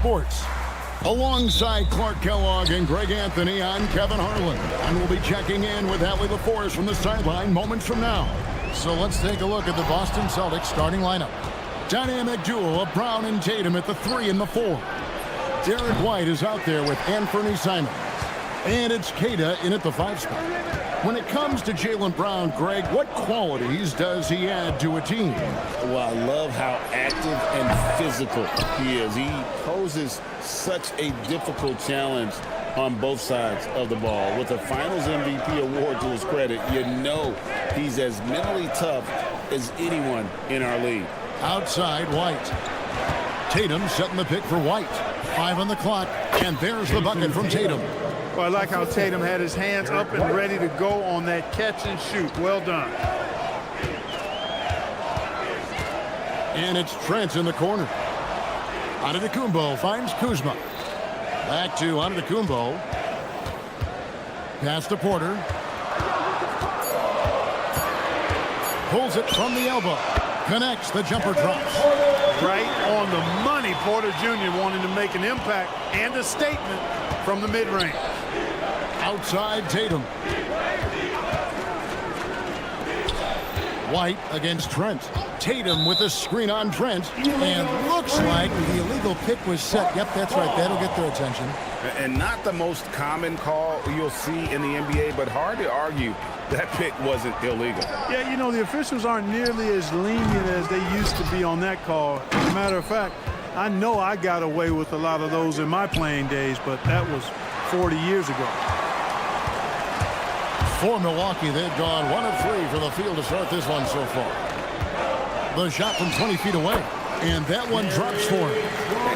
Sports. Alongside Clark Kellogg and Greg Anthony, I'm Kevin Harlan. And we'll be checking in with Allie LaForce from the sideline moments from now. So let's take a look at the Boston Celtics starting lineup. Dynamic duo of Brown and Tatum at the 3 and the 4. Derek White is out there with Anthony Simons. And it's Queta in at the 5 spot. When it comes to Jaylen Brown, Greg, what qualities does he add to a team? Well, I love how active and physical he is. He poses such a difficult challenge on both sides of the ball. With the Finals MVP award to his credit, you know he's as mentally tough as anyone in our league. Outside, White. Tatum setting the pick for White. 5 on the clock, and there's the bucket from Tatum. Well, I like how Tatum had his hands up and ready to go on that catch and shoot. Well done. And it's Trent in the corner. Antetokounmpo finds Kuzma. Back to Antetokounmpo. Pass to Porter. Pulls it from the elbow. Connects, the jumper drops. Right on the money. Porter Jr. wanting to make an impact and a statement from the mid-range. Outside Tatum. White against Trent. Tatum with a screen on Trent. And looks like the illegal pick was set. Yep, that's right. That'll get their attention. And not the most common call you'll see in the NBA, but hard to argue that pick wasn't illegal. Yeah, you know, the officials aren't nearly as lenient as they used to be on that call. As a matter of fact, I know I got away with a lot of those in my playing days, but that was 40 years ago. For Milwaukee, they've gone 1 of 3 for the field to start this one so far. The shot from 20 feet away, and that one drops for him.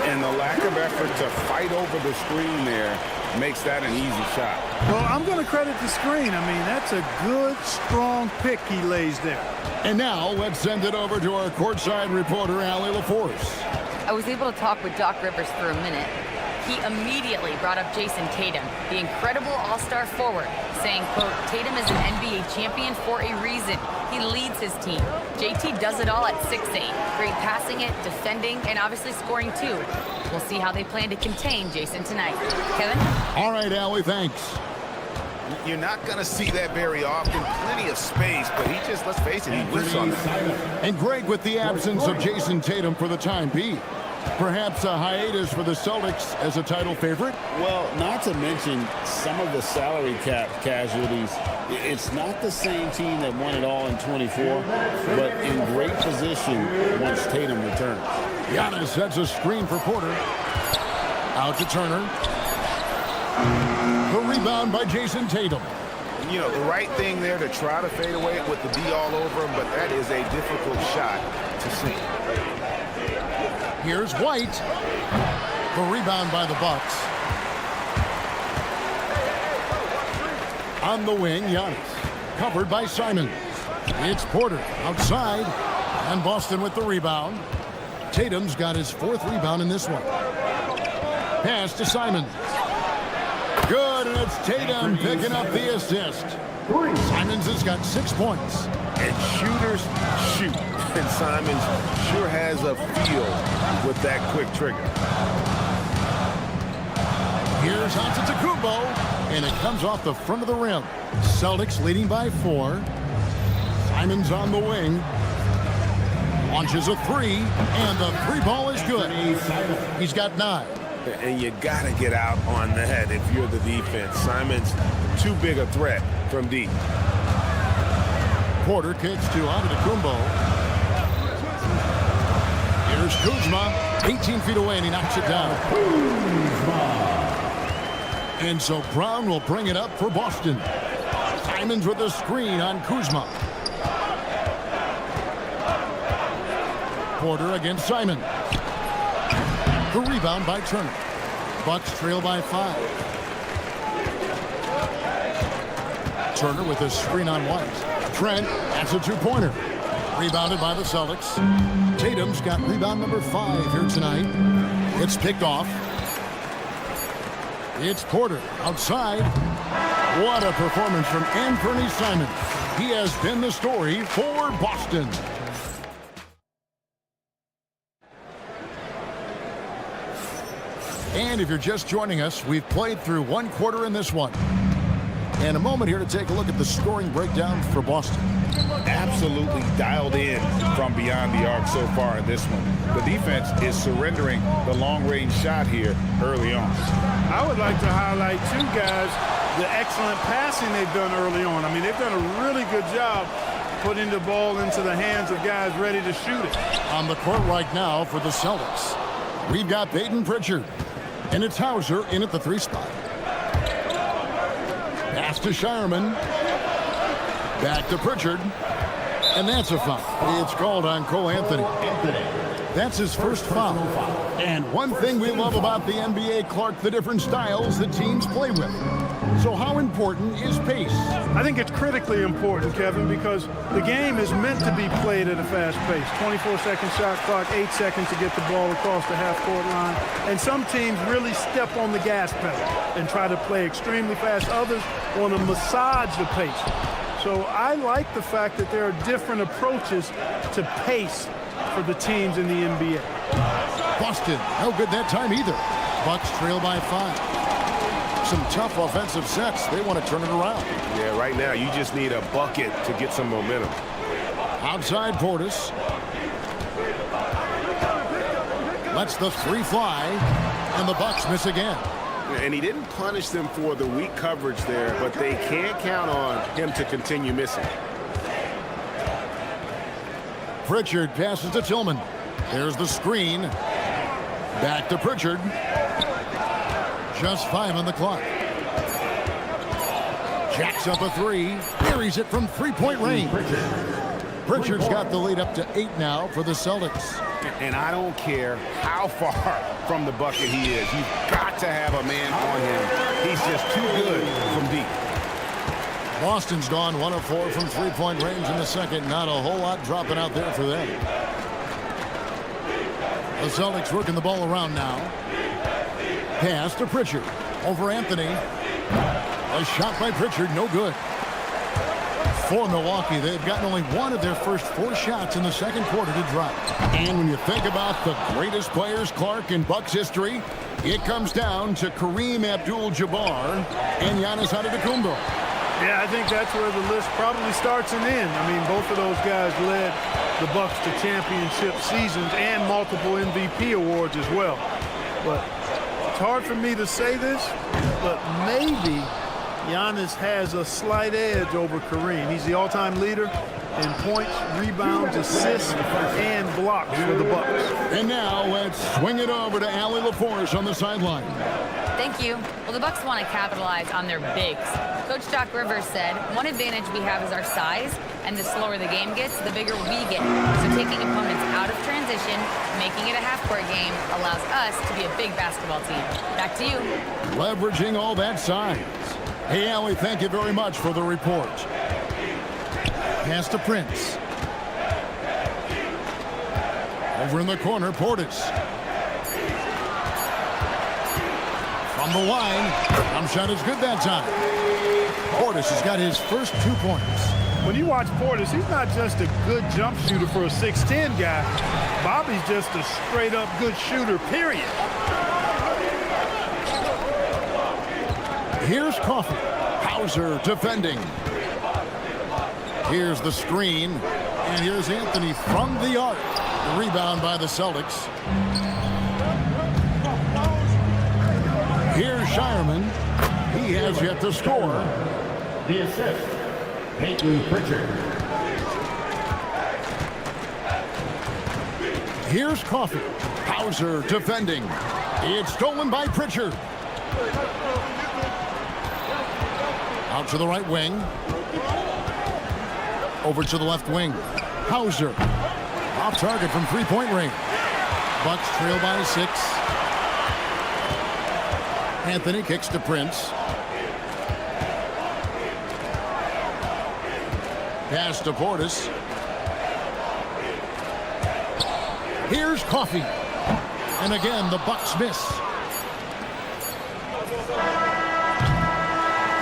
And the lack of effort to fight over the screen there makes that an easy shot. Well, I'm going to credit the screen. I mean, that's a good, strong pick he lays there. And now let's send it over to our courtside reporter, Allie LaForce. I was able to talk with Doc Rivers for a minute. He immediately brought up Jason Tatum, the incredible all-star forward, saying, quote, Tatum is an NBA champion for a reason. He leads his team. JT does it all at 6'8". Great passing it, defending, and obviously scoring too. We'll see how they plan to contain Jason tonight. Kevin? All right, Allie, thanks. You're not going to see that very often. Plenty of space, but he just, let's face it, he whiffs on it. And Greg, with the absence of Jason Tatum for the time being, perhaps a hiatus for the Celtics as a title favorite? Well, not to mention some of the salary cap casualties. It's not the same team that won it all in 24, but in great position once Tatum returns. Giannis sets a screen for Porter. Out to Turner. The rebound by Jason Tatum. You know, the right thing there to try to fade away with the D all over him, but that is a difficult shot to see. Here's White. The rebound by the Bucks. On the wing, Giannis. Covered by Simons. It's Porter outside. And Boston with the rebound. Tatum's got his 4th rebound in this one. Pass to Simons. Good, and it's Tatum picking up the assist. Simons has got 6 points. And shooters shoot. And Simons sure has a feel with that quick trigger. Here's Antetokounmpo, and it comes off the front of the rim. Celtics leading by 4. Simons on the wing. Launches a 3, and the 3 ball is good. He's got 9. And you got to get out on the head if you're the defense. Simons, too big a threat from deep. Porter kicks to Antetokounmpo. Here's Kuzma, 18 feet away, and he knocks it down. And so Brown will bring it up for Boston. Simons with a screen on Kuzma. Porter against Simon. The rebound by Turner. Bucks trail by 5. Turner with a screen on White. Trent, that's a 2-pointer. Rebounded by the Celtics. Tatum's got rebound number 5 here tonight. It's picked off. It's Porter outside. What a performance from Anthony Simons. He has been the story for Boston. And if you're just joining us, we've played through one quarter in this one. And a moment here to take a look at the scoring breakdown for Boston. Absolutely dialed in from beyond the arc so far in this one. The defense is surrendering the long-range shot here early on. I would like to highlight two guys, the excellent passing they've done early on. I mean, they've done a really good job putting the ball into the hands of guys ready to shoot it. On the court right now for the Celtics, we've got Peyton Pritchard. And it's Hauser in at the 3 spot. Pass to Shireman. Back to Pritchard. And that's a foul. It's called on Cole Anthony. That's his first foul. And one thing we love about the NBA, Clark, the different styles that teams play with. So how important is pace? I think it's critically important, Kevin, because the game is meant to be played at a fast pace. 24-second shot clock, 8 seconds to get the ball across the half-court line. And some teams really step on the gas pedal and try to play extremely fast. Others want to massage the pace. So I like the fact that there are different approaches to pace for the teams in the NBA. Boston, no good that time either. Bucks trail by 5. Some tough offensive sets. They want to turn it around. Yeah, right now you just need a bucket to get some momentum. Outside Portis. Lets the 3 fly. And the Bucks miss again. And he didn't punish them for the weak coverage there, but they can't count on him to continue missing. Pritchard passes to Tillman. There's the screen. Back to Pritchard. Just 5 on the clock. Jacks up a 3. Buries it from 3-point range. Pritchard's got the lead up to 8 now for the Celtics. And I don't care how far from the bucket he is. You've got to have a man on him. He's just too good from deep. Boston's gone 1 of 4 from 3-point range in the second. Not a whole lot dropping out there for them. The Celtics working the ball around now. Pass to Pritchard. Over Anthony. A shot by Pritchard, no good. For Milwaukee, they've gotten only 1 of their first 4 shots in the second quarter to drop. And when you think about the greatest players, Clark, in Bucks history, it comes down to Kareem Abdul-Jabbar and Giannis Antetokounmpo. Yeah, I think that's where the list probably starts and ends. I mean, both of those guys led the Bucks to championship seasons and multiple MVP awards as well. But it's hard for me to say this, but maybe Giannis has a slight edge over Kareem. He's the all-time leader in points, rebounds, assists, and blocks for the Bucks. And now let's swing it over to Allie LaForce on the sideline. Thank you. Well, the Bucks want to capitalize on their bigs. Coach Doc Rivers said, one advantage we have is our size, and the slower the game gets, the bigger we get. So taking opponents out of transition, making it a half-court game, allows us to be a big basketball team. Back to you. Leveraging all that size. Hey, Allie, thank you very much for the report. Pass to Prince. Over in the corner, Portis. From the line. Jump shot is good that time. Portis has got his first 2 points. When you watch Portis, he's not just a good jump shooter for a 6'10 guy. Bobby's just a straight-up good shooter, period. Here's Coffey. Hauser defending. Here's the screen. And here's Anthony from the arc. The rebound by the Celtics. Here's Shireman. He has yet to score. The assist, Peyton Pritchard. Here's Coffey. Hauser defending. It's stolen by Pritchard. Out to the right wing. Over to the left wing. Hauser. Off target from 3-point range. Bucks trail by 6. Anthony kicks to Prince. Pass to Portis. Here's Coffey. And again, the Bucks miss.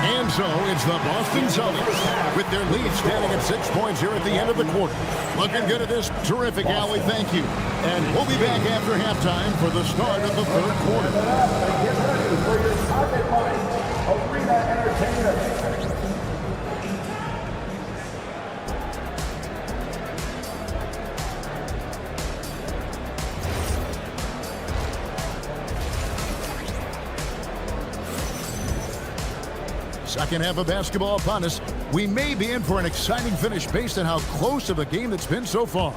And so it's the Boston Celtics with their lead standing at 6 points here at the end of the quarter. Looking good at this. Terrific, Allie. Thank you. And we'll be back after halftime for the start of the third quarter. Get ready for your Target Point Arena Entertainment. Second half of basketball upon us. We may be in for an exciting finish based on how close of a game it's been so far.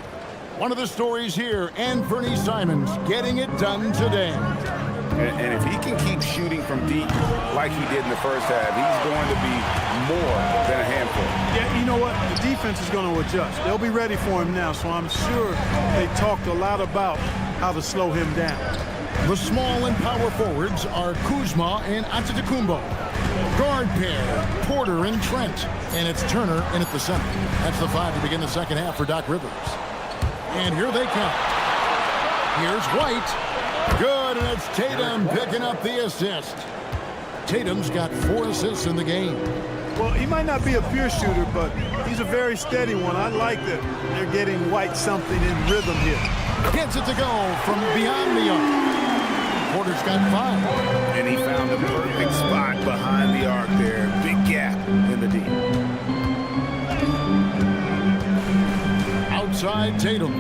One of the stories here, Anthony Simons getting it done today. And if he can keep shooting from deep like he did in the first half, he's going to be more than a handful. Yeah, you know what? The defense is going to adjust. They'll be ready for him now, so I'm sure they talked a lot about how to slow him down. The small and power forwards are Kuzma and Antetokounmpo. Guard pair, Porter and Trent. And it's Turner in at the center. That's the five to begin the second half for Doc Rivers. And here they come. Here's White. Good, and it's Tatum picking up the assist. Tatum's got 4 assists in the game. Well, he might not be a pure shooter, but he's a very steady one. I like that they're getting White something in rhythm here. Gets it to go from beyond the arc. Porter's got 5. And he found the perfect spot behind the arc there. Big gap in the D. Outside Tatum.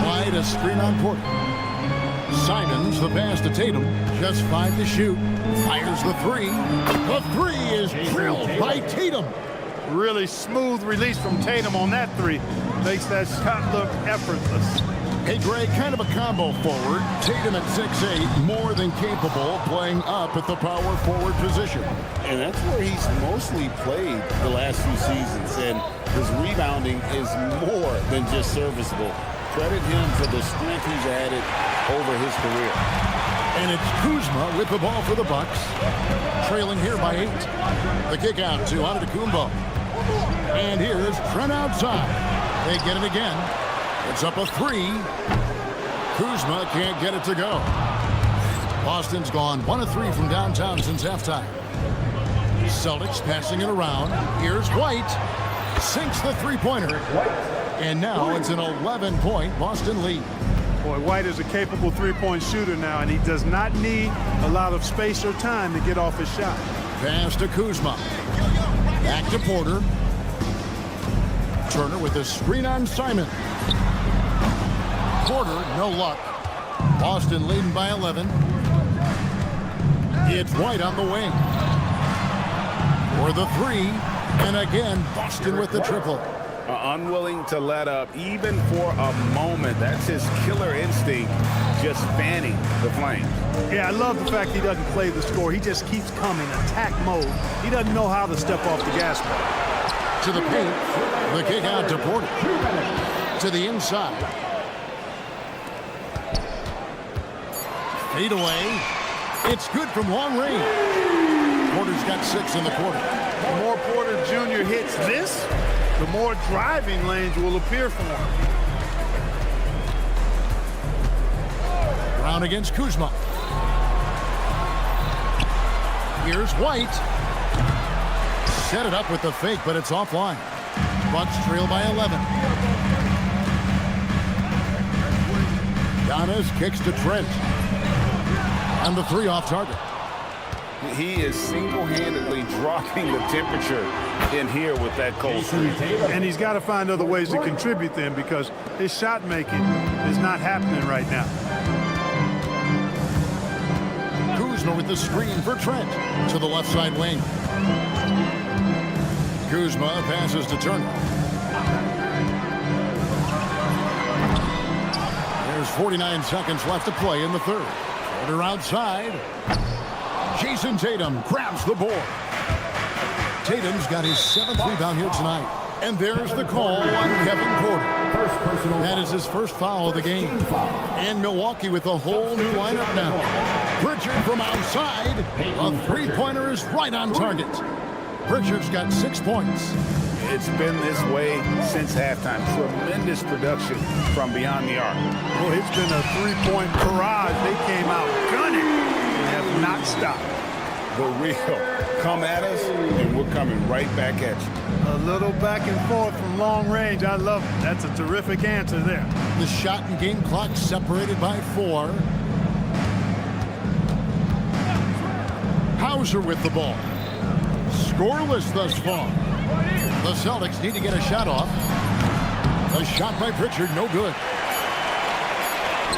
White a screen on Porter. Simons the pass to Tatum. Just 5 to shoot. Fires the 3. The 3 is drilled by Tatum. Really smooth release from Tatum on that 3. Makes that shot look effortless. Hey, Greg, kind of a combo forward. Tatum at 6'8", more than capable, playing up at the power forward position. And that's where he's mostly played the last few seasons. And his rebounding is more than just serviceable. Credit him for the strength he's added over his career. And it's Kuzma with the ball for the Bucks. Trailing here by 8. The kick out to Antetokounmpo. And here's Trent outside. They get it again. It's up a 3. Kuzma can't get it to go. Boston's gone 1 of 3 from downtown since halftime. Celtics passing it around. Here's White. Sinks the three-pointer. And now it's an 11-point Boston lead. Boy, White is a capable three-point shooter now, and he does not need a lot of space or time to get off his shot. Pass to Kuzma. Back to Porter. Turner with a screen on Simon. Porter, no luck. Boston leading by 11. It's White on the wing. For the 3. And again, Boston with the triple. Unwilling to let up even for a moment. That's his killer instinct, just fanning the flames. Yeah, I love the fact he doesn't play the score. He just keeps coming, attack mode. He doesn't know how to step off the gas pedal. To the paint. The kick out to Porter. To the inside. Fade away. It's good from long range. Porter's got 6 in the quarter. The more Porter Jr. hits this, the more driving lanes will appear for him. Brown against Kuzma. Here's White. Set it up with the fake, but it's offline. Bucks trail by 11. Giannis kicks to Trent. And the 3 off target. He is single-handedly dropping the temperature in here with that cold streak. And he's got to find other ways to contribute then, because his shot making is not happening right now. Kuzma with the screen for Trent to the left side wing. Kuzma passes to Turner. There's 49 seconds left to play in the third. Porter outside. Jason Tatum grabs the board. Tatum's got his 7th rebound here tonight. And there's the call on Kevin Porter. That is his first foul of the game. And Milwaukee with a whole new lineup now. Pritchard from outside. A three-pointer is right on target. Pritchard's got 6 points. It's been this way since halftime. Tremendous production from beyond the arc. Well, it's been a three-point barrage. They came out gunning. They have not stop. The real come at us, and we're coming right back at you. A little back and forth from long range. I love it. That's a terrific answer there. The shot and game clock separated by 4. Hauser with the ball. Scoreless thus far. The Celtics need to get a shot off. A shot by Pritchard, no good.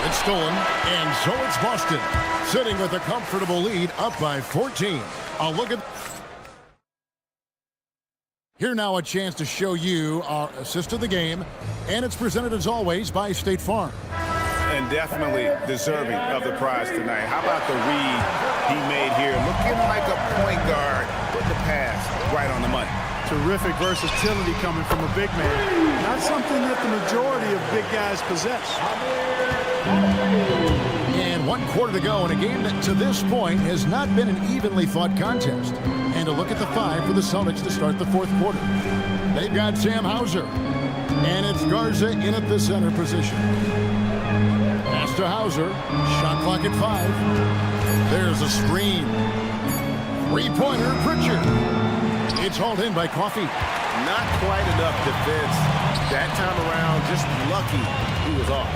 It's stolen, and so it's Boston, sitting with a comfortable lead, up by 14. A look at... Here now a chance to show you our assist of the game, and it's presented as always by State Farm. And definitely deserving of the prize tonight. How about the read he made here? Looking like a point guard, putting the pass right on the money. Terrific versatility coming from a big man. Not something that the majority of big guys possess. And 1 quarter to go in a game that to this point has not been an evenly fought contest. And a look at the 5 for the Celtics to start the 4th quarter. They've got Sam Hauser. And it's Garza in at the center position. Pass to Hauser. Shot clock at 5. There's a screen. 3-pointer, Pritchard. It's hauled in by Coffey. Not quite enough defense that time around. Just lucky he was off.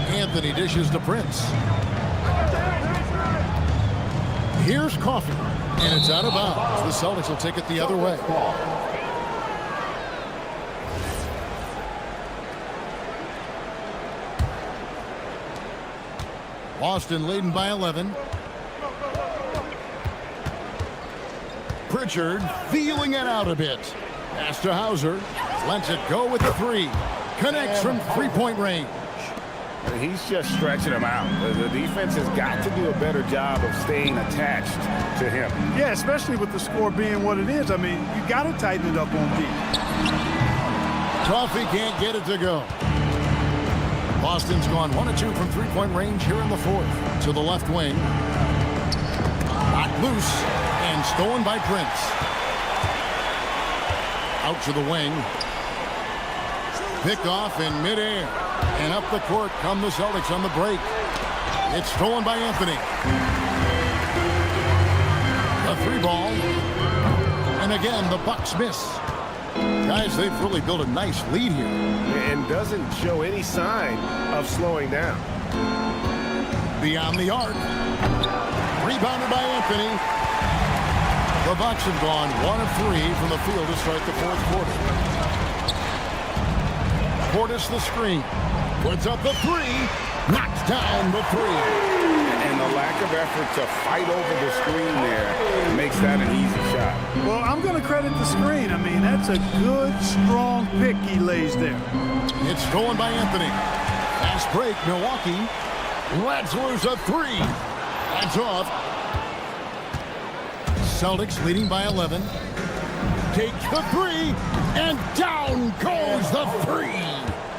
Anthony dishes to Prince. Here's Coffey, and it's out of bounds. The Celtics will take it the other way. Boston leading by 11. Pritchard feeling it out a bit. Pass to Hauser. Lets it go with the 3. Connects from 3-point range. He's just stretching him out. The defense has got to do a better job of staying attached to him. Yeah, especially with the score being what it is. I mean, you got to tighten it up on D. Coffey can't get it to go. Boston's gone 1 of 2 from 3-point range here in the 4th. To the left wing. Knocked loose and stolen by Prince. Out to the wing. Picked off in midair. And up the court come the Celtics on the break. It's stolen by Anthony. The 3 ball. And again, the Bucks miss. Guys, they've really built a nice lead here. And doesn't show any sign of slowing down. Beyond the arc. Rebounded by Anthony. The Bucks have gone 1 of 3 from the field to start the 4th quarter. Portis the screen. Puts up the 3. Knocks down the 3. And the lack of effort to fight over the screen there makes that an easy shot. Well, I'm going to credit the screen. I mean, that's a good, strong pick he lays there. It's stolen by Anthony. Fast break, Milwaukee. Lets loose a 3. That's off. Celtics leading by 11. Takes the 3. And down goes the 3.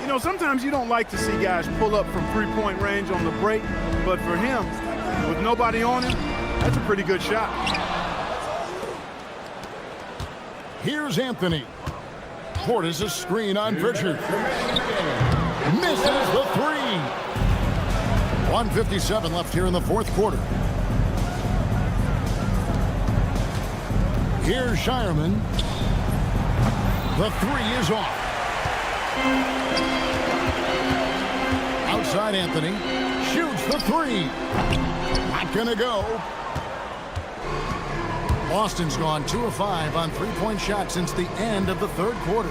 You know, sometimes you don't like to see guys pull up from 3-point range on the break, but for him, with nobody on him, that's a pretty good shot. Here's Anthony. Portis a screen on Pritchard. Misses the 3. 1:57 left here in the 4th quarter. Here's Shireman. The 3 is off. Outside Anthony. Shoots the 3. Not gonna go. Boston's gone 2 of 5 on 3-point shots since the end of the 3rd quarter.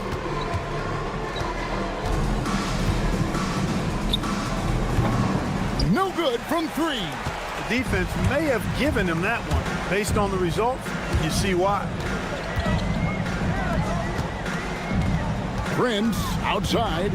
No good from 3. The defense may have given him that one. Based on the results, you see why. Prince outside.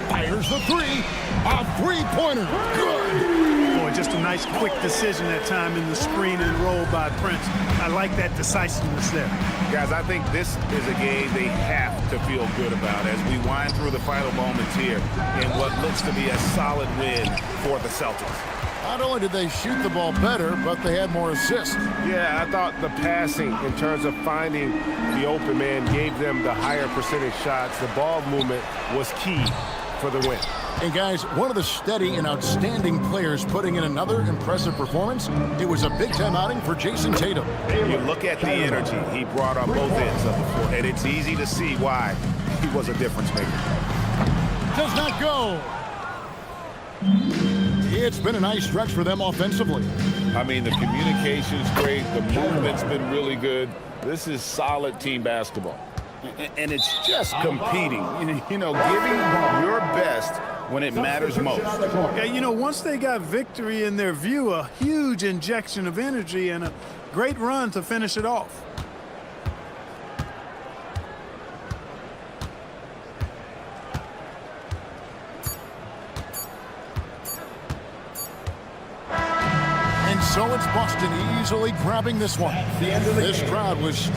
Fires the 3. A 3-pointer. Good. Boy, just a nice quick decision that time in the screen and roll by Prince. I like that decisiveness there. Guys, I think this is a game they have to feel good about as we wind through the final moments here in what looks to be a solid win for the Celtics. Not only did they shoot the ball better, but they had more assists. Yeah, I thought the passing in terms of finding the open man gave them the higher percentage shots. The ball movement was key for the win. And guys, one of the steady and outstanding players putting in another impressive performance, it was a big-time outing for Jason Tatum. You look at the energy he brought on both ends of the floor, and it's easy to see why he was a difference maker. Does not go. It's been a nice stretch for them offensively. I mean, the communication's great. The movement's been really good. This is solid team basketball. And it's just competing, you know, giving your best when it matters most. Yeah, you know, once they got victory in their view, a huge injection of energy and a great run to finish it off. And so it's Boston easily grabbing this one. This crowd was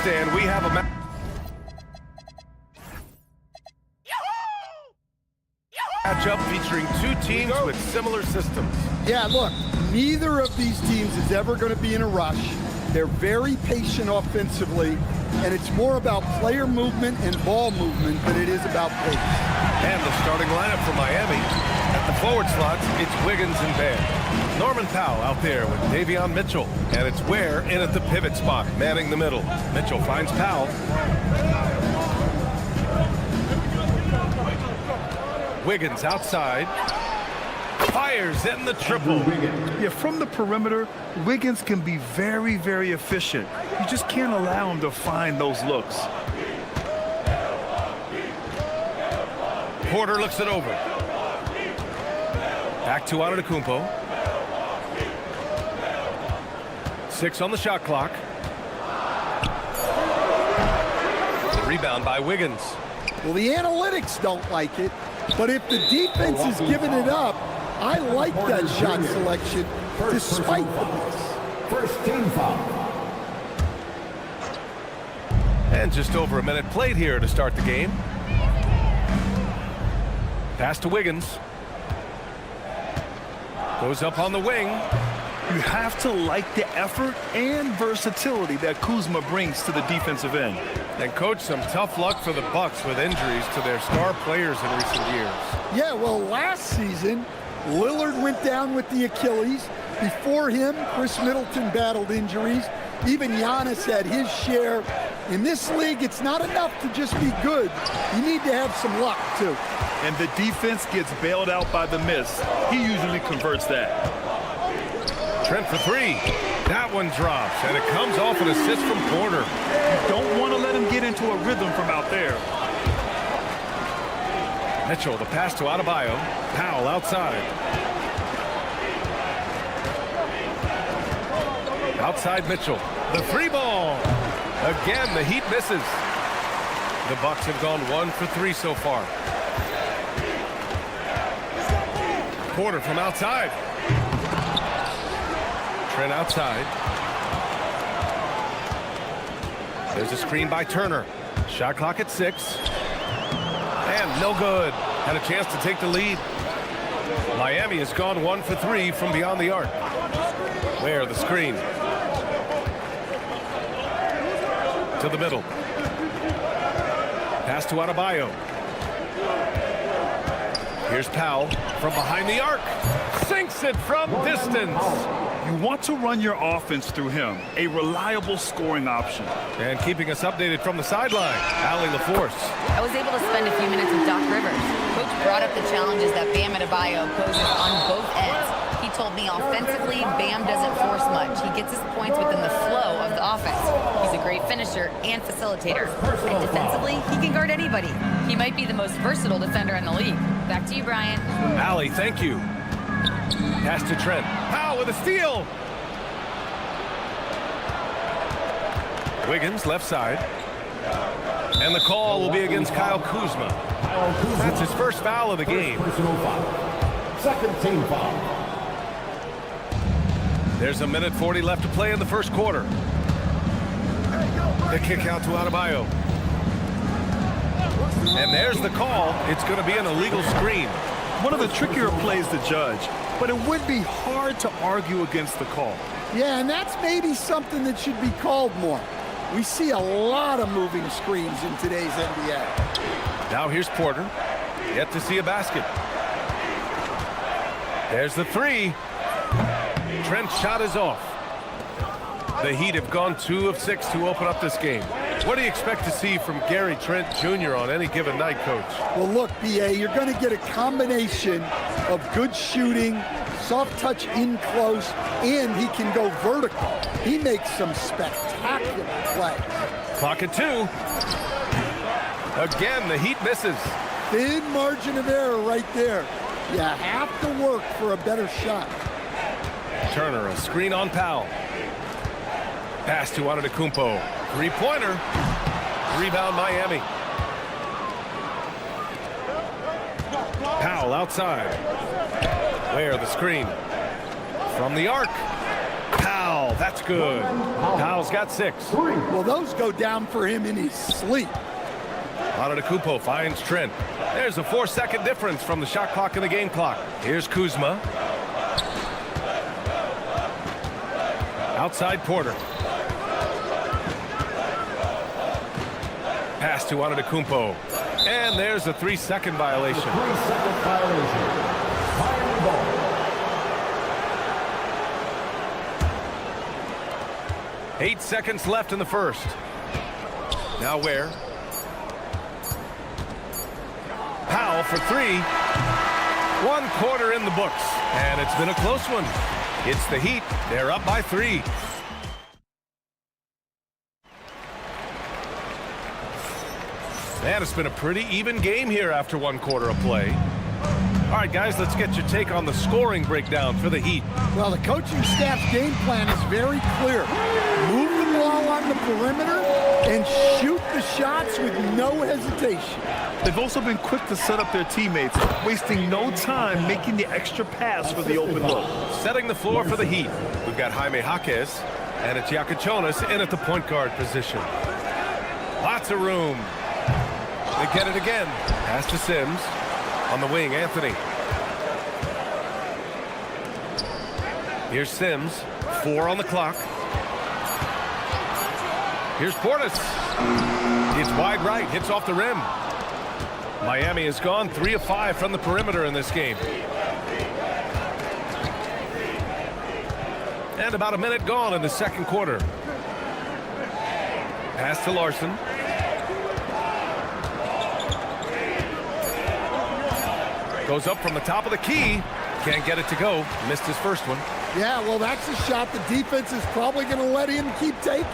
grandstand, we have a matchup featuring two teams with similar systems. Yeah, look, neither of these teams is ever going to be in a rush. They're very patient offensively, and it's more about player movement and ball movement than it is about pace. And the starting lineup for Miami. At the forward slots, it's Wiggins and Bam. Norman Powell out there with Davion Mitchell. And it's Ware in at the pivot spot, manning the middle. Mitchell finds Powell. Wiggins outside. Fires in the triple. Yeah, from the perimeter, Wiggins can be very, very efficient. You just can't allow him to find those looks. Porter looks it over. Back to Antetokounmpo. 6 on the shot clock. The rebound by Wiggins. Well, the analytics don't like it, but if the defense is giving it up, I like that shot selection despite the miss. First team foul. And just over a minute played here to start the game. Pass to Wiggins. Goes up on the wing. You have to like the effort and versatility that Kuzma brings to the defensive end. And coach, some tough luck for the Bucks with injuries to their star players in recent years. Yeah, well, last season, Lillard went down with the Achilles. Before him, Chris Middleton battled injuries. Even Giannis had his share. In this league, it's not enough to just be good. You need to have some luck, too. And the defense gets bailed out by the miss. He usually converts that. Trent for 3. That one drops, and it comes off an assist from Porter. You don't want to let him get into a rhythm from out there. Mitchell, the pass to Adebayo. Powell outside. Outside Mitchell. The 3 ball. Again, the Heat misses. The Bucks have gone 1 for 3 so far. Porter from outside. Trent outside. There's a screen by Turner. Shot clock at 6. And no good. Had a chance to take the lead. Miami has gone 1 for 3 from beyond the arc. Where the screen. To the middle. Pass to Adebayo. Here's Powell from behind the arc. Sinks it from distance. You want to run your offense through him, a reliable scoring option. And keeping us updated from the sideline, Allie LaForce. I was able to spend a few minutes with Doc Rivers. Coach brought up the challenges that Bam Adebayo poses on both ends. He told me offensively, Bam doesn't force much. He gets his points within the flow of the offense. He's a great finisher and facilitator. And defensively, he can guard anybody. He might be the most versatile defender in the league. Back to you, Brian. Allie, thank you. Pass to Trent. Powell with a steal. Wiggins, left side. And the call will be against Kyle Kuzma. That's his first foul of the game. Personal foul. Second team foul. There's a minute 40 left to play in the first quarter. The kick out to Adebayo. And there's the call. It's going to be an illegal screen. One of the trickier plays to judge, but it would be hard to argue against the call. Yeah, and that's maybe something that should be called more. We see a lot of moving screens in today's NBA. Now here's Porter. Yet to see a basket. There's the 3. Trent's shot is off. The Heat have gone 2 of 6 to open up this game. What do you expect to see from Gary Trent Jr. on any given night, Coach? Well, look, B.A., you're going to get a combination of good shooting, soft touch in close, and he can go vertical. He makes some spectacular plays. Clock at 2. Again, the Heat misses. Thin margin of error right there. You have to work for a better shot. Turner, a screen on Powell. Pass to Antetokounmpo. 3-pointer. Rebound Miami. Powell outside. Where the screen. From the arc. Powell Powell, that's good. Powell's got 6. Well, those go down for him in his sleep. Antetokounmpo finds Trent. There's a 4-second difference from the shot clock and the game clock. Here's Kuzma. Outside Porter. Pass to Antetokounmpo. And there's a 3-second violation. 3-second violation. Miami ball. Eight seconds left in the first. Now Ware. Powell for 3. 1 quarter in the books. And it's been a close one. It's the Heat. They're up by 3. And it's been a pretty even game here after 1 quarter of play. All right, guys, let's get your take on the scoring breakdown for the Heat. Well, the coaching staff's game plan is very clear. Move the ball on the perimeter and shoot the shots with no hesitation. They've also been quick to set up their teammates, wasting no time making the extra pass for the open look. Setting the floor for the Heat. We've got Jaime Jaquez and it's Iaquinconis in at the point guard position. Lots of room. They get it again. Pass to Sims. On the wing, Anthony. Here's Sims. 4 on the clock. Here's Portis. It's wide right. Hits off the rim. Miami has gone 3 of 5 from the perimeter in this game. And about a minute gone in the second quarter. Pass to Larson. Goes up from the top of the key. Can't get it to go. Missed his first one. Yeah, well, that's a shot the defense is probably going to let him keep taking.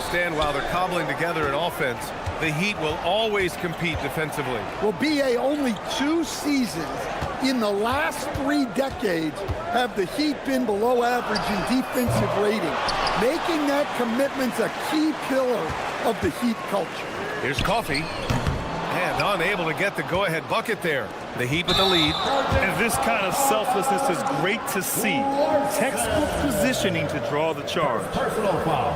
Stan, while they're cobbling together in offense, the Heat will always compete defensively. Well, B.A., only 2 seasons in the last 3 decades have the Heat been below average in defensive rating. Making that commitment's a key pillar of the Heat culture. Here's Coffey. And unable to get the go-ahead bucket there. The Heat with the lead. And this kind of selflessness is great to see. Textbook positioning to draw the charge. Personal foul.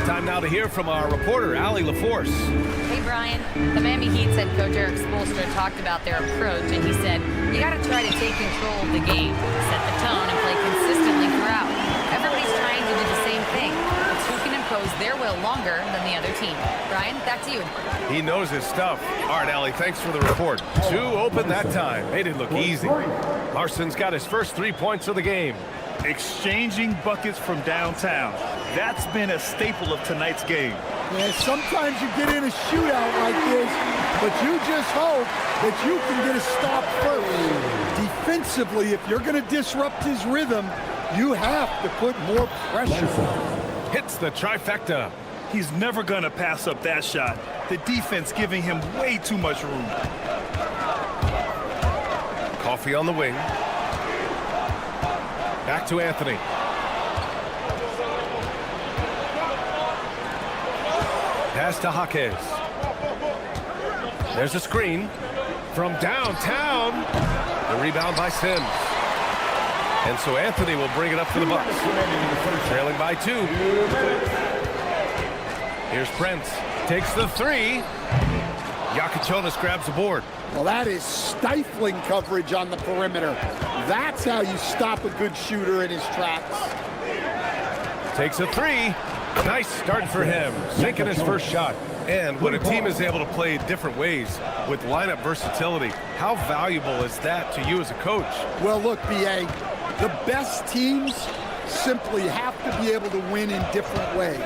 Time now to hear from our reporter, Allie LaForce. Hey, Brian. The Miami Heat's head coach Eric Spoelstra talked about their approach, and he said, you got to try to take control of the game, set the tone, and play consistently throughout. Everybody's trying to do the same thing. It's who can impose their will longer than the other team. Brian, back to you. He knows his stuff. All right, Allie, thanks for the report. 2 open that time. They didn't look easy. Larson's got his first 3 points of the game. Exchanging buckets from downtown. That's been a staple of tonight's game. Yeah, sometimes you get in a shootout like this, but you just hope that you can get a stop first. Defensively, if you're going to disrupt his rhythm, you have to put more pressure on. Hits the trifecta. He's never going to pass up that shot. The defense giving him way too much room. Coffey on the wing. Back to Anthony. Pass to Jaquez. There's a screen from downtown. The rebound by Sims. And so Anthony will bring it up for the Bucks. Trailing by 2. Here's Prince. Takes the 3. Iaquinconis grabs the board. Well, that is stifling coverage on the perimeter. That's how you stop a good shooter in his tracks. Takes a 3. Nice start for him. Sinking his first shot. And when a team is able to play different ways with lineup versatility, how valuable is that to you as a coach? Well, look, B.A., the best teams simply have to be able to win in different ways.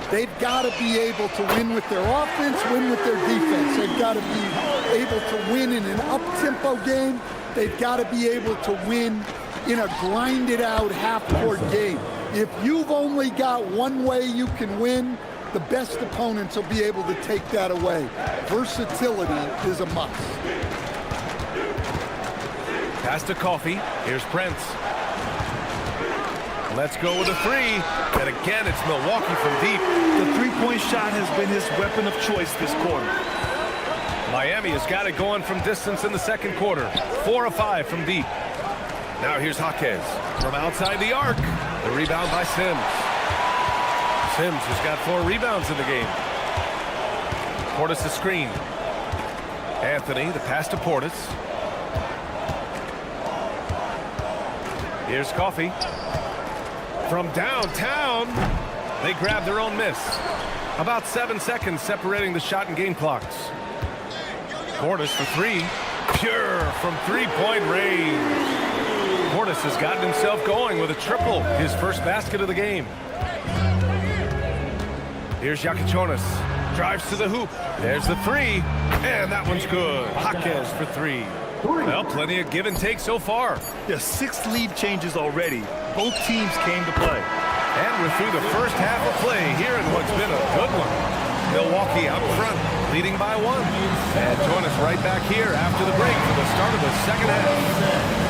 They've got to be able to win with their offense, win with their defense. They've got to be able to win in an up-tempo game. They've got to be able to win in a grinded-out half-court game. If you've only got one way you can win, the best opponents will be able to take that away. Versatility is a must. Pass to Coffey. Here's Prince. Let's go with a 3. And again, it's Milwaukee from deep. The three-point shot has been his weapon of choice this quarter. Miami has got it going from distance in the second quarter. 4 of 5 from deep. Now here's Jaquez from outside the arc. The rebound by Sims. Sims has got 4 rebounds in the game. Portis the screen. Anthony, the pass to Portis. Here's Coffey. From downtown, they grab their own miss. About 7 seconds separating the shot and game clocks. Portis for 3. Pure from three-point range. Portis has gotten himself going with a triple, his first basket of the game. Here's Jaquichonis. Drives to the hoop. There's the 3. And that one's good. Jaquez for 3. Well, plenty of give and take so far. There's 6 lead changes already. Both teams came to play. And we're through the first half of play here in what's been a good one. Milwaukee out front, leading by 1. And join us right back here after the break for the start of the second half.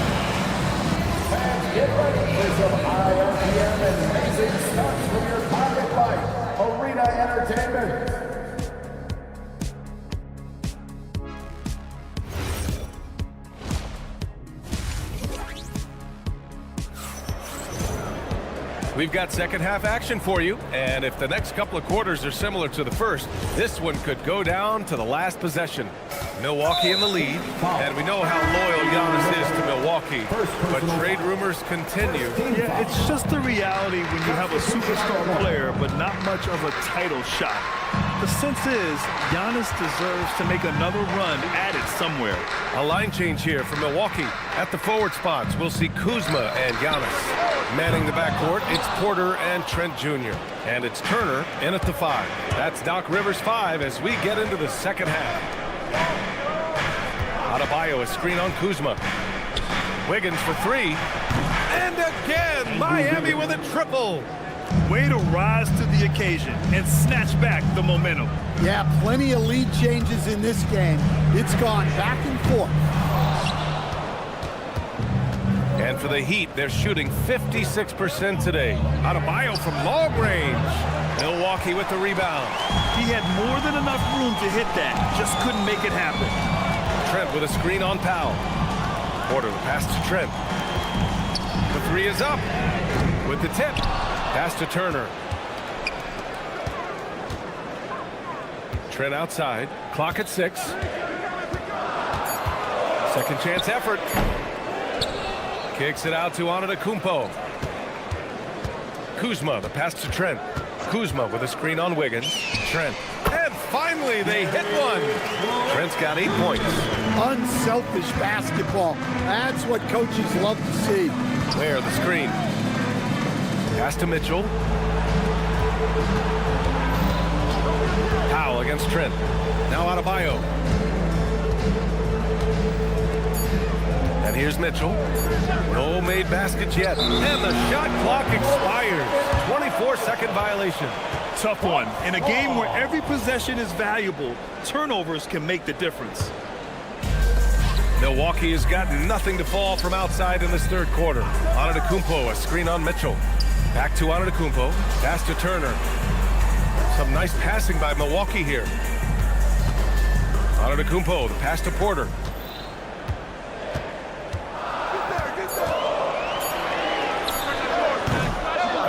Get ready for some IRPM and amazing stunts from your Target Fight Arena Entertainment. We've got second half action for you, and if the next couple of quarters are similar to the first, this one could go down to the last possession. Milwaukee in the lead, and we know how loyal Giannis is to Milwaukee, but trade rumors continue. Yeah, it's just the reality when you have a superstar player, but not much of a title shot. The sense is Giannis deserves to make another run at it somewhere. A line change here for Milwaukee. At the forward spots, we'll see Kuzma and Giannis. Manning the backcourt, it's Porter and Trent Jr. And it's Turner in at the 5. That's Doc Rivers' 5 as we get into the second half. Adebayo, a screen on Kuzma. Wiggins for 3. And again, Miami with a triple. Way to rise to the occasion and snatch back the momentum. Yeah, plenty of lead changes in this game. It's gone back and forth. And for the Heat, they're shooting 56% today. Adebayo from long range. Milwaukee with the rebound. He had more than enough room to hit that, just couldn't make it happen. Trent with a screen on Powell. Porter, the pass to Trent. The 3 is up. With the tip. Pass to Turner. Trent outside. Clock at 6. Second chance effort. Kicks it out to Antetokounmpo. Kuzma, the pass to Trent. Kuzma with a screen on Wiggins. Trent. And finally, they hit one. Trent's got 8 points. Unselfish basketball. That's what coaches love to see. Where the screen. Pass to Mitchell. Powell against Trent. Now Adebayo. And here's Mitchell. No made baskets yet. And the shot clock expires. 24-second violation. Tough one. In a game where every possession is valuable, turnovers can make the difference. Milwaukee has got nothing to fall from outside in this third quarter. Antetokounmpo, a screen on Mitchell. Back to Antetokounmpo. Pass to Turner. Some nice passing by Milwaukee here. Antetokounmpo, the pass to Porter.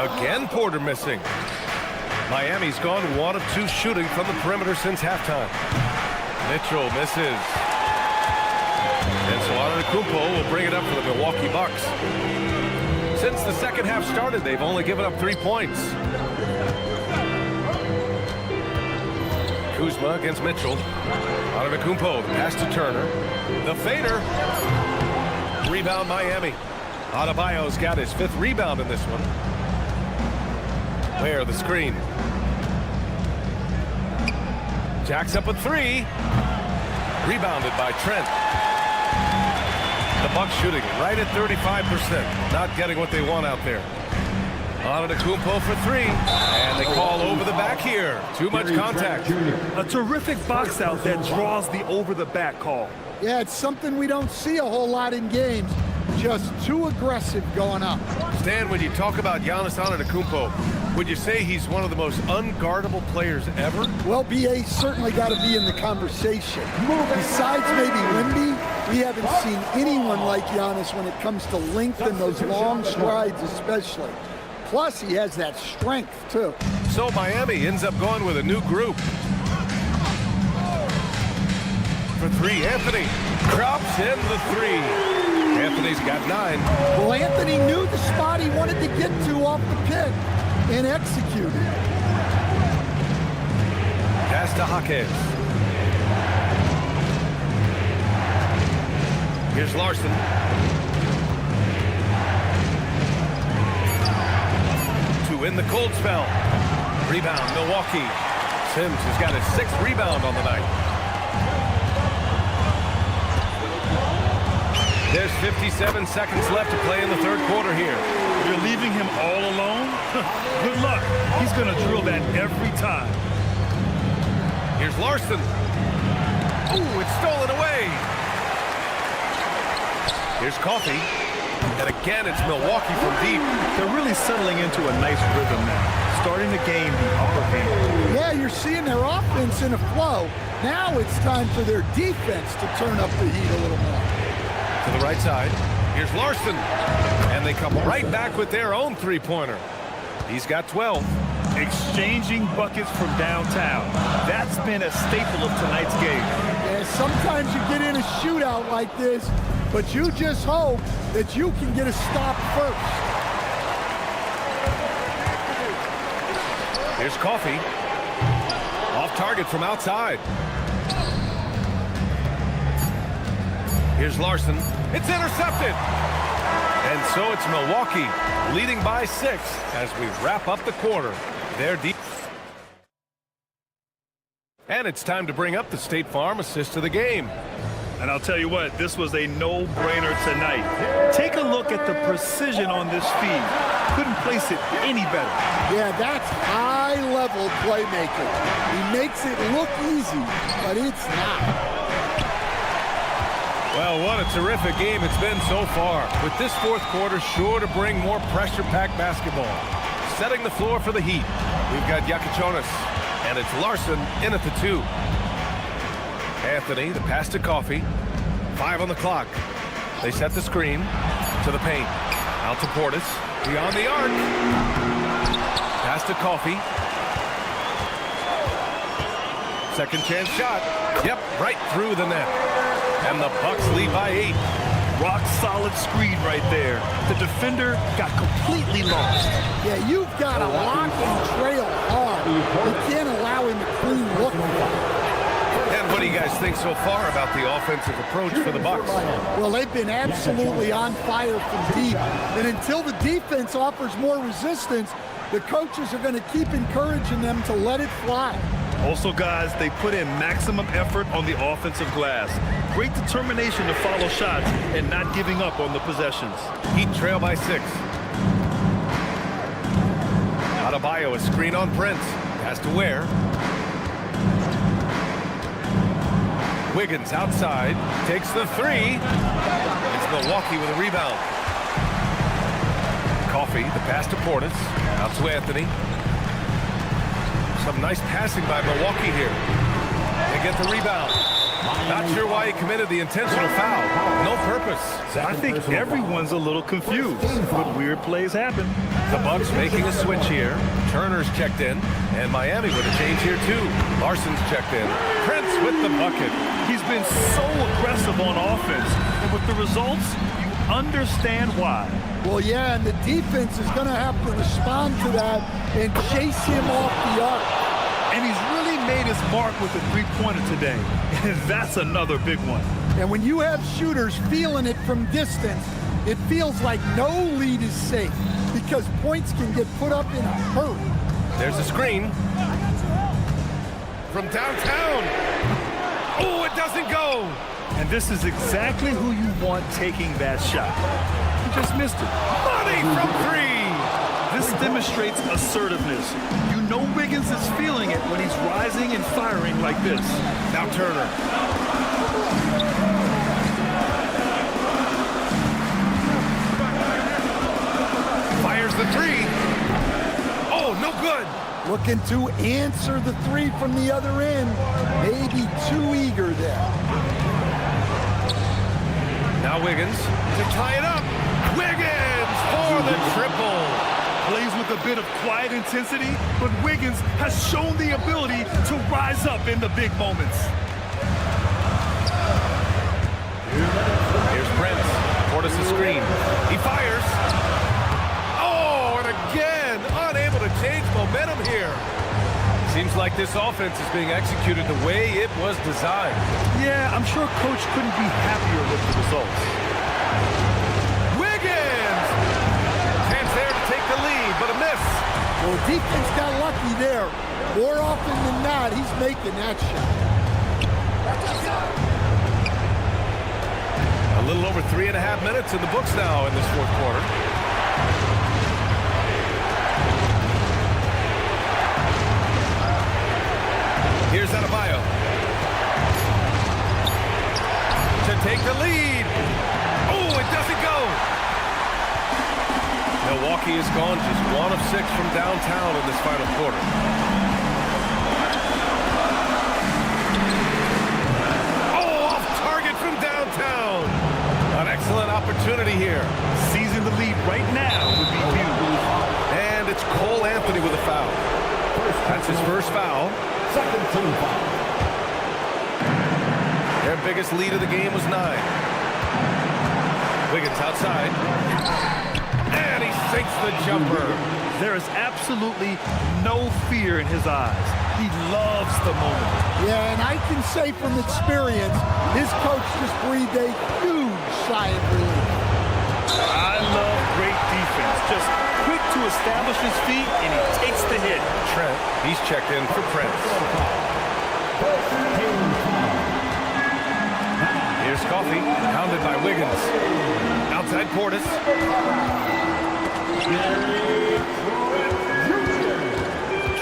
Again, Porter missing. Miami's gone 1 of 2 shooting from the perimeter since halftime. Mitchell misses. And so Antetokounmpo will bring it up for the Milwaukee Bucks. Since the second half started, they've only given up 3 points. Kuzma against Mitchell. Antetokounmpo, the pass to Turner. The fader. Rebound Miami. Adebayo's got his 5th rebound in this one. Where the screen. Jacks up a 3. Rebounded by Trent. The Bucks shooting right at 35%. Not getting what they want out there. Antetokounmpo for 3. And they call over the back here. Too much contact. A terrific box out that draws the over-the-back call. Yeah, it's something we don't see a whole lot in games. Just too aggressive going up. Stan, when you talk about Giannis Antetokounmpo, would you say he's one of the most unguardable players ever? Well, BA's certainly got to be in the conversation. Besides maybe Wemby, we haven't seen anyone like Giannis when it comes to length and those long strides especially. Plus, he has that strength, too. So Miami ends up going with a new group. For three, Anthony drops in the three. Anthony's got 9. Well, Anthony knew the spot he wanted to get to off the pick and executed. Pass to Jaquez. Here's Larson. To win the cold spell. Rebound, Milwaukee. Sims has got his 6th rebound on the night. There's 57 seconds left to play in the third quarter here. You're leaving him all alone? Good luck. He's going to drill that every time. Here's Larson. Ooh, it's stolen away. Here's Coffey. And again, it's Milwaukee from deep. They're really settling into a nice rhythm now, starting to gain the upper hand. Yeah, you're seeing their offense in a flow. Now it's time for their defense to turn up the heat a little more. To the right side. Here's Larson. And they come right back with their own three-pointer. He's got 12. Exchanging buckets from downtown. That's been a staple of tonight's game. Yeah, sometimes you get in a shootout like this, but you just hope that you can get a stop first. Here's Coffey. Off target from outside. Here's Larson. It's intercepted. And so it's Milwaukee leading by 6 as we wrap up the quarter. They're deep. And it's time to bring up the State Farm assist of the game. And I'll tell you what, this was a no-brainer tonight. Take a look at the precision on this feed. Couldn't place it any better. Yeah, that's high-level playmaking. He makes it look easy, but it's not. Well, what a terrific game it's been so far. With this fourth quarter sure to bring more pressure-packed basketball. Setting the floor for the Heat, we've got Yakichonis, and it's Larson in at the 2. Anthony, the pass to Coffey. 5 on the clock. They set the screen to the paint. Out to Portis. Beyond the arc. Pass to Coffey. Second chance shot. Yep, right through the net. And the Bucks lead by 8. Rock solid screen right there. The defender got completely lost. Yeah, you've got to lock and trail hard. You can't allow him to clean look. And what do you guys think so far about the offensive approach for the Bucks? Well, they've been absolutely on fire from deep. And until the defense offers more resistance, the coaches are going to keep encouraging them to let it fly. Also, guys, they put in maximum effort on the offensive glass. Great determination to follow shots and not giving up on the possessions. Heat trail by 6. Adebayo, a screen on Prince. Has to Ware. Wiggins outside. Takes the 3. It's Milwaukee with a rebound. Coffey, the pass to Portis. Out to Anthony. Some nice passing by Milwaukee here. They get the rebound. Not sure why he committed the intentional foul. No purpose. I think everyone's a little confused, but weird plays happen. The Bucks making a switch here. Turner's checked in, and Miami with a change here too. Larson's checked in. Prince with the bucket. He's been so aggressive on offense, and with the results, you understand why. Well, yeah, and the defense is going to have to respond to that and chase him off the arc. And he's really made his mark with a three-pointer today. And that's another big one. And when you have shooters feeling it from distance, it feels like no lead is safe because points can get put up in a hurry. There's a screen. From downtown. Oh, it doesn't go. And this is exactly who you want taking that shot. He just missed it. Money from 3. This demonstrates assertiveness. You know Wiggins is feeling it when he's rising and firing like this. Now Turner. looking to answer the three from the other end. Maybe too eager there. Now Wiggins to tie it up. Wiggins for the triple. Plays with a bit of quiet intensity, but Wiggins has shown the ability to rise up in the big moments. Here's Prince. Portis a screen. He fires. Oh, and again, unable to change momentum here. Seems like this offense is being executed the way it was designed. Yeah, I'm sure Coach couldn't be happier with the results. Wiggins! Chance there to take the lead, but a miss. Well, defense got lucky there. More often than not, he's making that shot. A little over 3.5 minutes in the books now in this fourth quarter. Here's Adebayo to take the lead. Oh, it doesn't go. Milwaukee is gone just 1 of 6 from downtown in this final quarter. Oh, off target from downtown. An excellent opportunity here. Seizing the lead right now would be huge. And it's Cole Anthony with a foul. That's his first foul. Second team foul. Their biggest lead of the game was 9. Wiggins outside. And he sinks the jumper. There is absolutely no fear in his eyes. He loves the moment. Yeah, and I can say from experience, his coach just breathed a huge sigh of relief. I love great defense. Just quick to establish his feet, and he takes the hit. Trent, he's checked in for Prince. Here's Coffey, pounded by Wiggins. Outside Portis.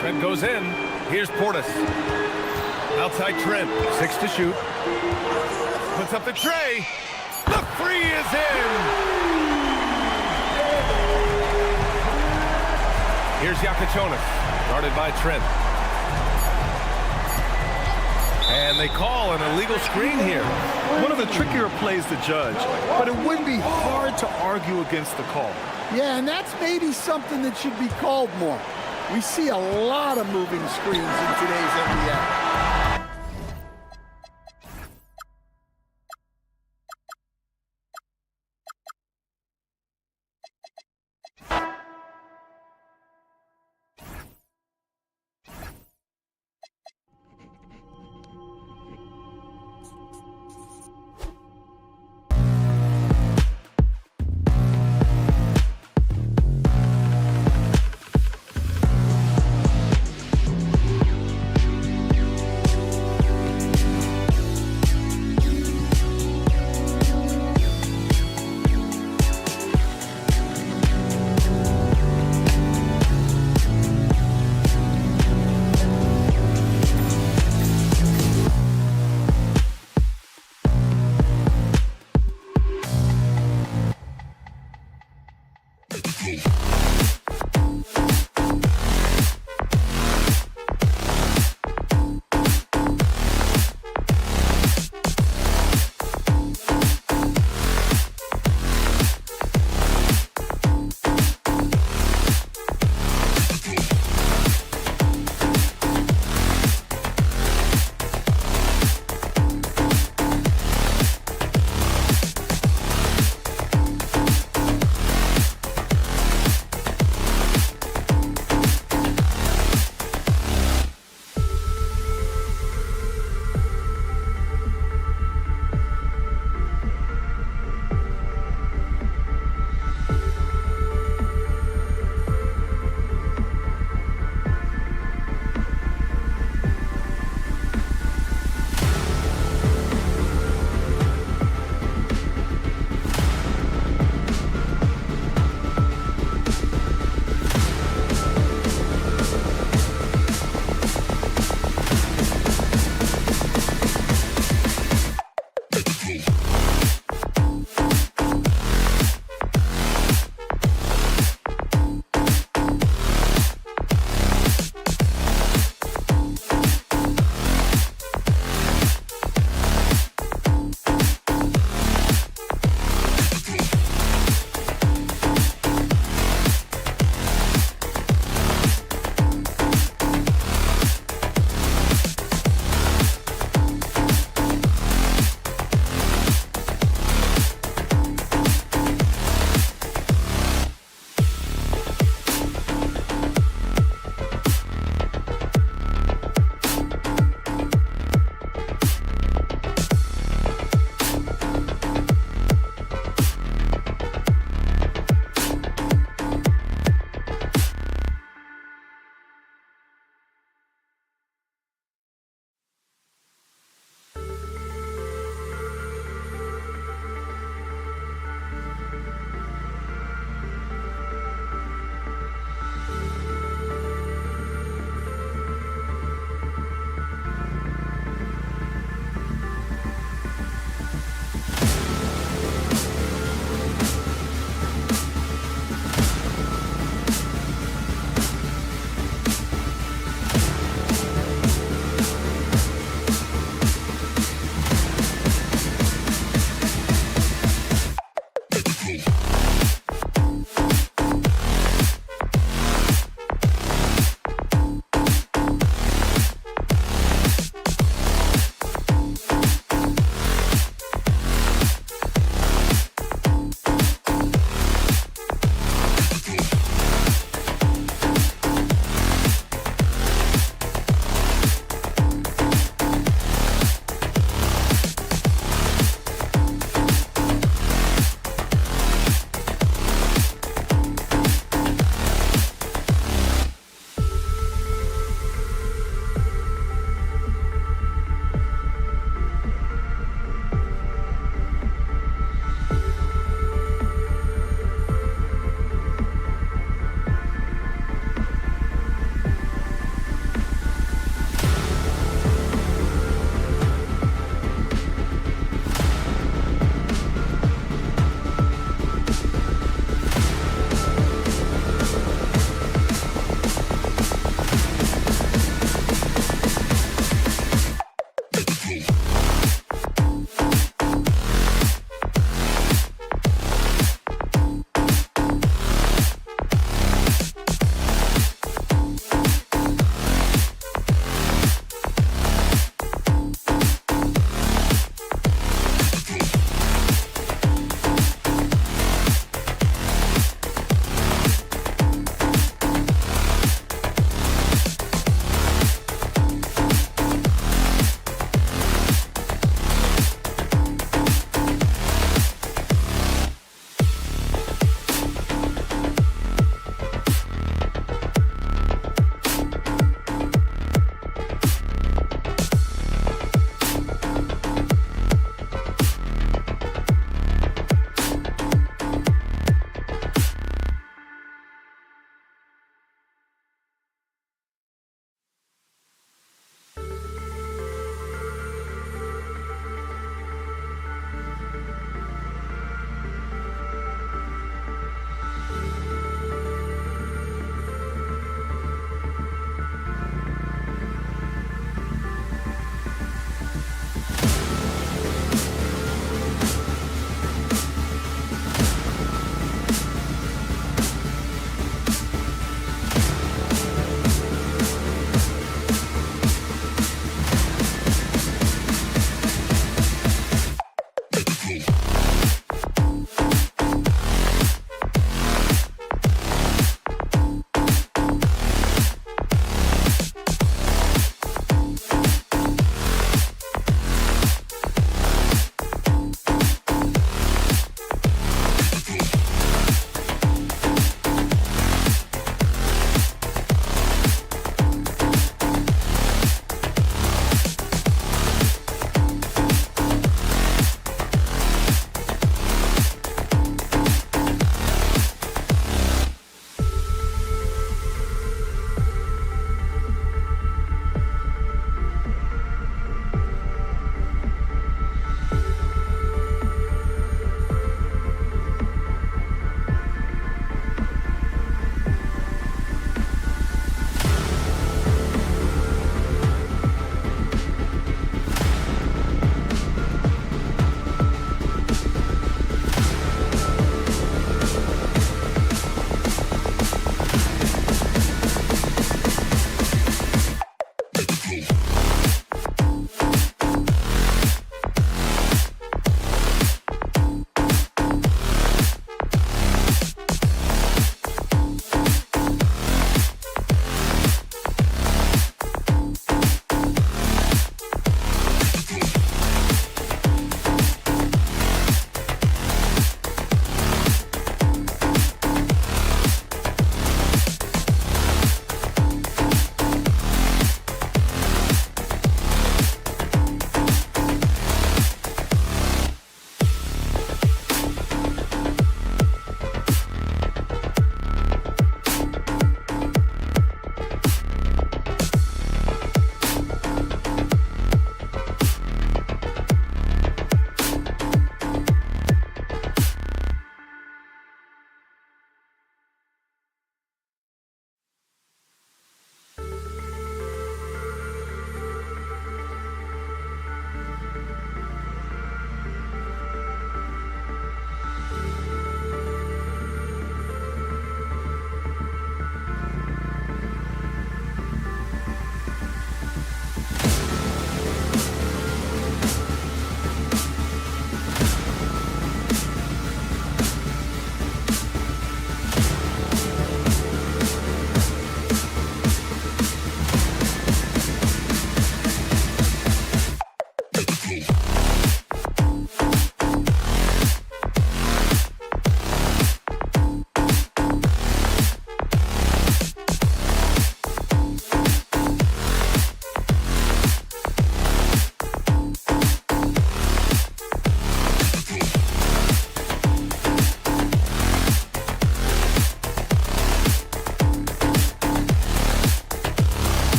Trent goes in. Here's Portis. Outside Trent. 6 to shoot. Puts up the tray. The three is in. Here's Yakachonis. Guarded by Trent. And they call an illegal screen here. One of the trickier plays to judge, but it wouldn't be hard to argue against the call. Yeah, and that's maybe something that should be called more. We see a lot of moving screens in today's NBA.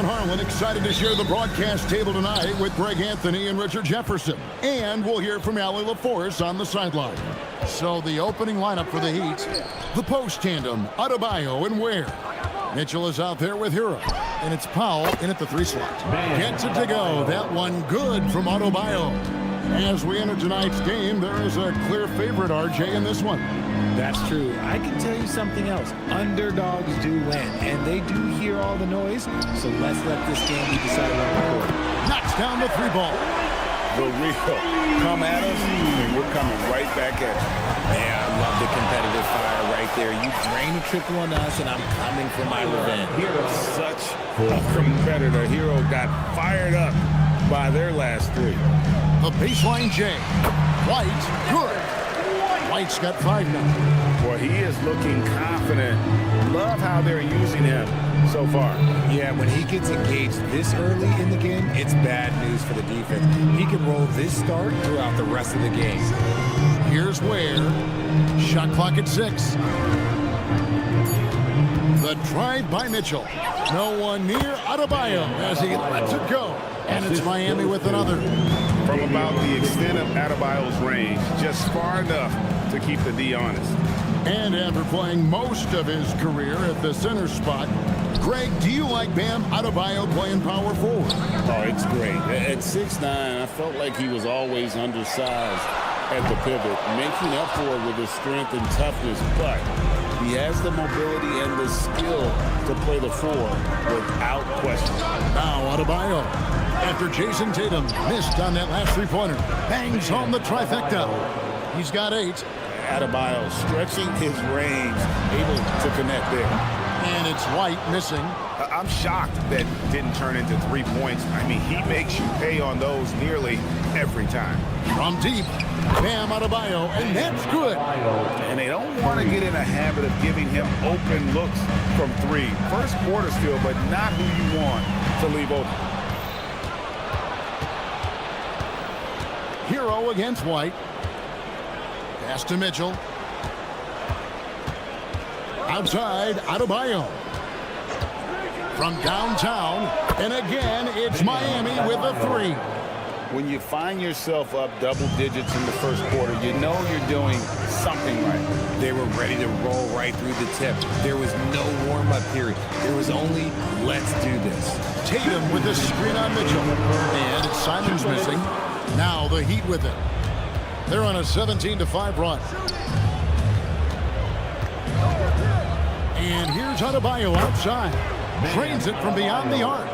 Harlan, excited to share the broadcast table tonight with Greg Anthony and Richard Jefferson. And we'll hear from Allie LaForce on the sideline. So the opening lineup for the Heat, the post tandem, Adebayo and Ware. Mitchell is out there with Hero, and it's Powell in at the 3 slot. Gets it to go. That one good from Adebayo. As we enter tonight's game, there is a clear favorite, RJ, in this one. That's true. I can tell you something else. Underdogs do win, and they do hear all the noise, so let's let this game be decided on the court. Knocks down the 3 ball. The real come at us, and we're coming right back at you. Yeah, I love the competitive fire right there. You drain a triple on us, and I'm coming for my revenge. Such a competitor. Hero got fired up by their last 3. The baseline J. White, good. White's got 5 now. Boy, he is looking confident. Love how they're using him so far. Yeah, when he gets engaged this early in the game, it's bad news for the defense. He can roll this start throughout the rest of the game. Here's Ware. Shot clock at 6. The drive by Mitchell. No one near Adebayo as he lets it go. And it's Miami with another. From about the extent of Adebayo's range, just far enough to keep the D honest. And after playing most of his career at the center spot, Greg, do you like Bam Adebayo playing power forward? Oh, it's great. At 6'9", I felt like he was always undersized at the pivot, making up for it with his strength and toughness, but he has the mobility and the skill to play the 4 without question. Now Adebayo, after Jason Tatum missed on that last 3-pointer, bangs home the trifecta. He's got 8. Adebayo stretching his range, able to connect there. And it's White missing. I'm shocked that didn't turn into 3 points. I mean, he makes you pay on those nearly every time. From deep, Bam Adebayo, and that's good. And they don't want to get in a habit of giving him open looks from 3. First quarter still, but not who you want to leave open. Hero against White. Pass to Mitchell. Outside, Adebayo. From downtown, and again, it's Miami with a 3. When you find yourself up double digits in the first quarter, you know you're doing something right. They were ready to roll right through the tip. There was no warm-up period. There was only, let's do this. Tatum with the screen on Mitchell. And it's Simon's missing. Now the Heat with it. They're on a 17-5 run. And here's Adebayo outside. Drains it from beyond the arc.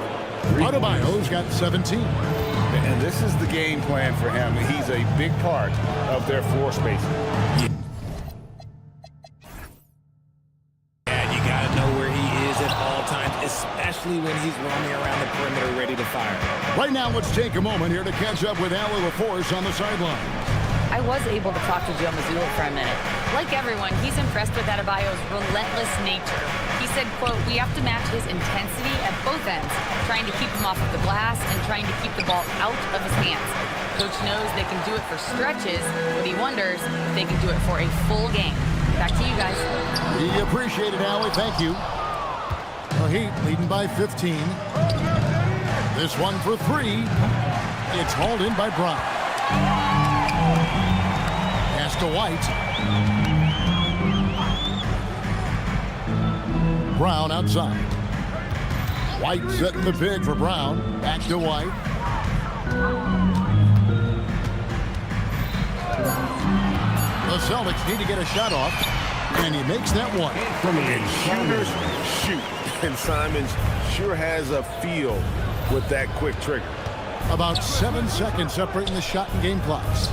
Adebayo's got 17. And this is the game plan for him. He's a big part of their floor spacing. Yeah, you got to know where he is at all times, especially when he's roaming around the perimeter ready to fire. Right now, let's take a moment here to catch up with Allie LaForce on the sideline. I was able to talk to Joe Mazzulla for a minute. Like everyone, he's impressed with Adebayo's relentless nature. He said, quote, "We have to match his intensity at both ends, trying to keep him off of the glass and trying to keep the ball out of his hands. Coach knows they can do it for stretches, but he wonders if they can do it for a full game." Back to you guys. We appreciate it, Allie. Thank you. The Heat leading by 15. This one for 3. It's hauled in by Brown. Pass to White. Brown outside. White setting the pick for Brown. Back to White. The Celtics need to get a shot off, and he makes that one. And shooters shoot. And Simons sure has a feel with that quick trigger. About 7 seconds separating the shot and game clocks.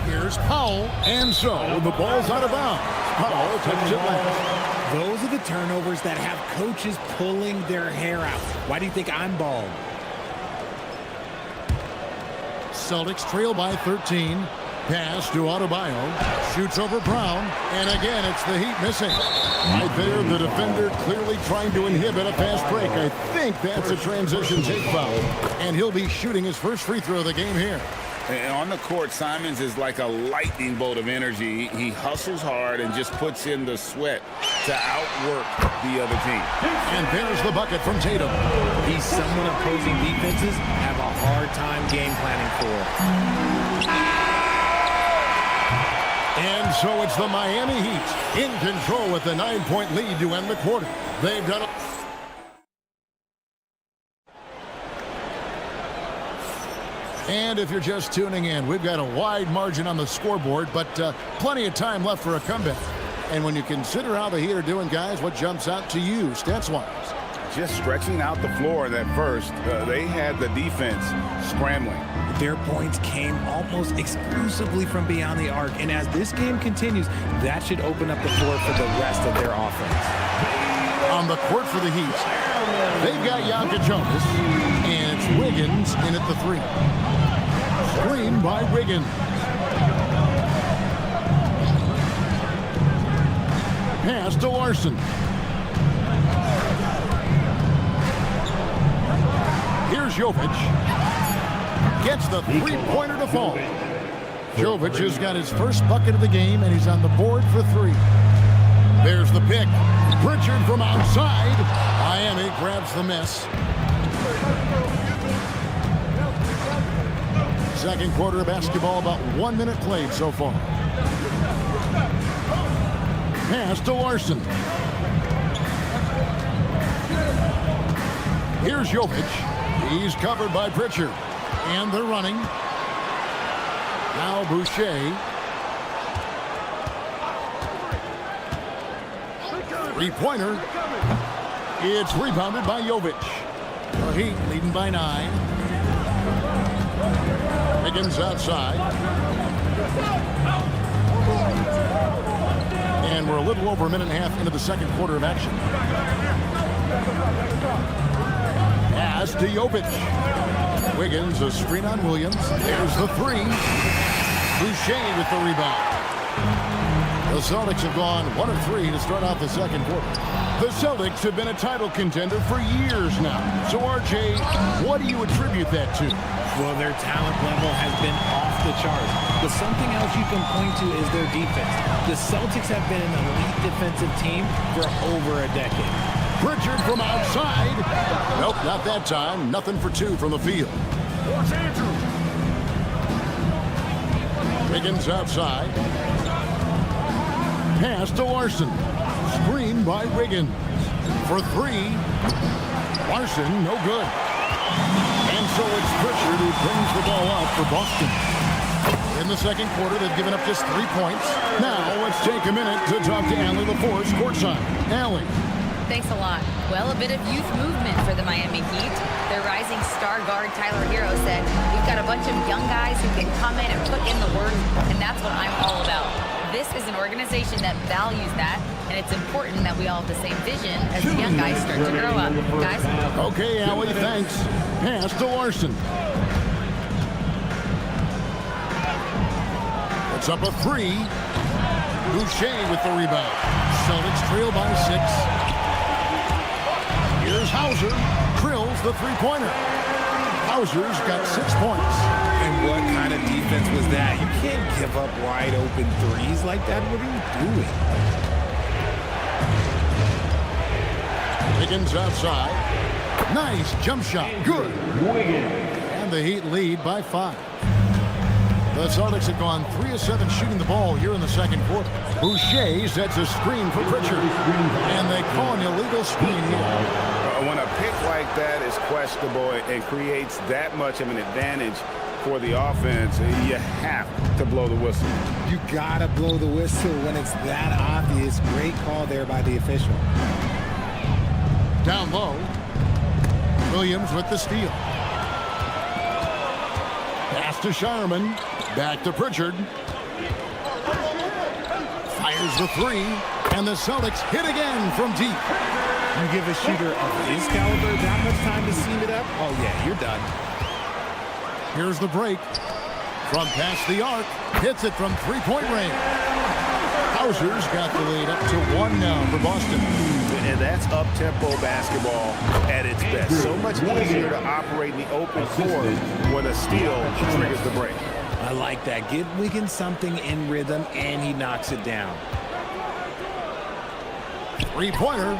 Here's Powell, and so the ball's out of bounds. Powell touches it last. Those are the turnovers that have coaches pulling their hair out. Why do you think I'm bald? Celtics trail by 13. Pass to Adebayo. Shoots over Brown. And again, it's the Heat missing. Right there, the defender clearly trying to inhibit a fast break. I think that's a transition take foul. And he'll be shooting his first free throw of the game here. And on the court, Simons is like a lightning bolt of energy. He hustles hard and just puts in the sweat to outwork the other team. And there's the bucket from Tatum. He's someone opposing defenses have a hard time game planning for. And so it's the Miami Heat in control with the 9-point lead to end the quarter. They've done it. And if you're just tuning in, we've got a wide margin on the scoreboard, but plenty of time left for a comeback. And when you consider how the Heat are doing, guys, what jumps out to you stats-wise? Just stretching out the floor in that first. They had the defense scrambling. Their points came almost exclusively from beyond the arc. And as this game continues, that should open up the floor for the rest of their offense. On the court for the Heat, they've got Jonas, and it's Wiggins in at the 3. Screen by Wiggins. Pass to Larson. Here's Jovic. Gets the three-pointer to fall. Jovic has got his first bucket of the game, and he's on the board for 3. There's the pick. Pritchard from outside. Miami grabs the miss. Second quarter of basketball, about 1 minute played so far. Pass to Larson. Here's Jovic. He's covered by Pritchard. And they're running. Now Boucher. Three-pointer. It's rebounded by Jovic. The Heat leading by 9. Wiggins outside. And we're a little over a minute and a half into the second quarter of action. Pass to Jovic. Wiggins, a screen on Williams. There's the 3. Boucher with the rebound. The Celtics have gone 1 of 3 to start out the second quarter. The Celtics have been a title contender for years now. So, RJ, what do you attribute that to? Well, their talent level has been off the charts. But something else you can point to is their defense. The Celtics have been an elite defensive team for over a decade. Pritchard from outside. Nope, not that time. Nothing for 2 from the field. Wiggins outside. Pass to Larson. Screen by Wiggins. For 3. Larson, no good. And so it's Pritchard who brings the ball up for Boston. In the second quarter, they've given up just 3 points. Now, let's take a minute to talk to Allie LaForce courtside. Allie. Thanks a lot. Well, a bit of youth movement for the Miami Heat. Their rising star guard, Tyler Hero, said, "We've got a bunch of young guys who can come in and put in the work, and that's what I'm all about." This is an organization that values that, and it's important that we all have the same vision as the young guys start to grow up. Guys? Okay, Allie, thanks. Pass to Larson. It's up a 3. Boucher with the rebound. Celtics trail by 6. Here's Hauser. Drills the three-pointer. Hauser's got 6 points. And what kind of defense was that? You can't give up wide open threes like that. What are you doing? Wiggins outside. Nice jump shot. Good. And the Heat lead by 5. The Celtics have gone 3 of 7 shooting the ball here in the second quarter. Boucher sets a screen for Pritchard. And they call an illegal screen here. When a pick like that is questionable and creates that much of an advantage for the offense, you have to blow the whistle. You gotta blow the whistle when it's that obvious. Great call there by the official. Down low. Williams with the steal. Pass to Sharman. Back to Pritchard. Fires the 3. And the Celtics hit again from deep. You give a shooter of his caliber that much time to seam it up, oh yeah, you're done. Here's the break. From past the arc. Hits it from three-point range. Hauser's got the lead up to 1 now for Boston. And that's up-tempo basketball at its best. So much easier to operate in the open court when a steal triggers the break. I like that. Give Wiggins something in rhythm, and he knocks it down. Three-pointer.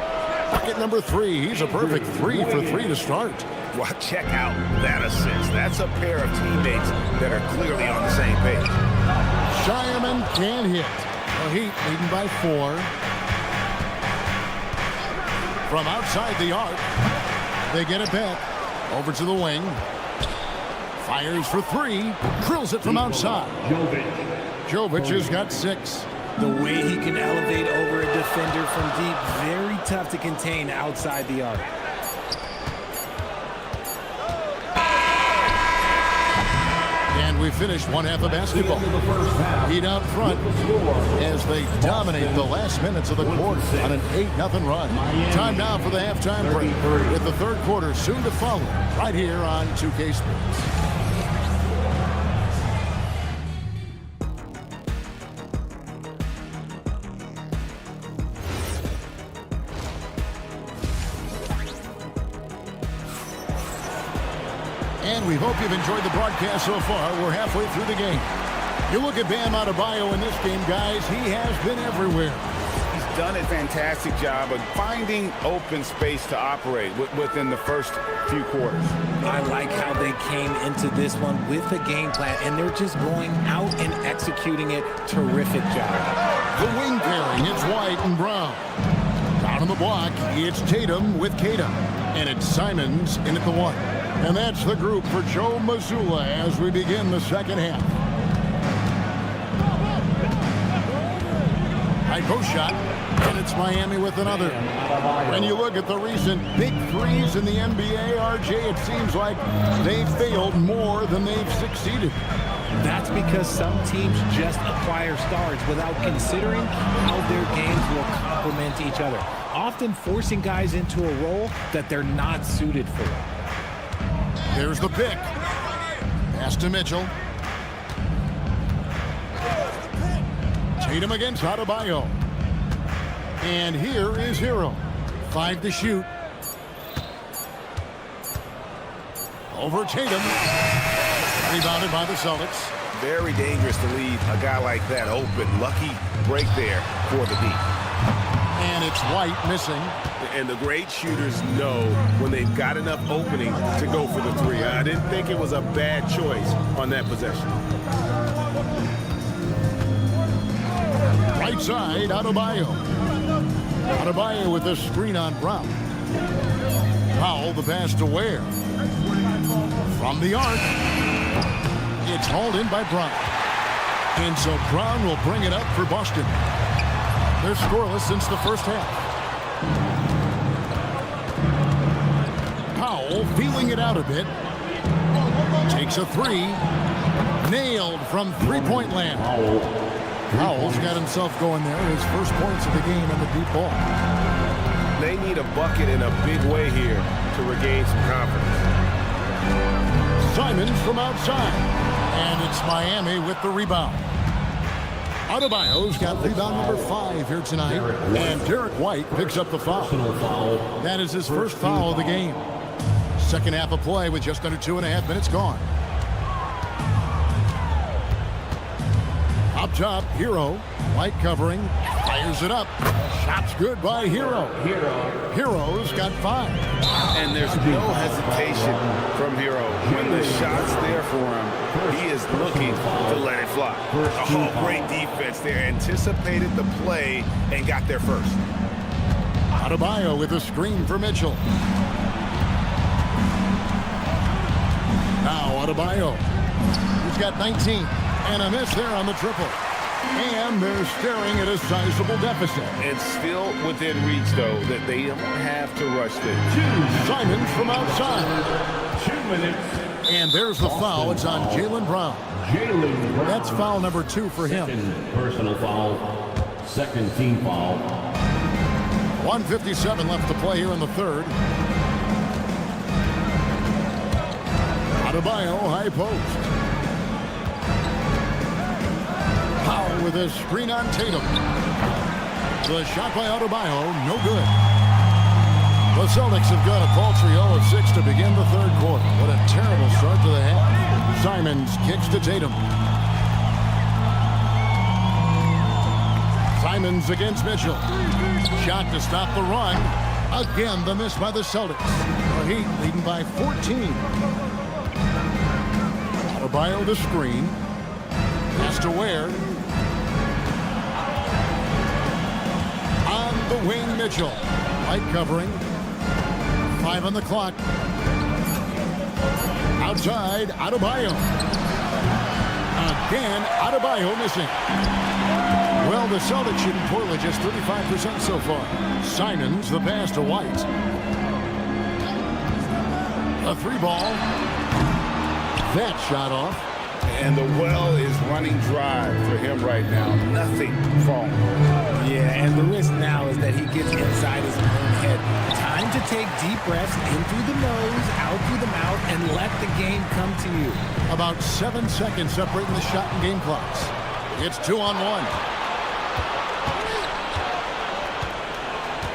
Bucket number 3. He's a perfect 3 for 3 to start. Well, check out that assist. That's a pair of teammates that are clearly on the same page. Shireman can hit. The Heat leading by 4. From outside the arc, they get it back. Over to the wing. Fires for 3. Drills it from outside. Jovic has got 6. The way he can elevate over a defender from deep, very tough to contain outside the arc. And we finished one half of basketball. Heat out front as they dominate the last minutes of the quarter on an 8-0 run. Time now for the halftime break with the third quarter soon to follow right here on 2K Sports. And we hope you've enjoyed the broadcast so far. We're halfway through the game. You look at Bam Adebayo in this game, guys. He has been everywhere. He's done a fantastic job of finding open space to operate within the first few quarters. I like how they came into this one with a game plan, and they're just going out and executing it. Terrific job. The wing pairing, it's White and Brown. Down on the block, it's Tatum with Tatum. And it's Simons in at the 1. And that's the group for Joe Mazzulla as we begin the second half. High post shot, and it's Miami with another. When you look at the recent big threes in the NBA, RJ, it seems like they've failed more than they've succeeded. That's because some teams just acquire stars without considering how their games will complement each other, often forcing guys into a role that they're not suited for. There's the pick. Pass to Mitchell. Tatum against Adebayo. And here is Hero. 5 to shoot. Over Tatum. Rebounded by the Celtics. Very dangerous to leave a guy like that open. Lucky break there for the D. And it's White missing. And the great shooters know when they've got enough opening to go for the 3. I didn't think it was a bad choice on that possession. Right side, Adebayo. Adebayo with a screen on Brown. Powell, the pass to Ware. From the arc. It's hauled in by Brown. And so Brown will bring it up for Boston. They're scoreless since the first half. Powell feeling it out a bit. Takes a 3. Nailed from three-point land. Powell's got himself going there. His first points of the game in the deep ball. They need a bucket in a big way here to regain some confidence. Simons from outside. And it's Miami with the rebound. Adebayo's got rebound number 5 here tonight. And Derek White picks up the foul. That is his first foul of the game. Second half of play with just under 2.5 minutes gone. Up top, Hero. White covering. Fires it up. Shot's good by Hero. Hero's got 5. And there's no hesitation from Hero. When the shot's there for him, he is looking to let it fly. Oh, great defense there. Anticipated the play and got there first. Adebayo with a screen for Mitchell. Now Adebayo. He's got 19. And a miss there on the triple. And they're staring at a sizable deficit. It's still within reach, though, that they don't have to rush this. Simons from outside. 2 minutes. And there's the foul. It's on Jaylen Brown. That's foul number 2 for him. Personal foul. Second team foul. 1:57 left to play here in the third. Adebayo, high post. Powell with a screen on Tatum. The shot by Adebayo, no good. The Celtics have got a paltry 0-6 to begin the third quarter. What a terrible start to the half. Simons kicks to Tatum. Simons against Mitchell. Shot to stop the run. Again, the miss by the Celtics. The Heat leading by 14. Adebayo the screen. Pass to Ware. On the wing, Mitchell. Light covering. 5 on the clock. Outside, Adebayo. Again, Adebayo missing. Well, the Celtics shooting poorly, just 35% so far. Simons, the pass to White. A 3-ball. That shot off. And the well is running dry for him right now. Nothing falling. Yeah, and the risk now is that he gets inside his own head. Time to take deep breaths in through the nose, out through the mouth, and let the game come to you. About 7 seconds separating the shot and game clocks. It's 2-on-1.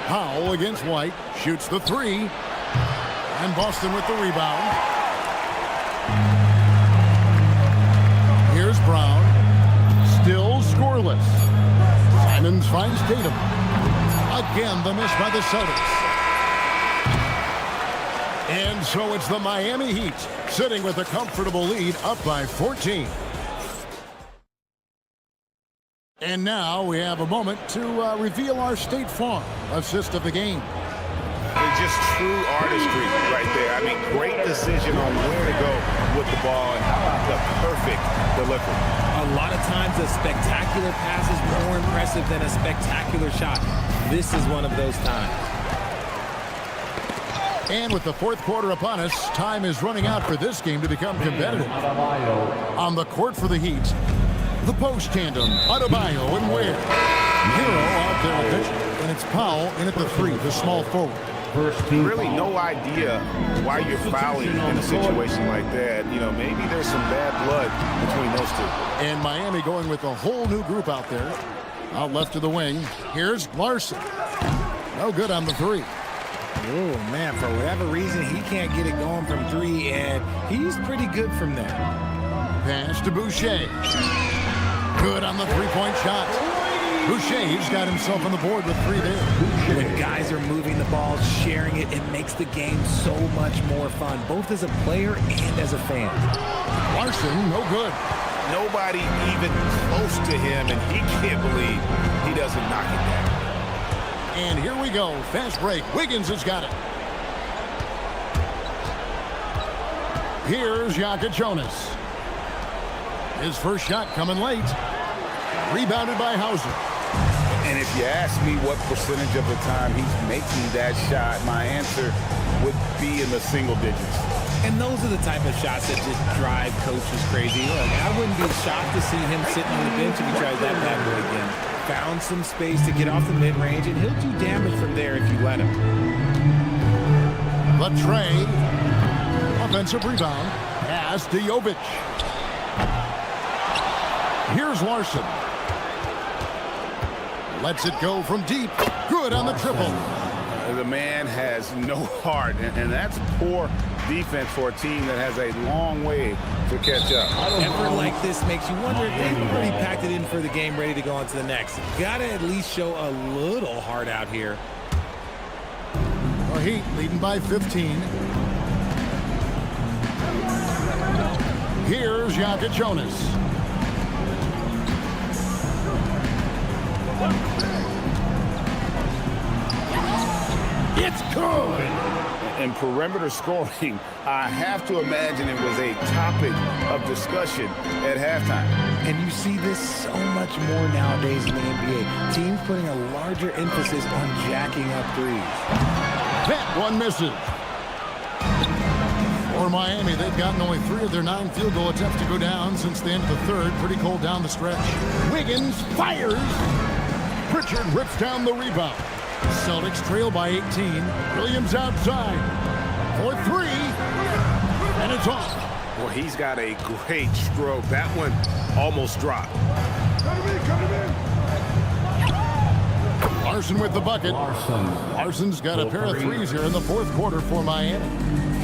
Powell against White. Shoots the 3. And Boston with the rebound. Here's Brown. Still scoreless. Simons finds Tatum. Again, the miss by the Celtics. And so it's the Miami Heat sitting with a comfortable lead, up by 14. And now we have a moment to reveal our State Farm assist of the game. It's just true artistry right there. I mean, great decision on where to go with the ball and the perfect delivery. A lot of times a spectacular pass is more impressive than a spectacular shot. This is one of those times. And with the fourth quarter upon us, time is running out for this game to become competitive. On the court for the Heat, the post tandem, Adebayo and Ware. Hero out there with it, and it's Powell in at the 3, the small forward. Really no idea why you're fouling in a situation like that. You know, maybe there's some bad blood between those two. And Miami going with a whole new group out there. Out left of the wing, here's Larson. No good on the 3. Oh, man, for whatever reason, he can't get it going from 3, and he's pretty good from there. Pass to Boucher. Good on the three-point shot. Boucher's got himself on the board with 3 there. When guys are moving the ball, sharing it, it makes the game so much more fun, both as a player and as a fan. Larson, no good. Nobody even close to him, and he can't believe he doesn't knock it down. And here we go. Fast break. Wiggins has got it. Here's Jakob Jonas. His first shot coming late. Rebounded by Hauser. And if you ask me what percentage of the time he's making that shot, my answer would be in the single digits. And those are the type of shots that just drive coaches crazy. Look, I wouldn't be shocked to see him sitting on the bench if he tries that bad boy again. Found some space to get off the mid-range, and he'll do damage from there if you let him. The Trey. Offensive rebound. Pass to Jovic. Here's Larson. Lets it go from deep. Good on the triple. The man has no heart, and that's poor defense for a team that has a long way to catch up. Effort like this makes you wonder if they've already packed it in for the game, ready to go on to the next. Gotta at least show a little heart out here. The Heat leading by 15. Here's Jakob Jonas. It's good. And perimeter scoring, I have to imagine it was a topic of discussion at halftime. And you see this so much more nowadays in the NBA. Teams putting a larger emphasis on jacking up threes. That one misses. For Miami, they've gotten only 3 of their 9 field goal attempts to go down since the end of the third. Pretty cold down the stretch. Wiggins fires. Pritchard rips down the rebound. Celtics trail by 18. Williams outside for 3. And it's off. Well, he's got a great stroke. That one almost dropped. Larson with the bucket. Larson's got a pair of threes here in the fourth quarter for Miami.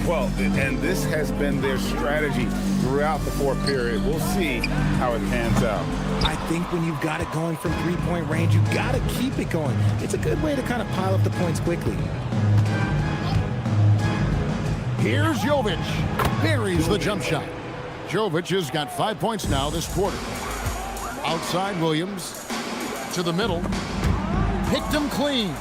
Well, and this has been their strategy throughout the fourth period. We'll see how it pans out. I think when you've got it going from three-point range, you've got to keep it going. It's a good way to kind of pile up the points quickly. Here's Jovic. Buries the jump shot. Jovic has got 5 points now this quarter. Outside Williams. To the middle. Picked him clean.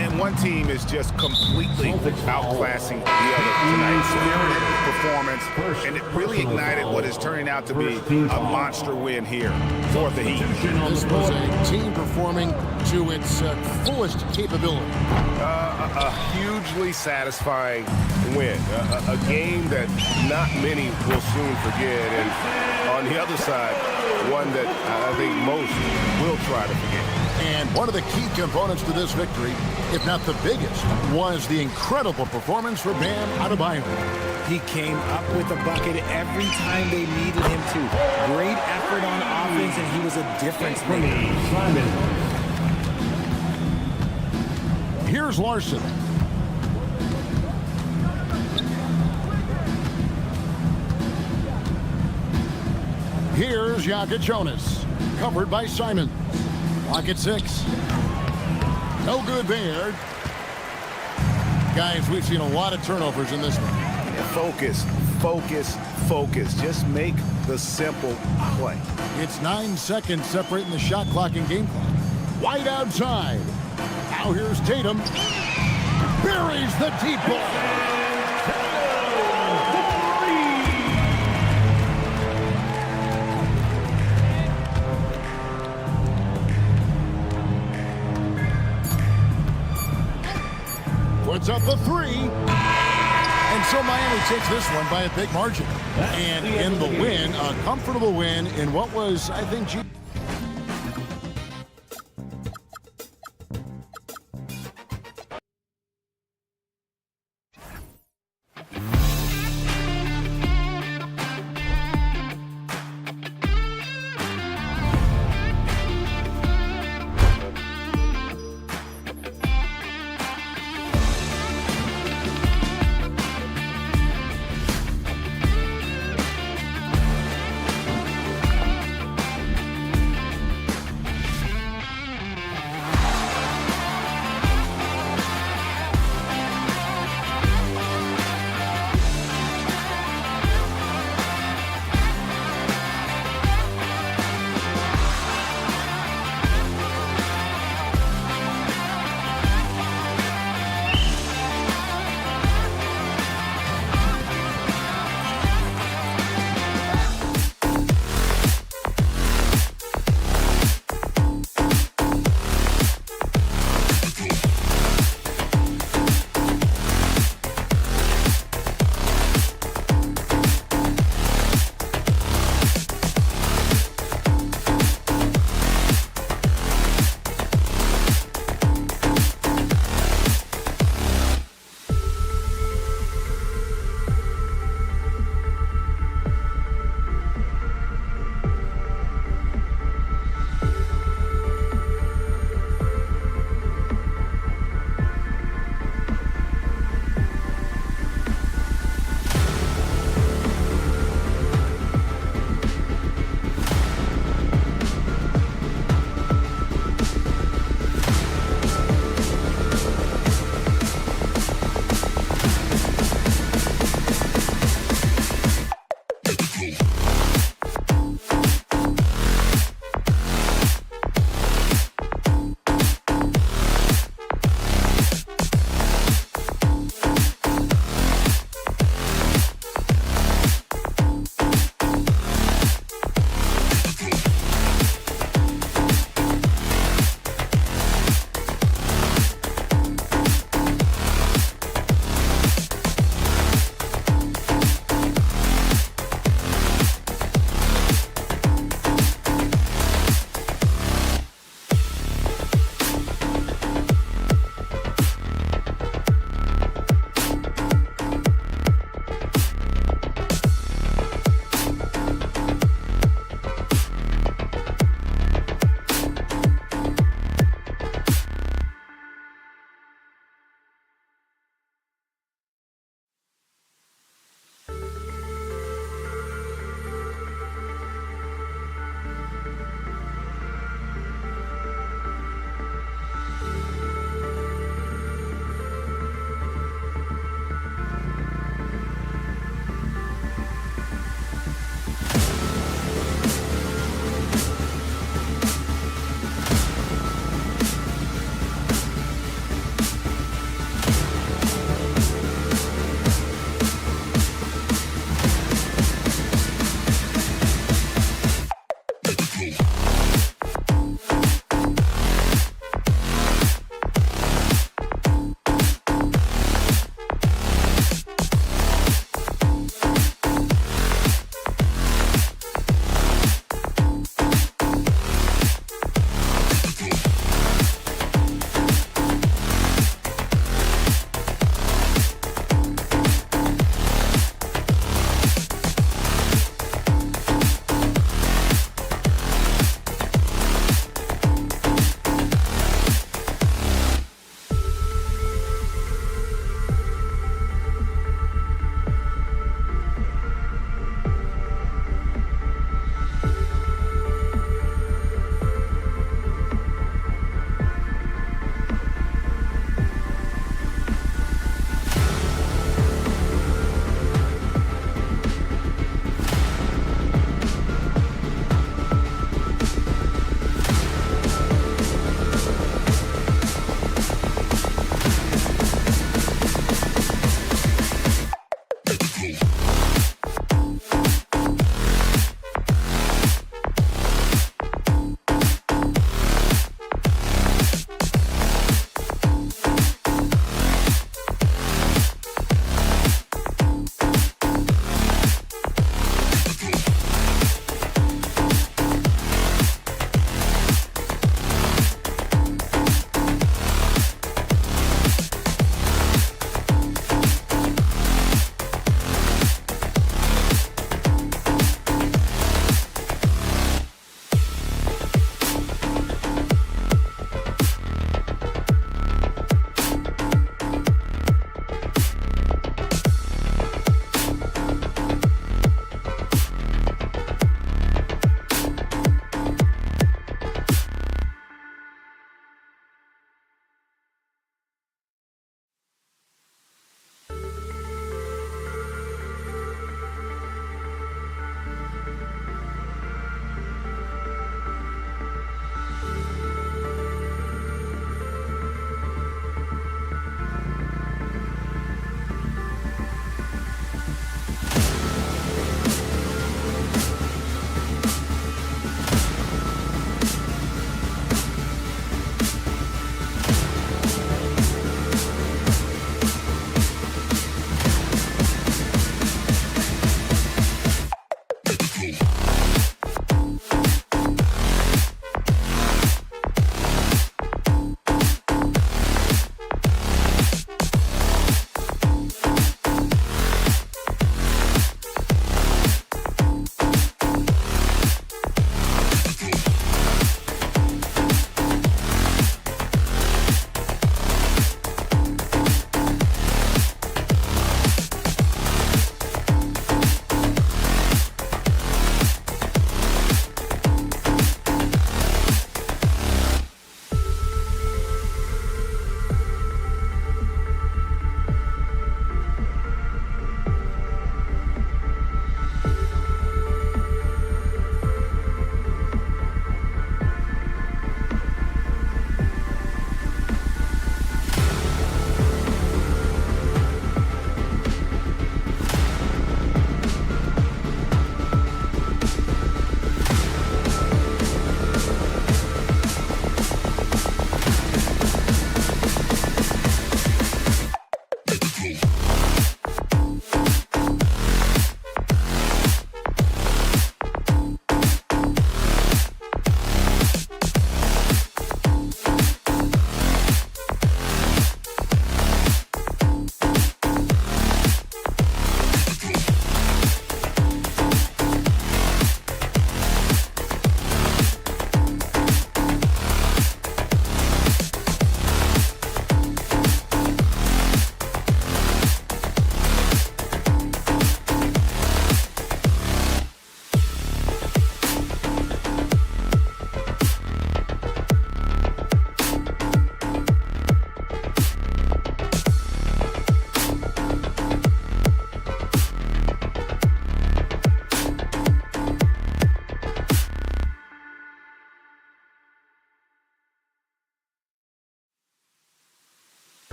And one team is just completely outclassing the other tonight. Spirited performance, and it really ignited what is turning out to be a monster win here for the Heat. This was a team performing to its fullest capability. A hugely satisfying win. A game that not many will soon forget. And on the other side, one that I think most will try to forget. And one of the key components to this victory, if not the biggest, was the incredible performance for Bam Adebayo. He came up with a bucket every time they needed him to. Great effort on offense, and he was a difference maker. Here's Larson. Here's Jokic Jonas. Covered by Simons. Clock at 6. No good there. Guys, we've seen a lot of turnovers in this one. Focus, focus, focus. Just make the simple play. It's 9 seconds separating the shot clock and game clock. White outside. Now here's Tatum. Buries the deep ball. Puts up the three. And so Miami takes this one by a big margin. And in the win, a comfortable win in what was, I think,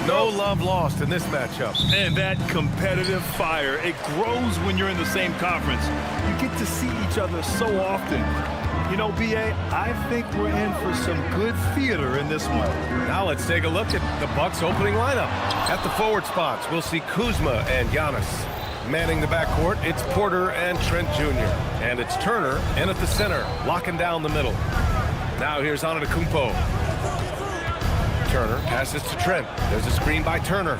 No love lost in this matchup. And that competitive fire, it grows when you're in the same conference. You get to see each other so often. You know, B.A., I think we're in for some good theater in this one. Now let's take a look at the Bucks opening lineup. At the forward spots, we'll see Kuzma and Giannis. Manning the backcourt, it's Porter and Trent Jr. And it's Turner in at the center, locking down the middle. Now here's Antetokounmpo. Turner passes to Trent. There's a screen by Turner.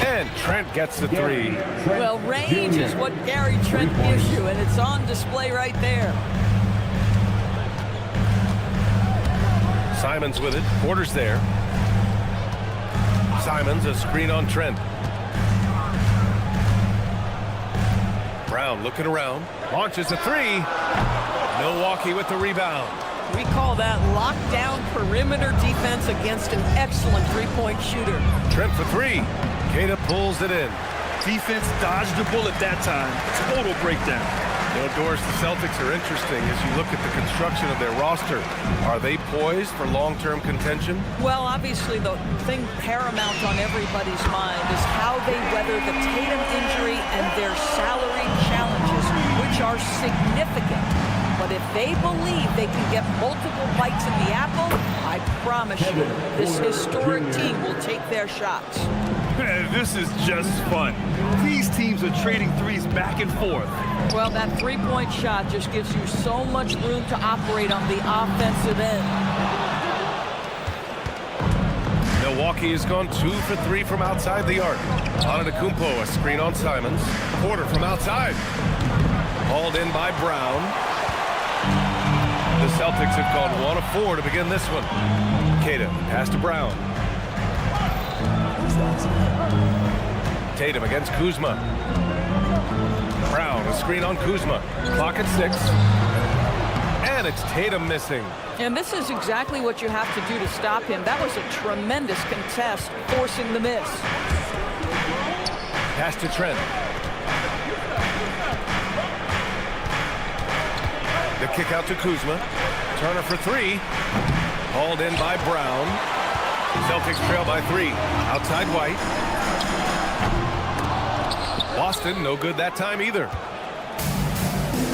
And Trent gets the three. Well, range is what Gary Trent gives you, and it's on display right there. Simons with it. Porter's there. Simons, a screen on Trent. Brown looking around. Launches a three. Milwaukee with the rebound. We call that lockdown perimeter defense against an excellent three-point shooter. Trent for three. Queta pulls it in. Defense dodged the bullet that time. Total breakdown. You know, Doris, the Celtics are interesting as you look at the construction of their roster. Are they poised for long-term contention? Well, obviously, the thing paramount on everybody's mind is how they weather the Tatum injury and their salary challenges, which are significant. But if they believe they can get multiple bites in the apple, I promise you, this historic team will take their shots. This is just fun. These teams are trading threes back and forth. Well, that three-point shot just gives you so much room to operate on the offensive end. Milwaukee has gone 2 for 3 from outside the arc. Antetokounmpo, a screen on Simons. Porter from outside. Hauled in by Brown. The Celtics have gone 1 of 4 to begin this one. Queta, pass to Brown. Tatum against Kuzma. Brown, a screen on Kuzma. Clock at 6. And it's Tatum missing. And this is exactly what you have to do to stop him. That was a tremendous contest, forcing the miss. Pass to Trent. The kick out to Kuzma. Turner for 3. Hauled in by Brown. Celtics trail by 3. Outside White. Boston, no good that time either.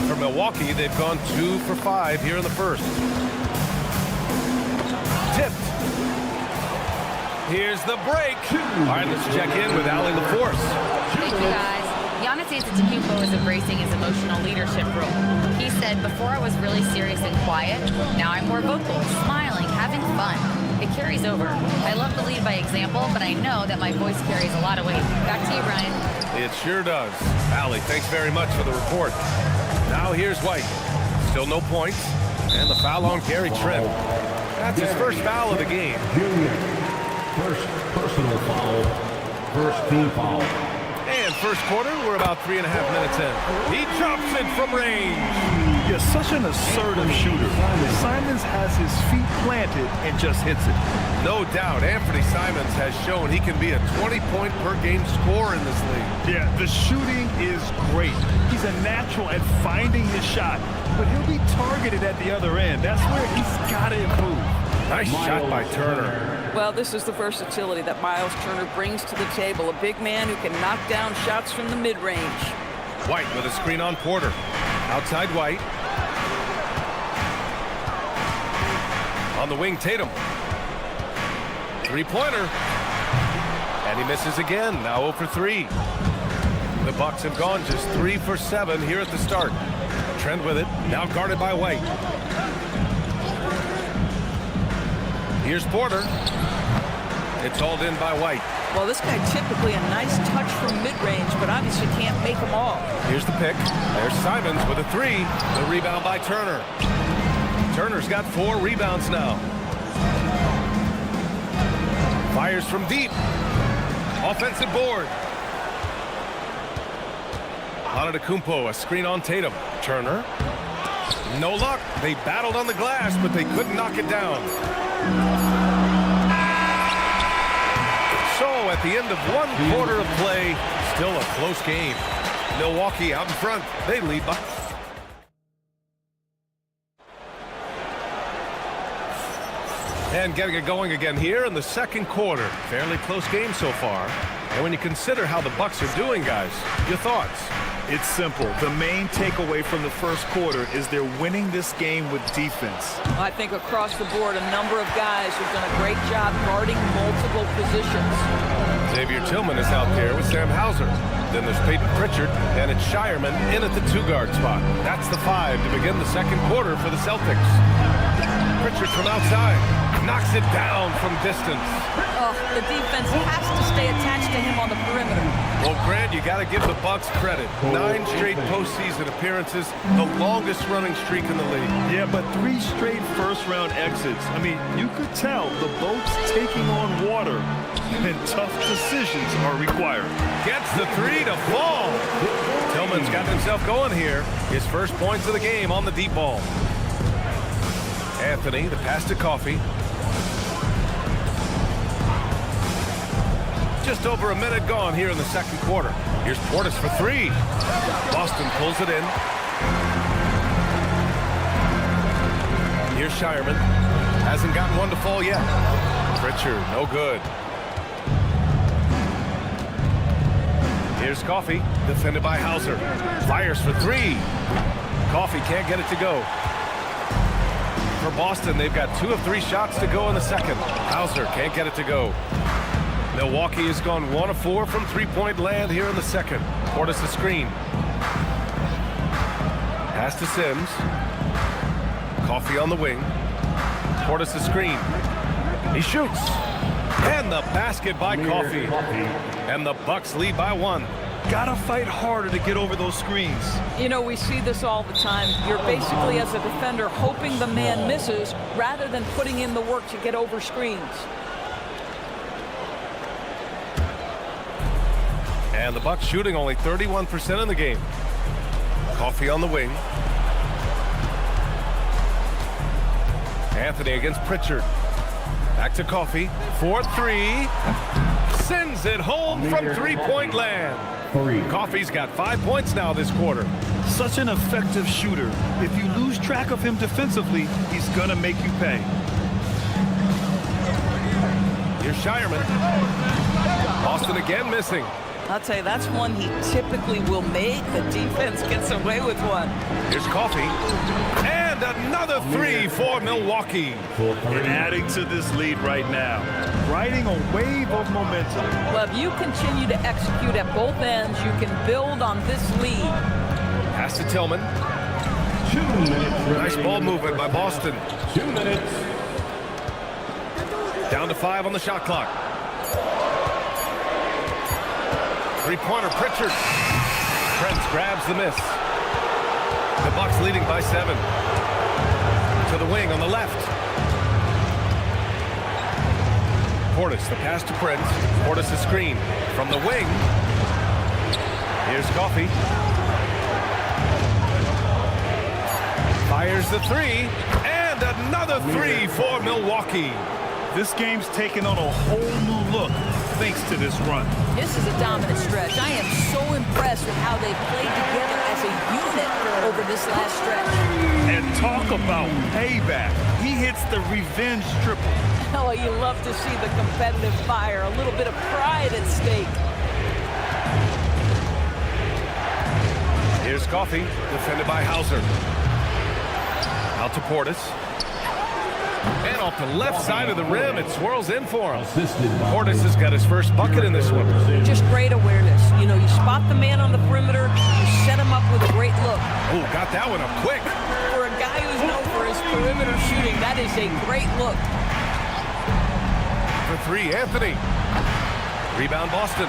For Milwaukee, they've gone 2 for 5 here in the first. Tipped. Here's the break. All right, let's check in with Allie LaForce. Thank you, guys. Giannis Antetokounmpo is embracing his emotional leadership role. He said, before I was really serious and quiet, now I'm more vocal, smiling, having fun. It carries over. I love to lead by example, but I know that my voice carries a lot of weight. Back to you, Brian. It sure does. Allie, thanks very much for the report. Now here's White. Still no points. And the foul on Gary Trent. That's his first foul of the game. First personal foul. First team foul. And first quarter, we're about 3.5 minutes in. He drops it from range. Yeah, such an assertive shooter. Simons has his feet planted and just hits it. No doubt, Anthony Simons has shown he can be a 20-point-per-game scorer in this league. Yeah, the shooting is great. He's a natural at finding his shot, but he'll be targeted at the other end. That's where he's got to improve. Nice shot by Turner. Well, this is the versatility that Miles Turner brings to the table. A big man who can knock down shots from the mid-range. White with a screen on Porter. Outside White. On the wing, Tatum. Three-pointer. And he misses again. Now 0 for 3. The Bucks have gone just 3 for 7 here at the start. Trent with it. Now guarded by White. Here's Porter. It's hauled in by White. Well, this guy typically a nice touch from mid-range, but obviously can't make them all. Here's the pick. There's Simons with a 3. The rebound by Turner. Turner's got 4 rebounds now. Fires from deep. Offensive board. Antetokounmpo, a screen on Tatum. Turner. No luck. They battled on the glass, but they couldn't knock it down. So at the end of 1 quarter of play, still a close game. Milwaukee out in front. They lead by. And getting it going again here in the second quarter. Fairly close game so far. And when you consider how the Bucks are doing, guys, your thoughts? It's simple. The main takeaway from the first quarter is they're winning this game with defense. I think across the board, a number of guys who've done a great job guarding multiple positions. Xavier Tillman is out there with Sam Hauser. Then there's Peyton Pritchard, and it's Shireman in at the 2-guard spot. That's the 5 to begin the second quarter for the Celtics. Pritchard from outside knocks it down from distance. Oh, the defense has to stay attached to him on the perimeter. Well, Grant, you got to give the Bucks credit. 9 straight postseason appearances, the longest running streak in the league. Yeah, but 3 straight first-round exits. I mean, you could tell the boat's taking on water, and tough decisions are required. Gets the 3 to fall. Tillman's got himself going here. His first points of the game on the deep ball. Anthony, the pass to Coffey. Just over a minute gone here in the second quarter. Here's Portis for 3. Boston pulls it in. Here's Shireman. Hasn't gotten one to fall yet. Pritchard, no good. Here's Coffey, defended by Hauser. Fires for 3. Coffey can't get it to go. For Boston, they've got 2 of 3 shots to go in the second. Hauser can't get it to go. Milwaukee has gone 1 of 4 from 3-point land here in the second. Portis the screen. Pass to Sims. Coffey on the wing. Portis the screen. He shoots. And the basket by Coffey. And the Bucks lead by 1. Gotta fight harder to get over those screens. You know, we see this all the time. You're basically, as a defender, hoping the man misses rather than putting in the work to get over screens. And the Bucks shooting only 31% in the game. Coffey on the wing. Anthony against Pritchard. Back to Coffey. 4-3. Sends it home from 3-point land. Coffey's got 5 points now this quarter. Such an effective shooter. If you lose track of him defensively, he's gonna make you pay. Here's Shireman. Boston again missing. I'll tell you, that's one he typically will make. The defense gets away with one. Here's Coffey. And another 3 for Milwaukee. And adding to this lead right now. Riding a wave of momentum. Well, if you continue to execute at both ends, you can build on this lead. Pass to Tillman. 2 minutes. Nice ball movement by Boston. 2 minutes. Down to 5 on the shot clock. 3-pointer Pritchard. Prince grabs the miss. The Bucks leading by 7. To the wing on the left. Portis, the pass to Prince. Portis the screen from the wing. Here's Coffey. Fires the 3. And another 3 for Milwaukee. This game's taken on a whole new look thanks to this run. This is a dominant stretch. I am so impressed with how they played together as a unit over this last stretch. And talk about payback. He hits the revenge triple. Oh, you love to see the competitive fire, a little bit of pride at stake. Here's Coffey, defended by Hauser. Out to Portis. And off the left side of the rim, it swirls in for him. Portis has got his first bucket in this one. Just great awareness. You know, you spot the man on the perimeter, you set him up with a great look. Oh, got that one up quick. For a guy who's known for his perimeter shooting, that is a great look. For 3, Anthony. Rebound, Boston.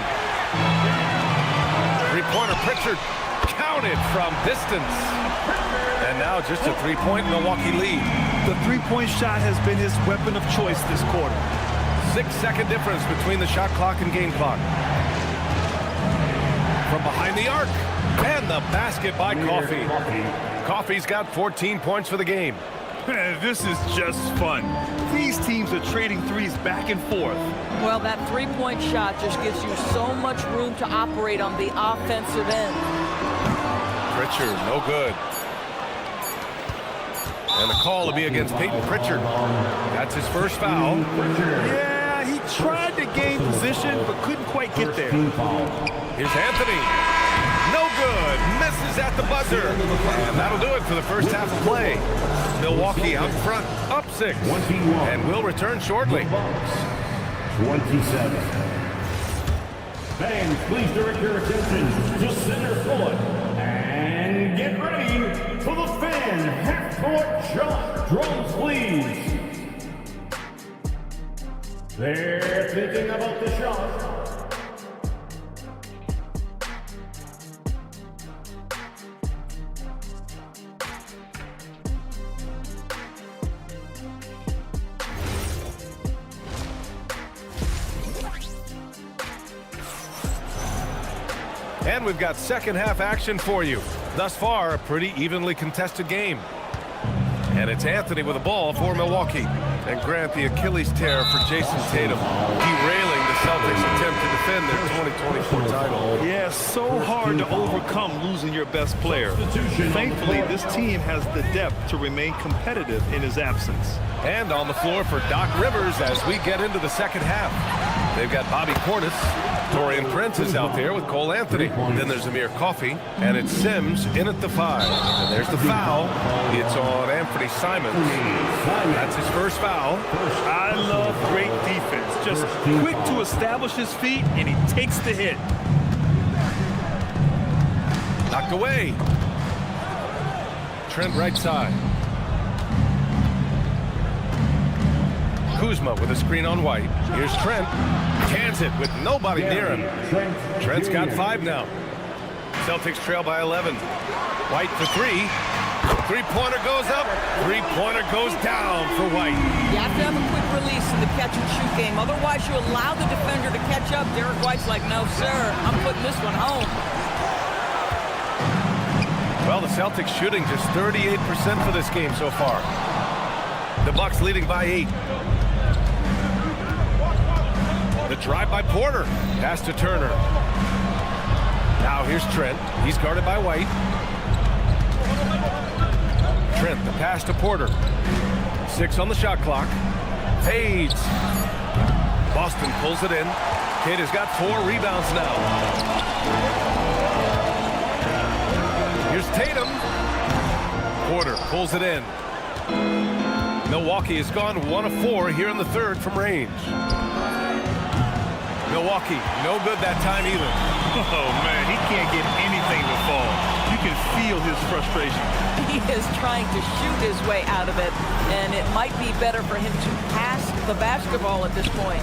3-pointer Pritchard. Counted from distance. And now just a 3-point Milwaukee lead. The 3-point shot has been his weapon of choice this quarter. 6-second difference between the shot clock and game clock. From behind the arc. And the basket by Coffey. Coffey's got 14 points for the game. This is just fun. These teams are trading threes back and forth. Well, that 3-point shot just gives you so much room to operate on the offensive end. Pritchard, no good. And the call will be against Peyton Pritchard. That's his first foul. Yeah, he tried to gain position, but couldn't quite get there. Here's Anthony. No good. Misses at the buzzer. And that'll do it for the first half of play. Milwaukee out front, up 6. And will return shortly. 27. Fans, please direct your attention to center court. And get ready for the fan half-court shot. Drums, please. They're thinking about the shot. And we've got second half action for you. Thus far, a pretty evenly contested game. And it's Anthony with the ball for Milwaukee. And Grant, the Achilles tear for Jason Tatum, derailing the Celtics' attempt to defend their 2024 title. Yeah, so hard to overcome losing your best player. Thankfully, this team has the depth to remain competitive in his absence. And on the floor for Doc Rivers as we get into the second half. They've got Bobby Portis. Torian Prince is out there with Cole Anthony. Then there's Amir Coffey, and it's Sims in at the 5. And there's the foul. It's on Anthony Simons. That's his first foul. I love great defense. Just quick to establish his feet, and he takes the hit. Knocked away. Trent right side. Kuzma with a screen on White. Here's Trent. Cans it with nobody near him. Trent's got 5 now. Celtics trail by 11. White for 3. Three-pointer goes up. Three-pointer goes down for White. You have to have a quick release in the catch-and-shoot game. Otherwise, you allow the defender to catch up. Derek White's like, no, sir, I'm putting this one home. Well, the Celtics shooting just 38% for this game so far. The Bucks leading by 8. The drive by Porter. Pass to Turner. Now here's Trent. He's guarded by White. Trent, the pass to Porter. 6 on the shot clock. Fades. Boston pulls it in. Kid has got 4 rebounds now. Here's Tatum. Porter pulls it in. Milwaukee has gone 1 of 4 here in the third from range. Milwaukee, no good that time either. Oh, man, he can't get anything to fall. You can feel his frustration. He is trying to shoot his way out of it, and it might be better for him to pass the basketball at this point.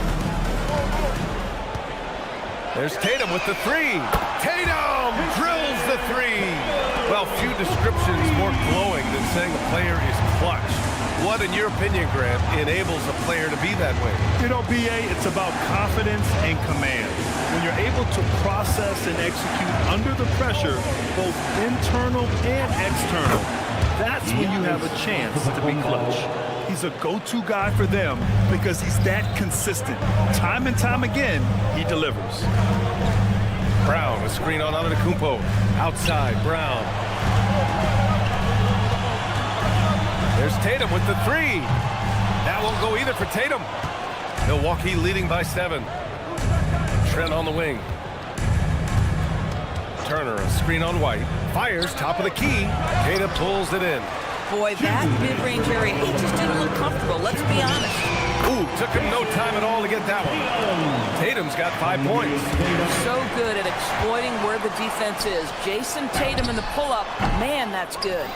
There's Tatum with the 3. Tatum drills the 3. Well, few descriptions more glowing than saying a player is clutch. What, in your opinion, Grant, enables a player to be that way? You know, B.A., it's about confidence and command. When you're able to process and execute under the pressure, both internal and external, that's when you have a chance to be clutch. He's a go-to guy for them because he's that consistent. Time and time again, he delivers. Brown, a screen on Antetokounmpo. Outside, Brown. There's Tatum with the 3. That won't go either for Tatum. Milwaukee leading by 7. Trent on the wing. Turner, a screen on White. Fires, top of the key. Tatum pulls it in. Boy, that mid-range area, he just didn't look comfortable, let's be honest. Ooh, took him no time at all to get that one. Tatum's got 5 points. So good at exploiting where the defense is. Jason Tatum in the pull-up, man, that's good.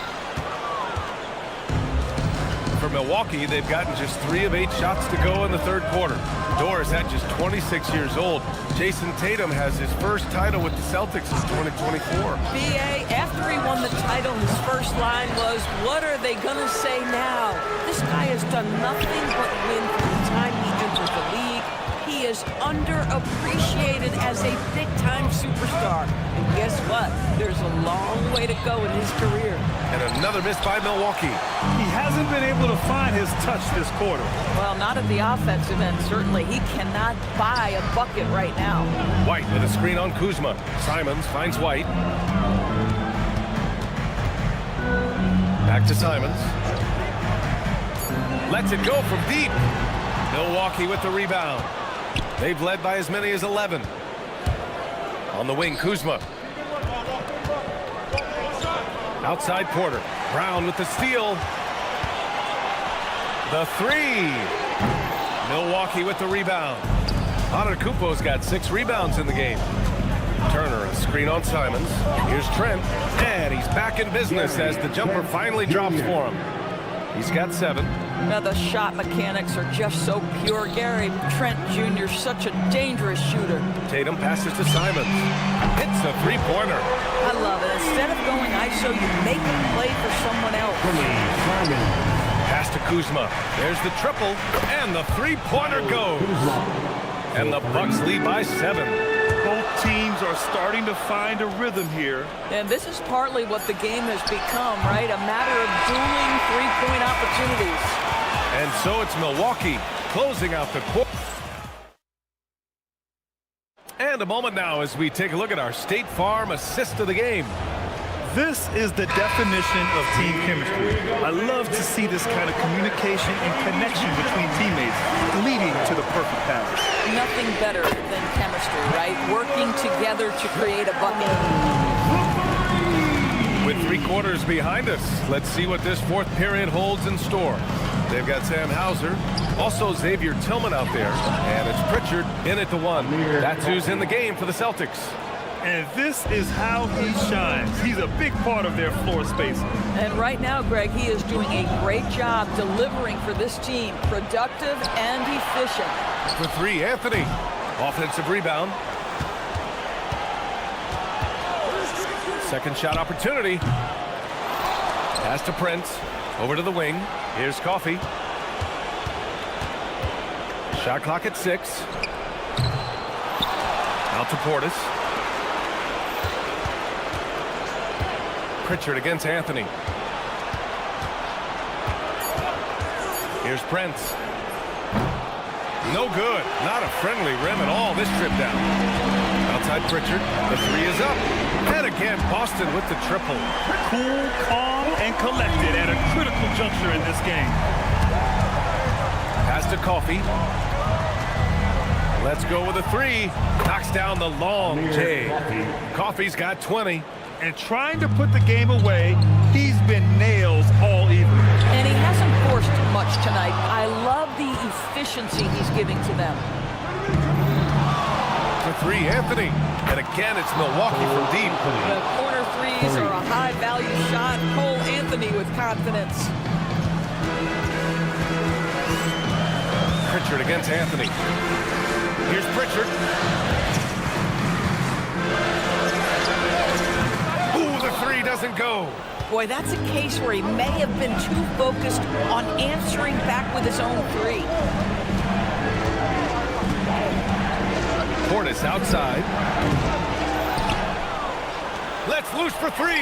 For Milwaukee, they've gotten just 3 of 8 shots to go in the third quarter. Doris at just 26 years old. Jason Tatum has his first title with the Celtics in 2024. B.A., after he won the title, his first line was, what are they going to say now? This guy has done nothing but win from the time he entered the league. He is underappreciated as a big-time superstar. And guess what? There's a long way to go in his career. And another miss by Milwaukee. He hasn't been able to find his touch this quarter. Well, not at the offensive end, certainly. He cannot buy a bucket right now. White with a screen on Kuzma. Simons finds White. Back to Simons. Lets it go from deep. Milwaukee with the rebound. They've led by as many as 11. On the wing, Kuzma. Outside Porter. Brown with the steal. The three. Milwaukee with the rebound. Antetokounmpo's got 6 rebounds in the game. Turner, a screen on Simons. Here's Trent, and he's back in business as the jumper finally drops for him. He's got 7. Now the shot mechanics are just so pure. Gary Trent Jr., such a dangerous shooter. Tatum passes to Simons. Hits a three-pointer. I love it. Instead of going ISO, you make a play for someone else. Pass to Kuzma. There's the triple, and the three-pointer goes. And the Bucks lead by 7. Both teams are starting to find a rhythm here. And this is partly what the game has become, right? A matter of dueling three-point opportunities. And so it's Milwaukee closing out the quarter. And a moment now as we take a look at our State Farm assist of the game. This is the definition of team chemistry. I love to see this kind of communication and connection between teammates leading to the perfect pass. Nothing better than chemistry, right? Working together to create a bucket. With 3 quarters behind us, let's see what this 4th period holds in store. They've got Sam Hauser, also Xavier Tillman out there, and it's Pritchard in at the 1. That's who's in the game for the Celtics. And this is how he shines. He's a big part of their floor space. And right now, Greg, he is doing a great job delivering for this team. Productive and efficient. For 3, Anthony. Offensive rebound. Second shot opportunity. Pass to Prince. Over to the wing. Here's Coffey. Shot clock at 6. Out to Portis. Pritchard against Anthony. Here's Prince. No good. Not a friendly rim at all this trip down. Outside Pritchard. The 3 is up. And again, Boston with the triple. Cool, calm, and collected at a critical juncture in this game. Pass to Coffey. Let's go with a 3. Knocks down the long J. Coffey's got 20. And trying to put the game away, he's been nails all evening. And he hasn't forced much tonight. I love the efficiency he's giving to them. For 3, Anthony. And again, it's Milwaukee from deep. The corner 3s are a high-value shot. Cole Anthony with confidence. Pritchard against Anthony. Here's Pritchard. Ooh, the 3 doesn't go. Boy, that's a case where he may have been too focused on answering back with his own 3. Portis outside. Let's loose for 3.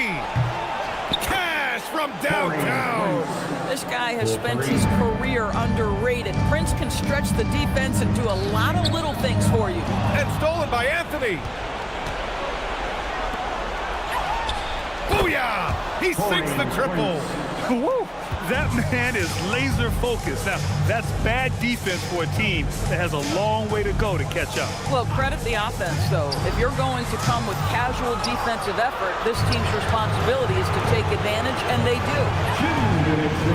Cash from downtown. This guy has spent his career underrated. Prince can stretch the defense and do a lot of little things for you. And stolen by Anthony. Booyah! He sinks the triple. Woo! That man is laser focused. Now, that's bad defense for a team that has a long way to go to catch up. Well, credit the offense, though. If you're going to come with casual defensive effort, this team's responsibility is to take advantage, and they do.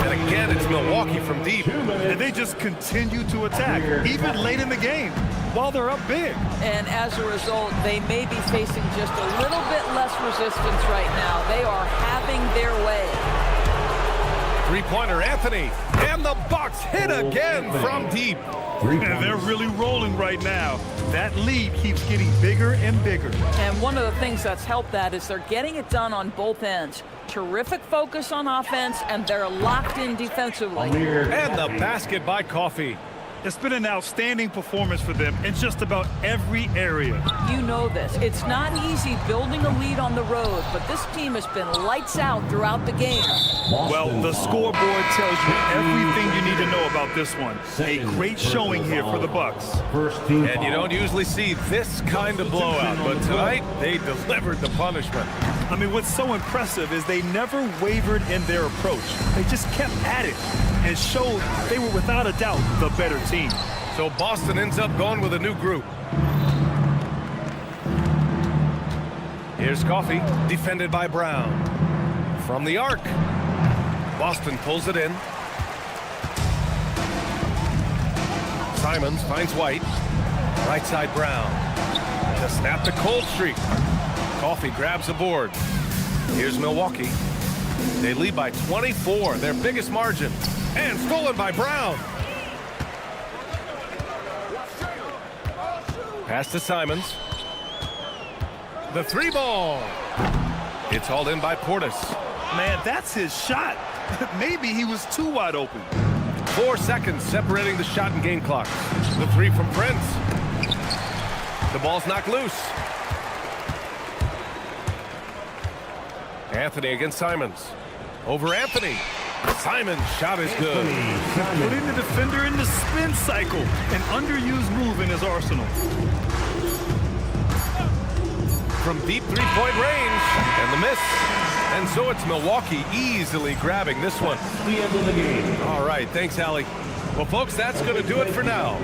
And again, it's Milwaukee from deep. And they just continue to attack, even late in the game, while they're up big. And as a result, they may be facing just a little bit less resistance right now. They are having their way. 3-pointer Anthony, and the Bucks hit again from deep. And they're really rolling right now. That lead keeps getting bigger and bigger. And one of the things that's helped that is they're getting it done on both ends. Terrific focus on offense, and they're locked in defensively. And the basket by Coffey. It's been an outstanding performance for them in just about every area. You know this. It's not easy building a lead on the road, but this team has been lights out throughout the game. Well, the scoreboard tells you everything you need to know about this one. A great showing here for the Bucks. And you don't usually see this kind of blowout, but tonight they delivered the punishment. I mean, what's so impressive is they never wavered in their approach. They just kept at it and showed they were without a doubt the better team. So Boston ends up going with a new group. Here's Coffey, defended by Brown. From the arc. Boston pulls it in. Simons finds White. Right side Brown. To snap the cold streak. Coffey grabs the board. Here's Milwaukee. They lead by 24, their biggest margin. And stolen by Brown. Pass to Simons. The 3-ball. It's hauled in by Portis. Man, that's his shot. Maybe he was too wide open. 4 seconds separating the shot and game clock. The 3 from Prince. The ball's knocked loose. Anthony against Simons. Over Anthony. Simon's shot is good. Putting the defender in the spin cycle, an underused move in his arsenal. From deep three-point range, and the miss. And so it's Milwaukee easily grabbing this one. The end of the game. All right, thanks, Allie. Well, folks, that's going to do it for now.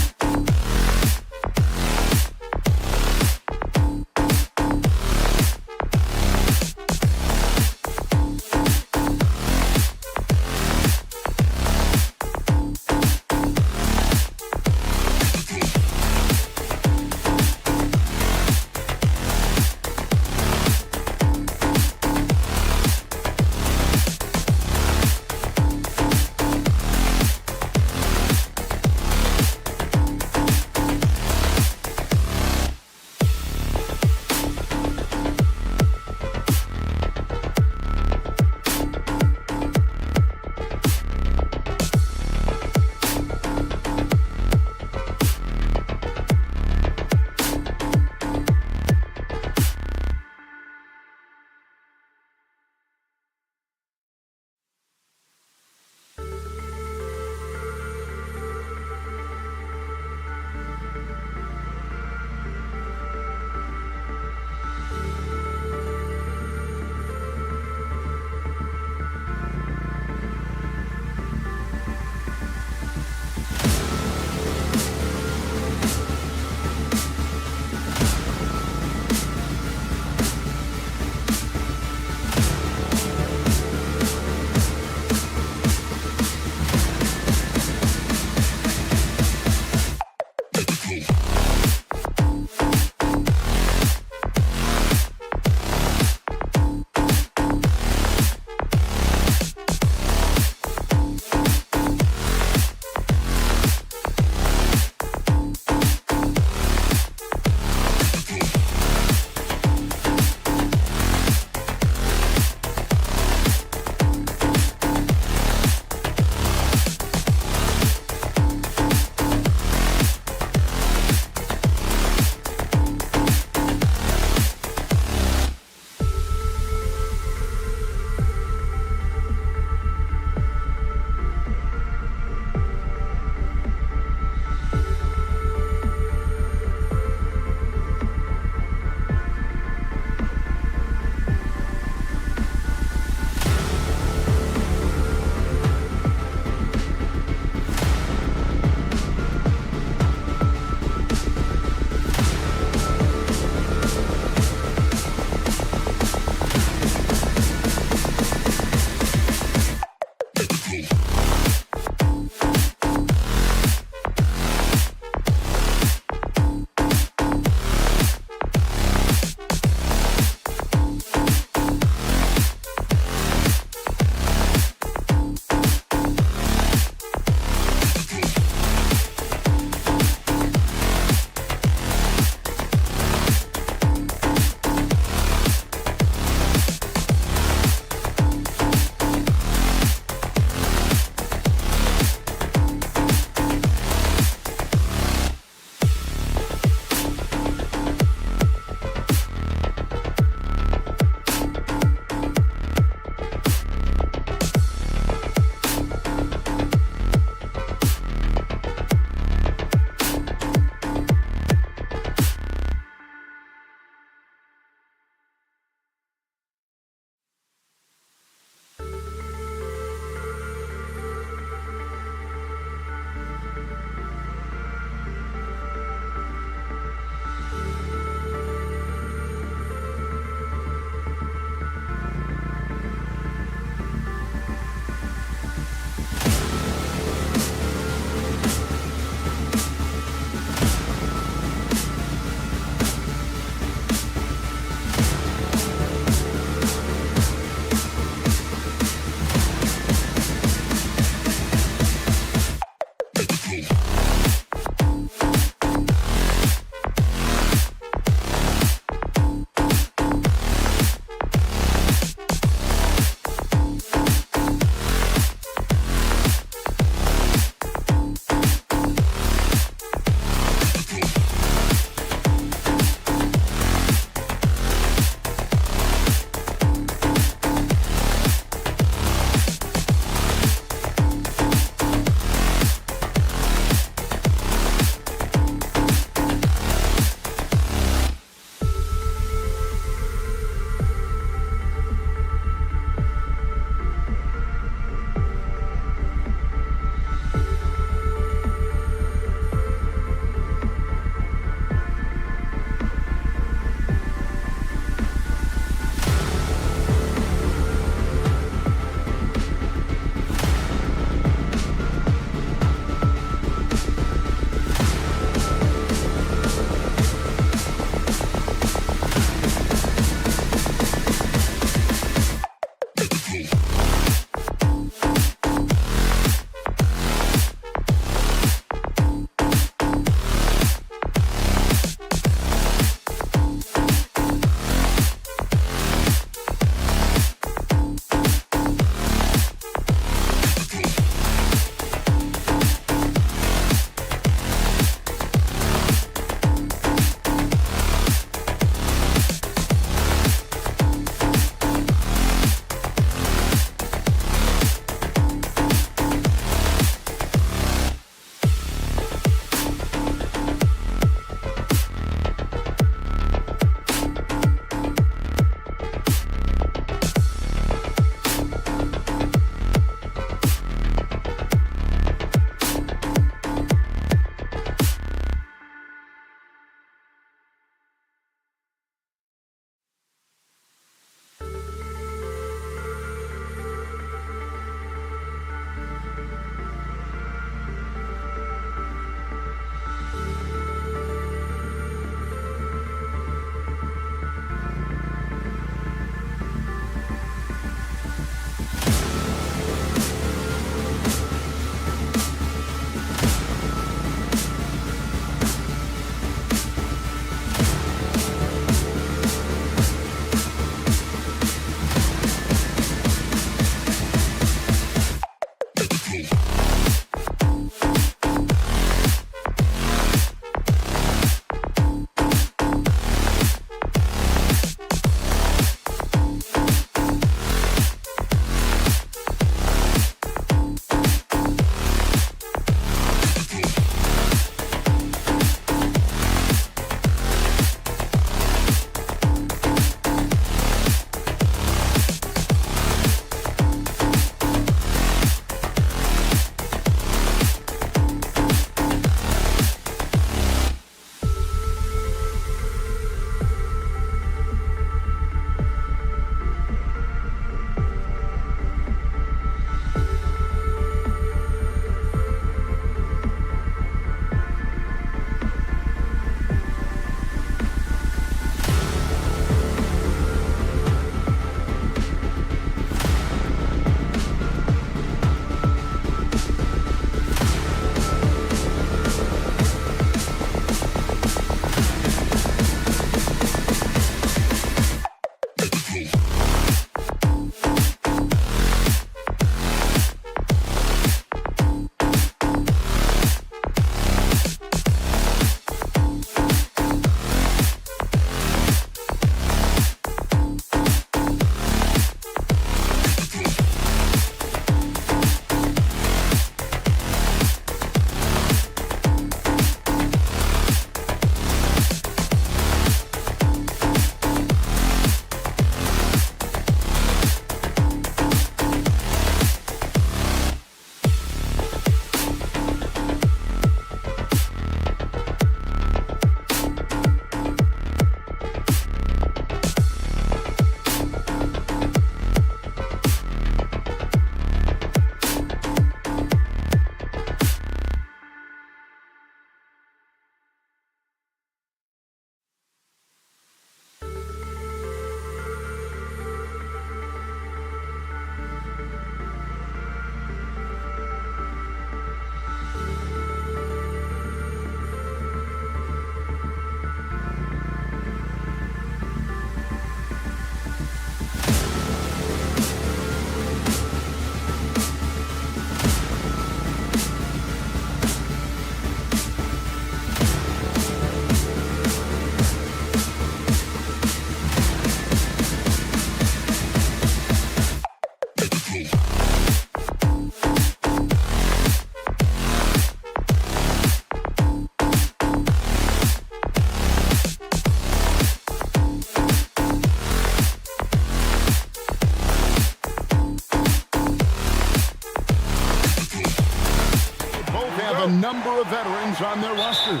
A number of veterans on their roster.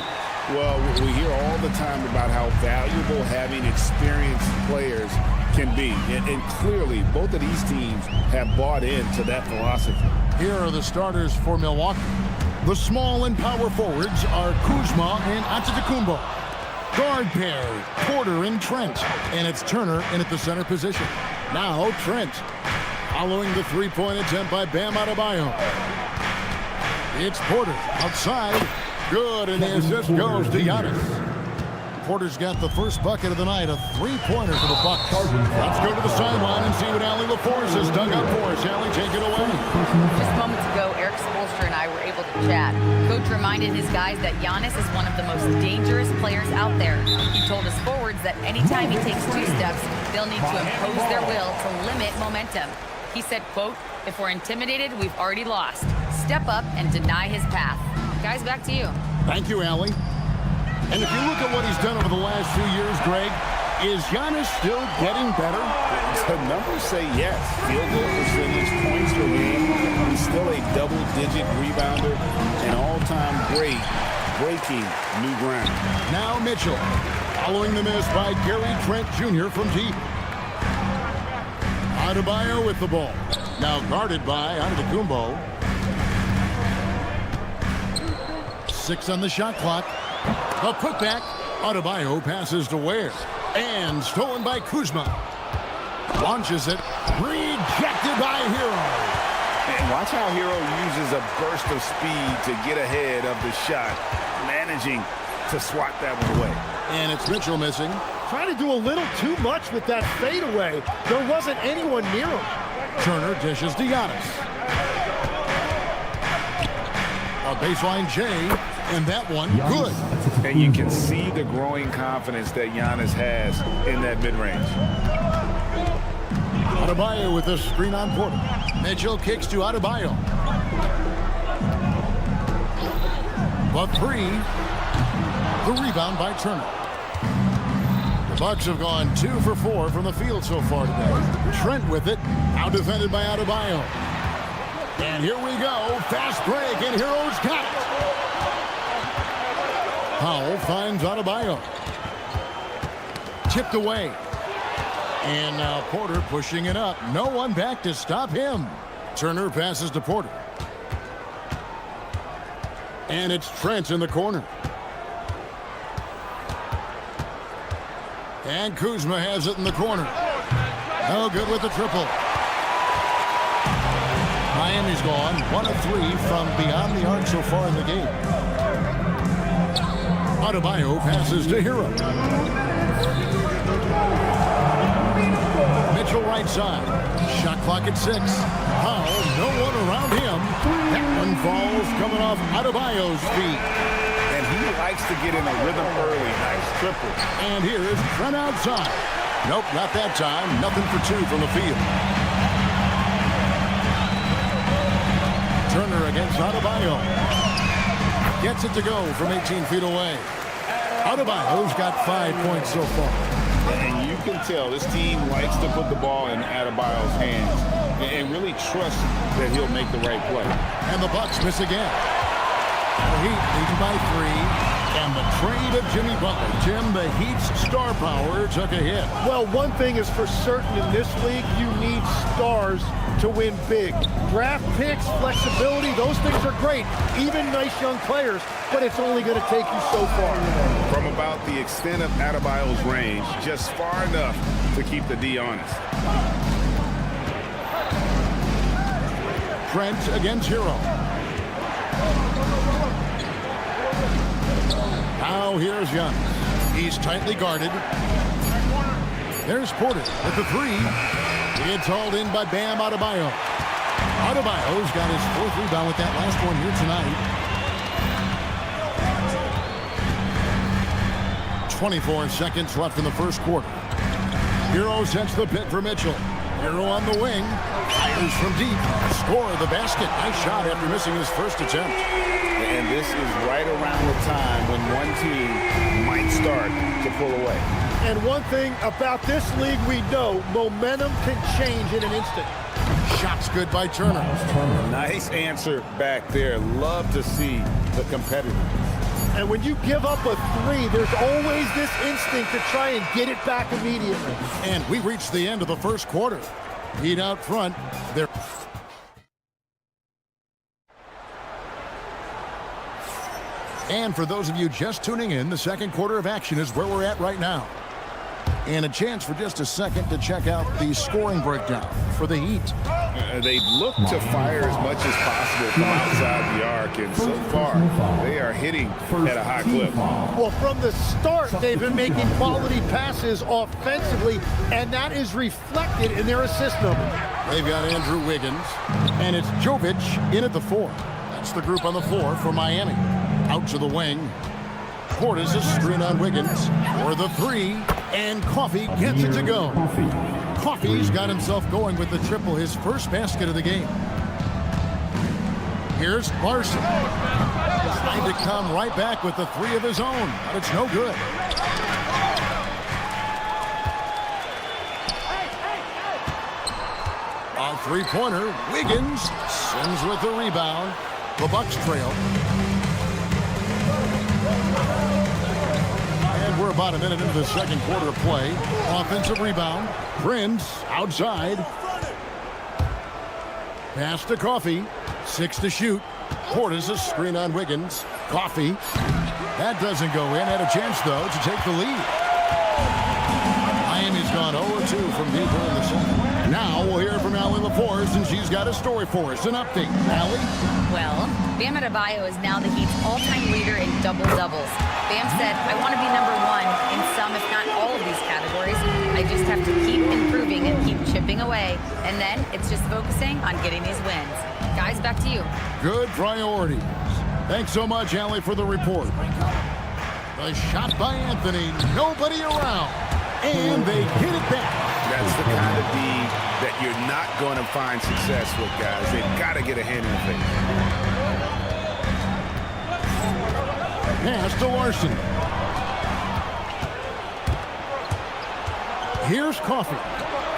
Well, we hear all the time about how valuable having experienced players can be. And clearly, both of these teams have bought into that philosophy. Here are the starters for Milwaukee. The small and power forwards are Kuzma and Antetokounmpo. Guard pair, Porter and Trent. And it's Turner in at the center position. Now Trent, following the three-point attempt by Bam Adebayo. It's Porter outside. Good, and the assist goes to Giannis. Porter's got the first bucket of the night, a three-pointer for the Bucks. Let's go to the sideline and see what Allie LaForce has dug up for us. Allie, take it away. Just moments ago, Eric Spoelstra and I were able to chat. Coach reminded his guys that Giannis is one of the most dangerous players out there. He told his forwards that anytime he takes two steps, they'll need to impose their will to limit momentum. He said, quote, "If we're intimidated, we've already lost. Step up and deny his path." Guys, back to you. Thank you, Allie. And if you look at what he's done over the last few years, Greg, is Giannis still getting better? The numbers say yes. Field goal percentage, points per game. He's still a double-digit rebounder, an all-time great, breaking new ground. Now Mitchell, following the miss by Gary Trent Jr. from deep. Adebayo with the ball. Now guarded by Antetokounmpo. 6 on the shot clock. A putback. Adebayo passes to Ware. And stolen by Kuzma. Launches it. Rejected by Hero. And watch how Hero uses a burst of speed to get ahead of the shot, managing to swat that one away. And it's Mitchell missing. Trying to do a little too much with that fadeaway. There wasn't anyone near him. Turner dishes to Giannis. A baseline J, and that one good. And you can see the growing confidence that Giannis has in that mid-range. Adebayo with a screen on Porter. Mitchell kicks to Adebayo. But 3. The rebound by Turner. The Bucks have gone 2 for 4 from the field so far today. Trent with it. Now defended by Adebayo. And here we go. Fast break, and Hero's got it. Powell finds Adebayo. Tipped away. And now Porter pushing it up. No one back to stop him. Turner passes to Porter. And it's Trent in the corner. And Kuzma has it in the corner. No good with the triple. Miami's gone 1 of 3 from beyond the arc so far in the game. Adebayo passes to Hero. right side. Shot clock at 6. Powell, no one around him. That one falls coming off Adebayo's feet. And he likes to get in a rhythm early. Nice triple. And here is Trent outside. Nope, not that time. Nothing for 2 from the field. Turner against Adebayo. Gets it to go from 18 feet away. Adebayo's got 5 points so far. And you can tell this team likes to put the ball in Adebayo's hands and really trust that he'll make the right play. And the Bucks miss again. The Heat lead by 3. And the trade of Jimmy Butler. Jim, the Heat's star power took a hit. Well, one thing is for certain in this league, you need stars to win big. Draft picks, flexibility, those things are great. Even nice young players, but it's only going to take you so far. From about the extent of Adebayo's range, just far enough to keep the D honest. Trent against Hero. Now here's Giannis. He's tightly guarded. There's Porter with the 3. It's hauled in by Bam Adebayo. Adebayo's got his 4th rebound with that last one here tonight. 24 seconds left in the first quarter. Hero sets the pick for Mitchell. Hero on the wing. Fires from deep. Score the basket. Nice shot after missing his first attempt. And this is right around the time when one team might start to pull away. And one thing about this league we know, momentum can change in an instant. Shots good by Turner. Nice answer back there. Love to see the competitiveness. And when you give up a 3, there's always this instinct to try and get it back immediately. And we reached the end of the first quarter. Heat out front. They're And for those of you just tuning in, the second quarter of action is where we're at right now. And a chance for just a second to check out the scoring breakdown for the Heat. They look to fire as much as possible from outside the arc, and so far they are hitting at a high clip. Well, from the start, they've been making quality passes offensively, and that is reflected in their assist number. They've got Andrew Wiggins, and it's Jovic in at the 4. That's the group on the floor for Miami. Out to the wing. Portis a screen on Wiggins for the 3, and Coffee gets it to go. Coffee's got himself going with the triple, his first basket of the game. Here's Larson. Trying to come right back with the 3 of his own, but it's no good. A 3-pointer. Wiggins sends with the rebound. The Bucks trail. We're about a minute into the second quarter of play. Offensive rebound. Prince outside. Pass to Coffee. 6 to shoot. Portis a screen on Wiggins. Coffee. That doesn't go in. Had a chance, though, to take the lead. Miami's gone 0-2 from deep in the second. Now we'll hear from Allie LaForce, and she's got a story for us. An update. Allie? Well, Bam Adebayo is now the Heat's all-time leader in double-doubles. Bam said, I want to be number 1 in some, if not all of these categories. I just have to keep improving and keep chipping away. And then it's just focusing on getting these wins. Guys, back to you. Good priorities. Thanks so much, Allie, for the report. The shot by Anthony. Nobody around. And they hit it back. That's the kind of D that you're not going to find success with, guys. They've got to get a hand in the face. Pass to Larson. Here's Coffee.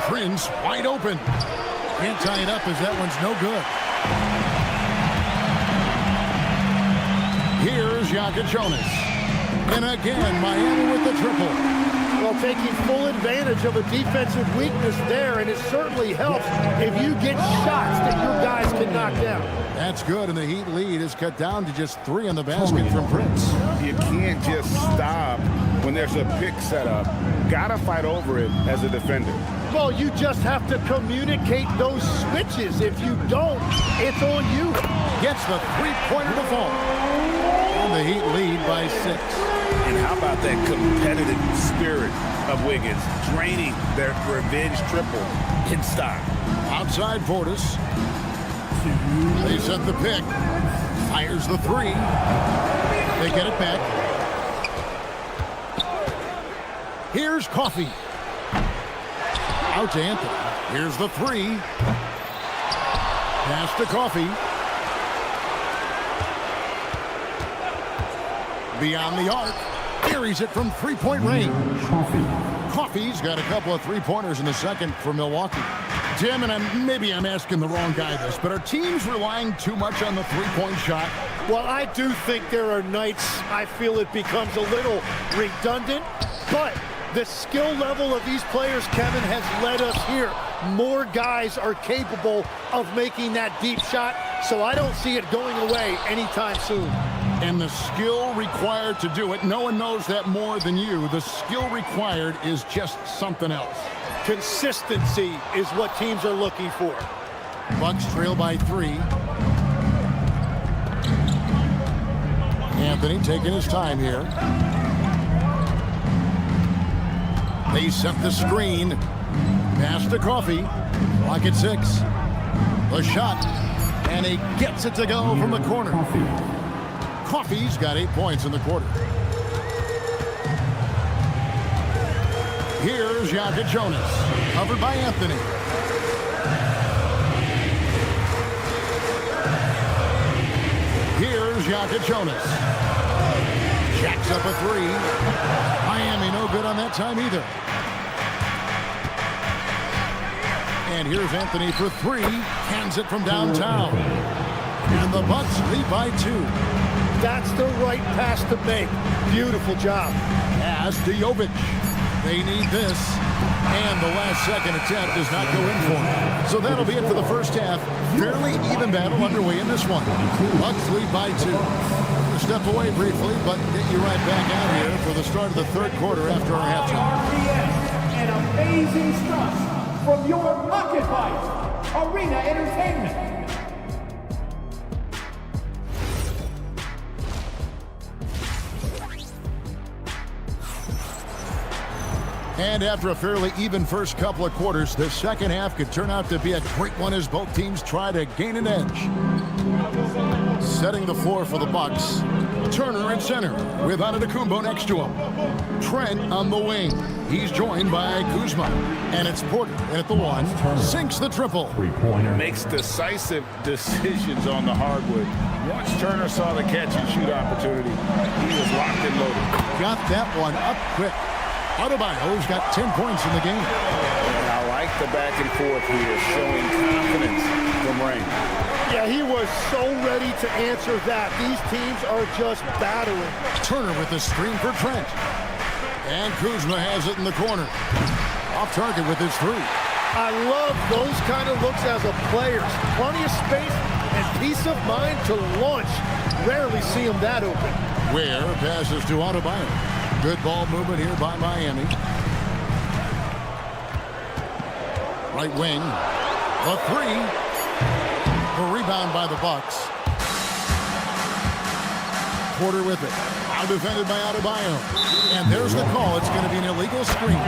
Prince wide open. Can't tie it up as that one's no good. Here's Jonas. And again, Miami with the triple. Well, taking full advantage of a defensive weakness there, and it certainly helps if you get shots that your guys can knock down. That's good, and the Heat lead is cut down to just 3 on the basket from Prince. You can't just stop when there's a pick set up. Gotta fight over it as a defender. Well, you just have to communicate those switches. If you don't, it's on you. Gets the 3-pointer to fall. And the Heat lead by 6. And how about that competitive spirit of Wiggins, draining their revenge triple in style. Outside Portis. They set the pick. Fires the three. They get it back. Here's Coffee. Out to Anthony. Here's the three. Pass to Coffee. Beyond the arc. Carries it from three-point range. Coffee's got a couple of three-pointers in the second for Milwaukee. Tim, and maybe I'm asking the wrong guy this, but are teams relying too much on the three-point shot? Well, I do think there are nights I feel it becomes a little redundant, but the skill level of these players, Kevin, has led us here. More guys are capable of making that deep shot, so I don't see it going away anytime soon. And the skill required to do it, no one knows that more than you. The skill required is just something else. Consistency is what teams are looking for. Bucks trail by 3. Anthony taking his time here. They set the screen. Pass to Coffee. Clock at 6. The shot. And he gets it to go from the corner. Coffee's got 8 points in the quarter. Here's Jonas. Covered by Anthony. Here's Jonas. Jacks up a 3. Miami no good on that time either. And here's Anthony for 3. Hands it from downtown. And the Bucks lead by 2. That's the right pass to make. Beautiful job. Pass to Jovic. They need this. And the last second attempt does not go in for him. So that'll be it for the first half. Fairly even battle underway in this one. Bucks lead by 2. We'll step away briefly, but get you right back out here for the start of the third quarter after our halftime. An amazing stunt from your Pocket Fight Arena Entertainment. And after a fairly even first couple of quarters, the second half could turn out to be a great one as both teams try to gain an edge. Setting the floor for the Bucks. Turner at center with Antetokounmpo next to him. Trent on the wing. He's joined by Kuzma. And it's Porter at the 1. Sinks the triple. Makes decisive decisions on the hardwood. Once Turner saw the catch and shoot opportunity, he was locked and loaded. Got that one up quick. Adebayo's got 10 points in the game. And I like the back and forth here, showing confidence from Rain. Yeah, he was so ready to answer that. These teams are just battling. Turner with the screen for Trent. And Kuzma has it in the corner. Off target with his 3. I love those kind of looks as a player. Plenty of space and peace of mind to launch. Rarely see him that open. Ware passes to Adebayo. Good ball movement here by Miami. Right wing. The 3. A rebound by the Bucks. Porter with it. Now defended by Adebayo. And there's the call. It's going to be an illegal screen.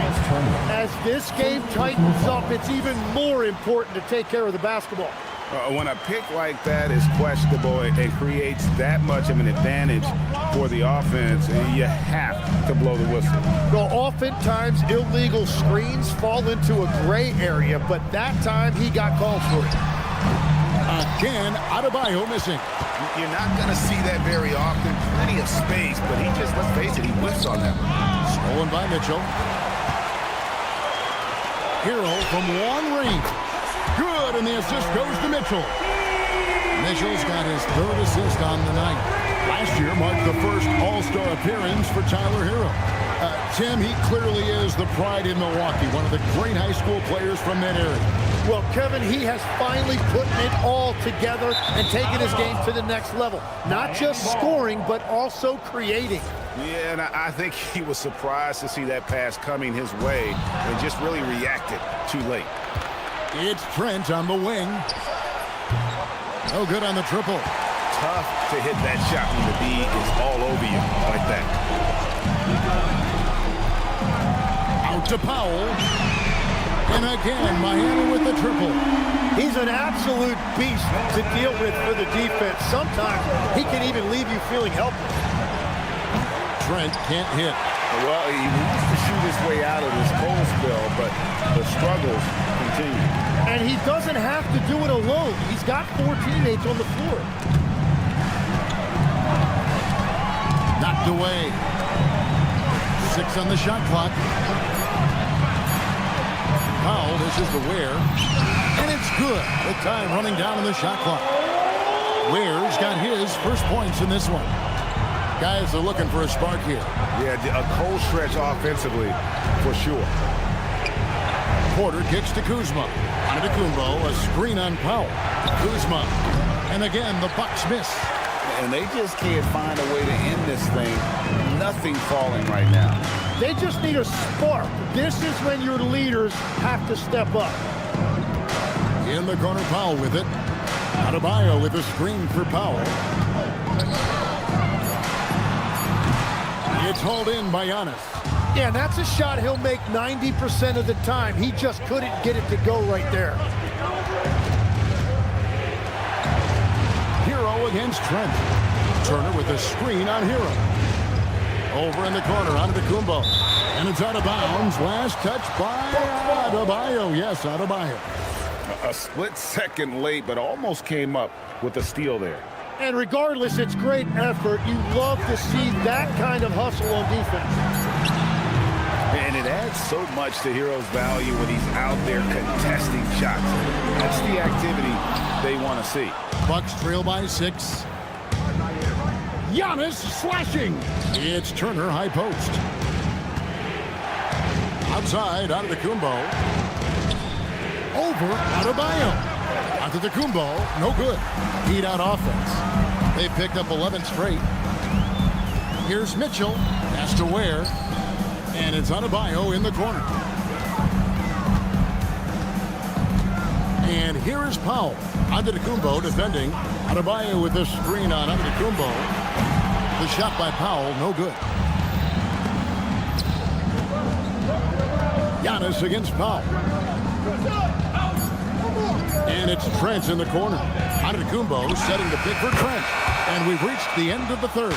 As this game tightens up, it's even more important to take care of the basketball. When a pick like that is questionable, it creates that much of an advantage for the offense, you have to blow the whistle. Well, oftentimes illegal screens fall into a gray area, but that time he got called for it. Again, Adebayo missing. You're not going to see that very often. Plenty of space, but he just, let's face it, he whiffs on that one. Stolen by Mitchell. Hero from long range. Good, and the assist goes to Mitchell. Mitchell's got his 3rd assist on the night. Last year marked the first All-Star appearance for Tyler Hero. Tim, he clearly is the pride in Milwaukee, one of the great high school players from that area. Well, Kevin, he has finally put it all together and taken his game to the next level. Not just scoring, but also creating. Yeah, and I think he was surprised to see that pass coming his way and just really reacted too late. It's Trent on the wing. No good on the triple. Tough to hit that shot when the D is all over you like that. Out to Powell. And again, Miami with the triple. He's an absolute beast to deal with for the defense. Sometimes he can even leave you feeling helpless. Trent can't hit. Well, he wants to shoot his way out of this cold spell, but the struggles continue. And he doesn't have to do it alone. He's got 4 teammates on the floor. Knocked away. 6 on the shot clock. Powell dishes to Ware. And it's good. The time running down on the shot clock. Ware's got his first points in this one. Guys are looking for a spark here. Yeah, a cold stretch offensively, for sure. Porter kicks to Kuzma. Antetokounmpo, a screen on Powell. Kuzma. And again, the Bucks miss. And they just can't find a way to end this thing. Nothing falling right now. They just need a spark. This is when your leaders have to step up. In the corner, Powell with it. Adebayo with a screen for Powell. It's hauled in by Giannis. Yeah, that's a shot he'll make 90% of the time. He just couldn't get it to go right there. Hero against Trent. Turner with a screen on Hero. Over in the corner, Antetokounmpo. And it's out of bounds. Last touch by Adebayo. Yes, Adebayo. A split second late, but almost came up with a steal there. And regardless, it's great effort. You love to see that kind of hustle on defense. And it adds so much to Hero's value when he's out there contesting shots. That's the activity they want to see. Bucks trail by 6. Giannis slashing. It's Turner, high post. Outside, Antetokounmpo. Over, Adebayo. Antetokounmpo, no good. Heat out offense. They picked up 11 straight. Here's Mitchell. Has to Ware. And it's Adebayo in the corner. And here is Powell. Antetokounmpo defending. Adebayo with a screen on Antetokounmpo. The shot by Powell, no good. Giannis against Powell. And it's Trent in the corner. Antetokounmpo setting the pick for Trent. And we've reached the end of the third.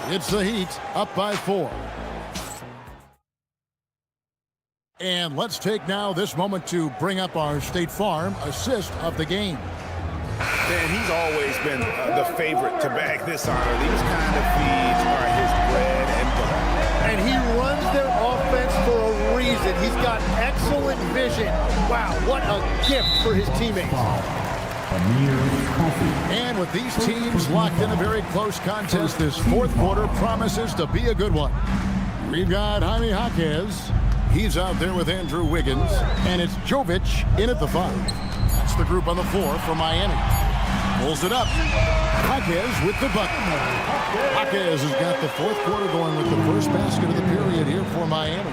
It's the Heat up by 4. And let's take now this moment to bring up our State Farm assist of the game. And he's always been the favorite to bag this honor. These kind of feeds are his bread and butter. And he runs their offense for a reason. He's got excellent vision. Wow, what a gift for his teammates. And with these teams locked in a very close contest, this fourth quarter promises to be a good one. We've got Jaime Jaquez. He's out there with Andrew Wiggins. And it's Jovic in at the 5. That's the group on the floor for Miami. Pulls it up. Jaquez with the bucket. Jaquez has got the fourth quarter going with the first basket of the period here for Miami.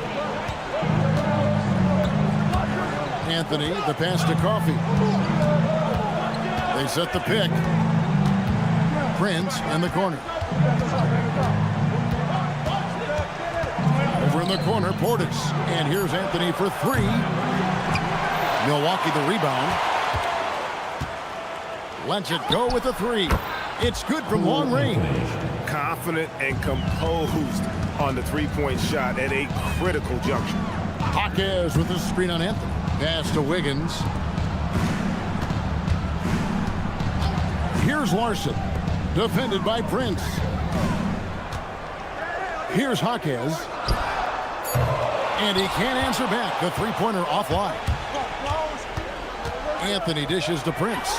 Anthony, the pass to Coffee. They set the pick. Prince in the corner. Over in the corner, Portis. And here's Anthony for 3. Milwaukee the rebound. Lets it go with the 3. It's good from long range. Confident and composed on the three-point shot at a critical juncture. Jaquez with the screen on Anthony. Pass to Wiggins. Here's Larson. Defended by Prince. Here's Jaquez. And he can't answer back. The three-pointer offline. Anthony dishes to Prince.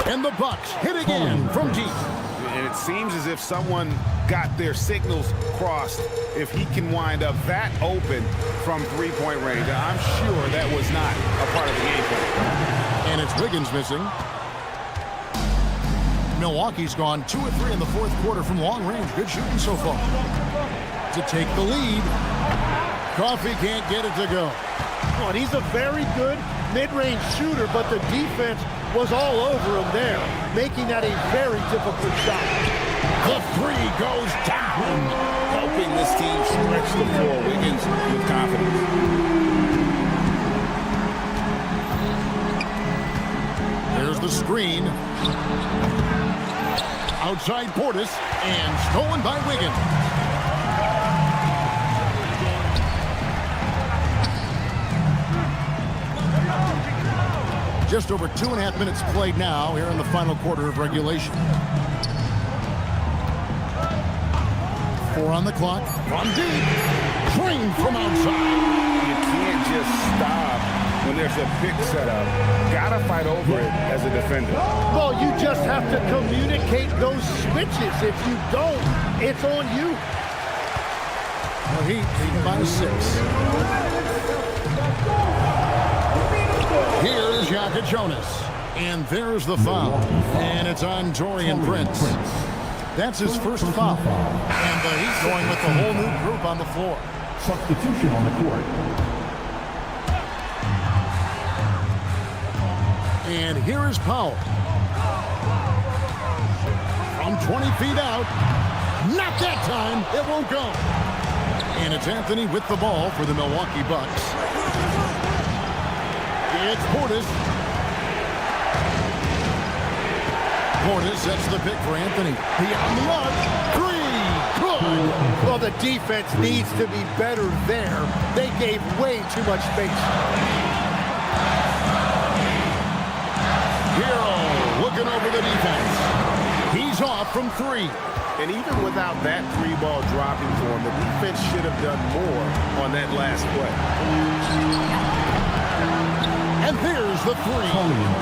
And the Bucks hit again from deep. And it seems as if someone got their signals crossed if he can wind up that open from three-point range. I'm sure that was not a part of the game plan. And it's Wiggins missing. Milwaukee's gone 2 of 3 in the fourth quarter from long range. Good shooting so far. To take the lead. Coffee can't get it to go. Well, and he's a very good mid-range shooter, but the defense was all over him there, making that a very difficult shot. The three goes down. Helping this team stretch the floor. Wiggins with confidence. There's the screen. Outside Portis, and stolen by Wiggins. Just over 2.5 minutes played now here in the final quarter of regulation. 4 on the clock. From deep. Drained from outside. You can't just stop when there's a pick set up. Gotta fight over it as a defender. Well, you just have to communicate those switches. If you don't, it's on you. The Heat leading by 6. Here's Jokic Jonas. And there's the foul. And it's on Taurean Prince. That's his first foul. And the Heat going with the whole new group on the floor. Substitution on the court. And here is Powell. From 20 feet out. Not that time. It won't go. And it's Anthony with the ball for the Milwaukee Bucks. It's Portis. Portis sets the pick for Anthony. Beyond the arc. 3. Good. Well, the defense needs to be better there. They gave way too much space. Hero looking over the defense. He's off from 3. And even without that 3-ball dropping for him, the defense should have done more on that last play. And there's the 3.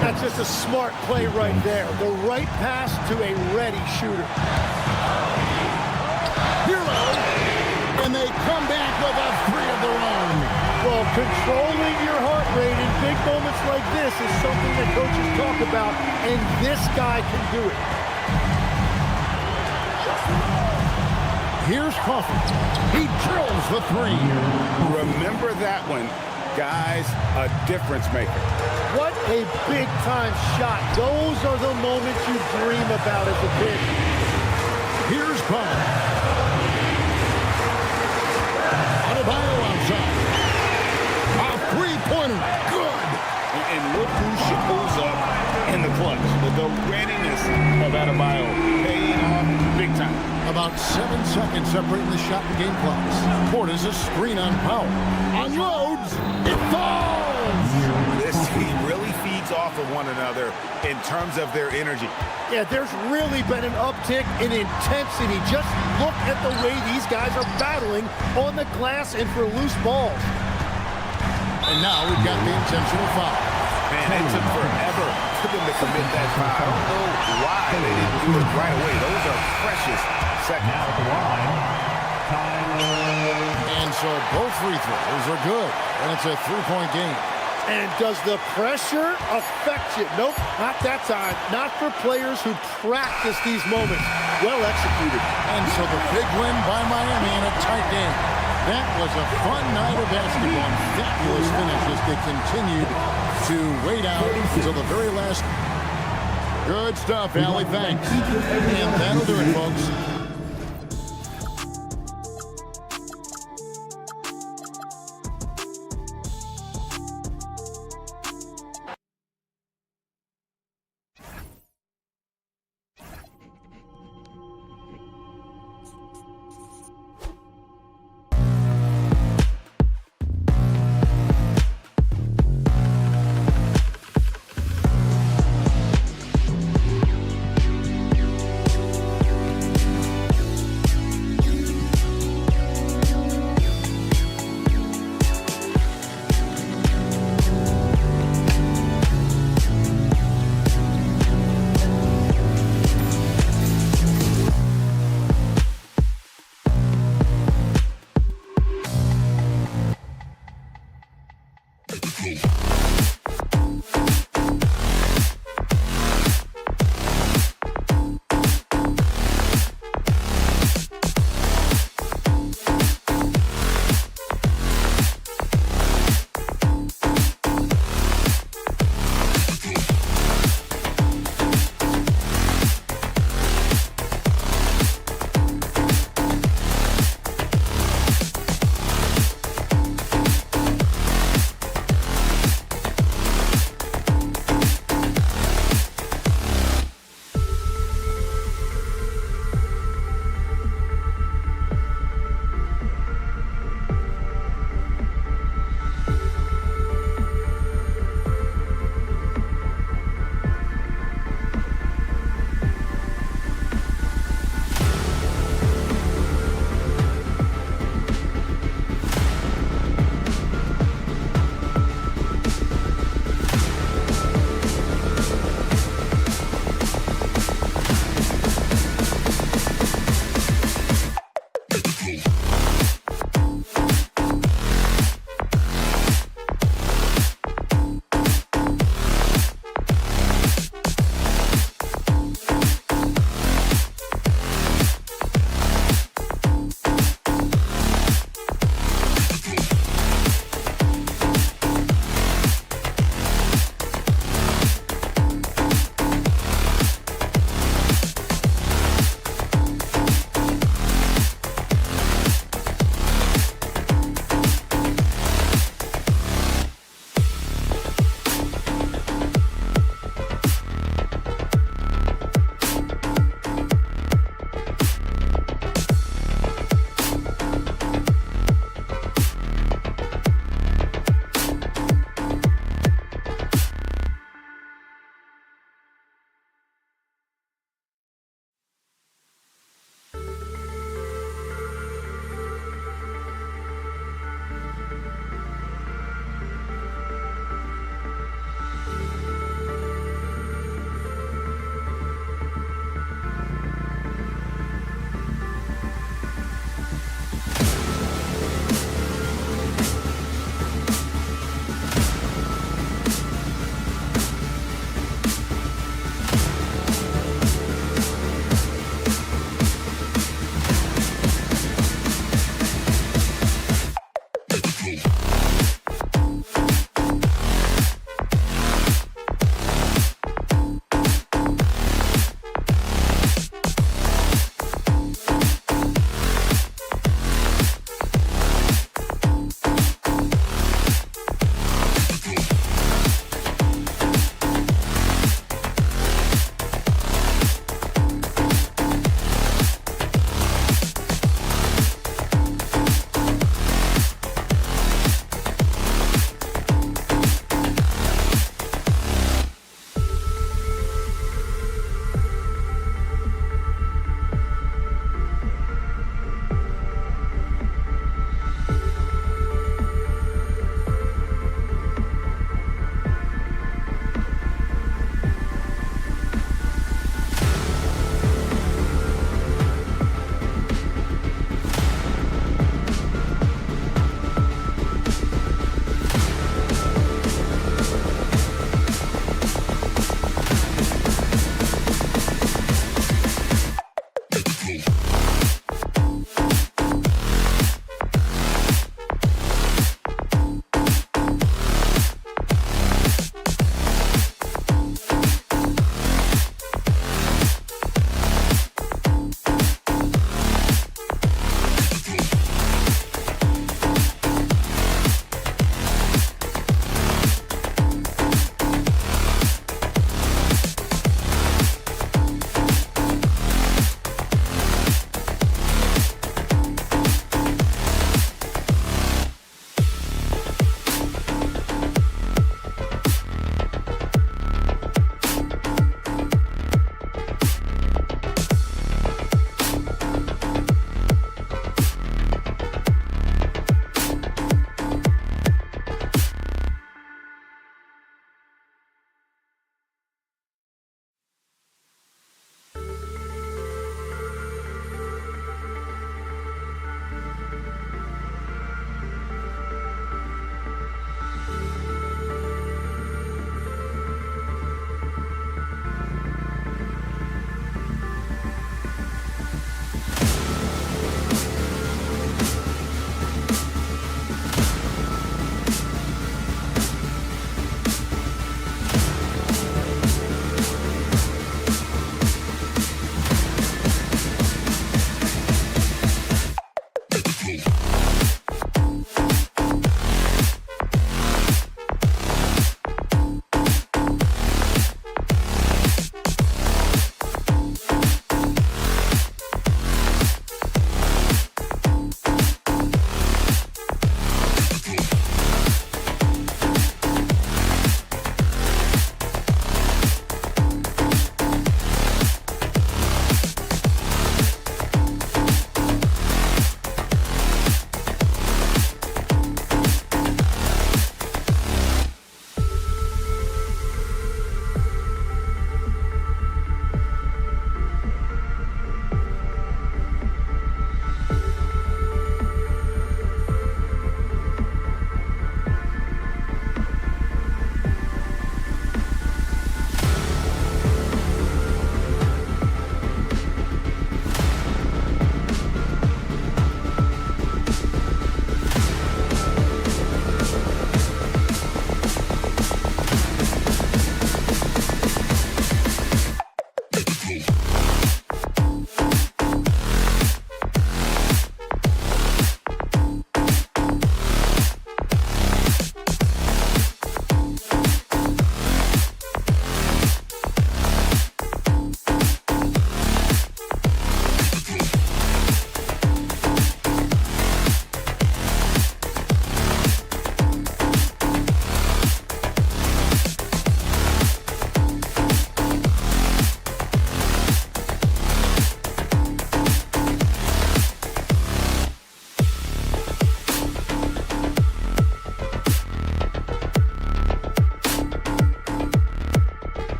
That's just a smart play right there. The right pass to a ready shooter. Hero. And they come back with a 3 of their own. Well, controlling your heart rate in big moments like this is something that coaches talk about, and this guy can do it. Here's Coffey. He drills the 3. Remember that one. Guys, a difference maker. What a big-time shot. Those are the moments you dream about as a kid. Here's Powell. Adebayo outside. A 3-pointer. Good. And look who shows up in the clutch. The readiness of Adebayo paying off big time. About 7 seconds separating the shot and game clocks. Portis a screen on Powell. Unloads. It falls. This team really feeds off of one another in terms of their energy. Yeah, there's really been an uptick in intensity. Just look at the way these guys are battling on the glass and for loose balls. And now we've got the intentional foul. Man, it took forever for them to commit that foul. I don't know why they didn't do it right away. Those are precious seconds. Now at the line, And so both free throws are good. And it's a 3-point game. And does the pressure affect you? Nope, not that time. Not for players who practice these moments. Well executed. And so the big win by Miami in a tight game. That was a fun night of basketball and fabulous finish as they continued to wait out until the very last. Good stuff, Allie. Thanks. And that'll do it, folks.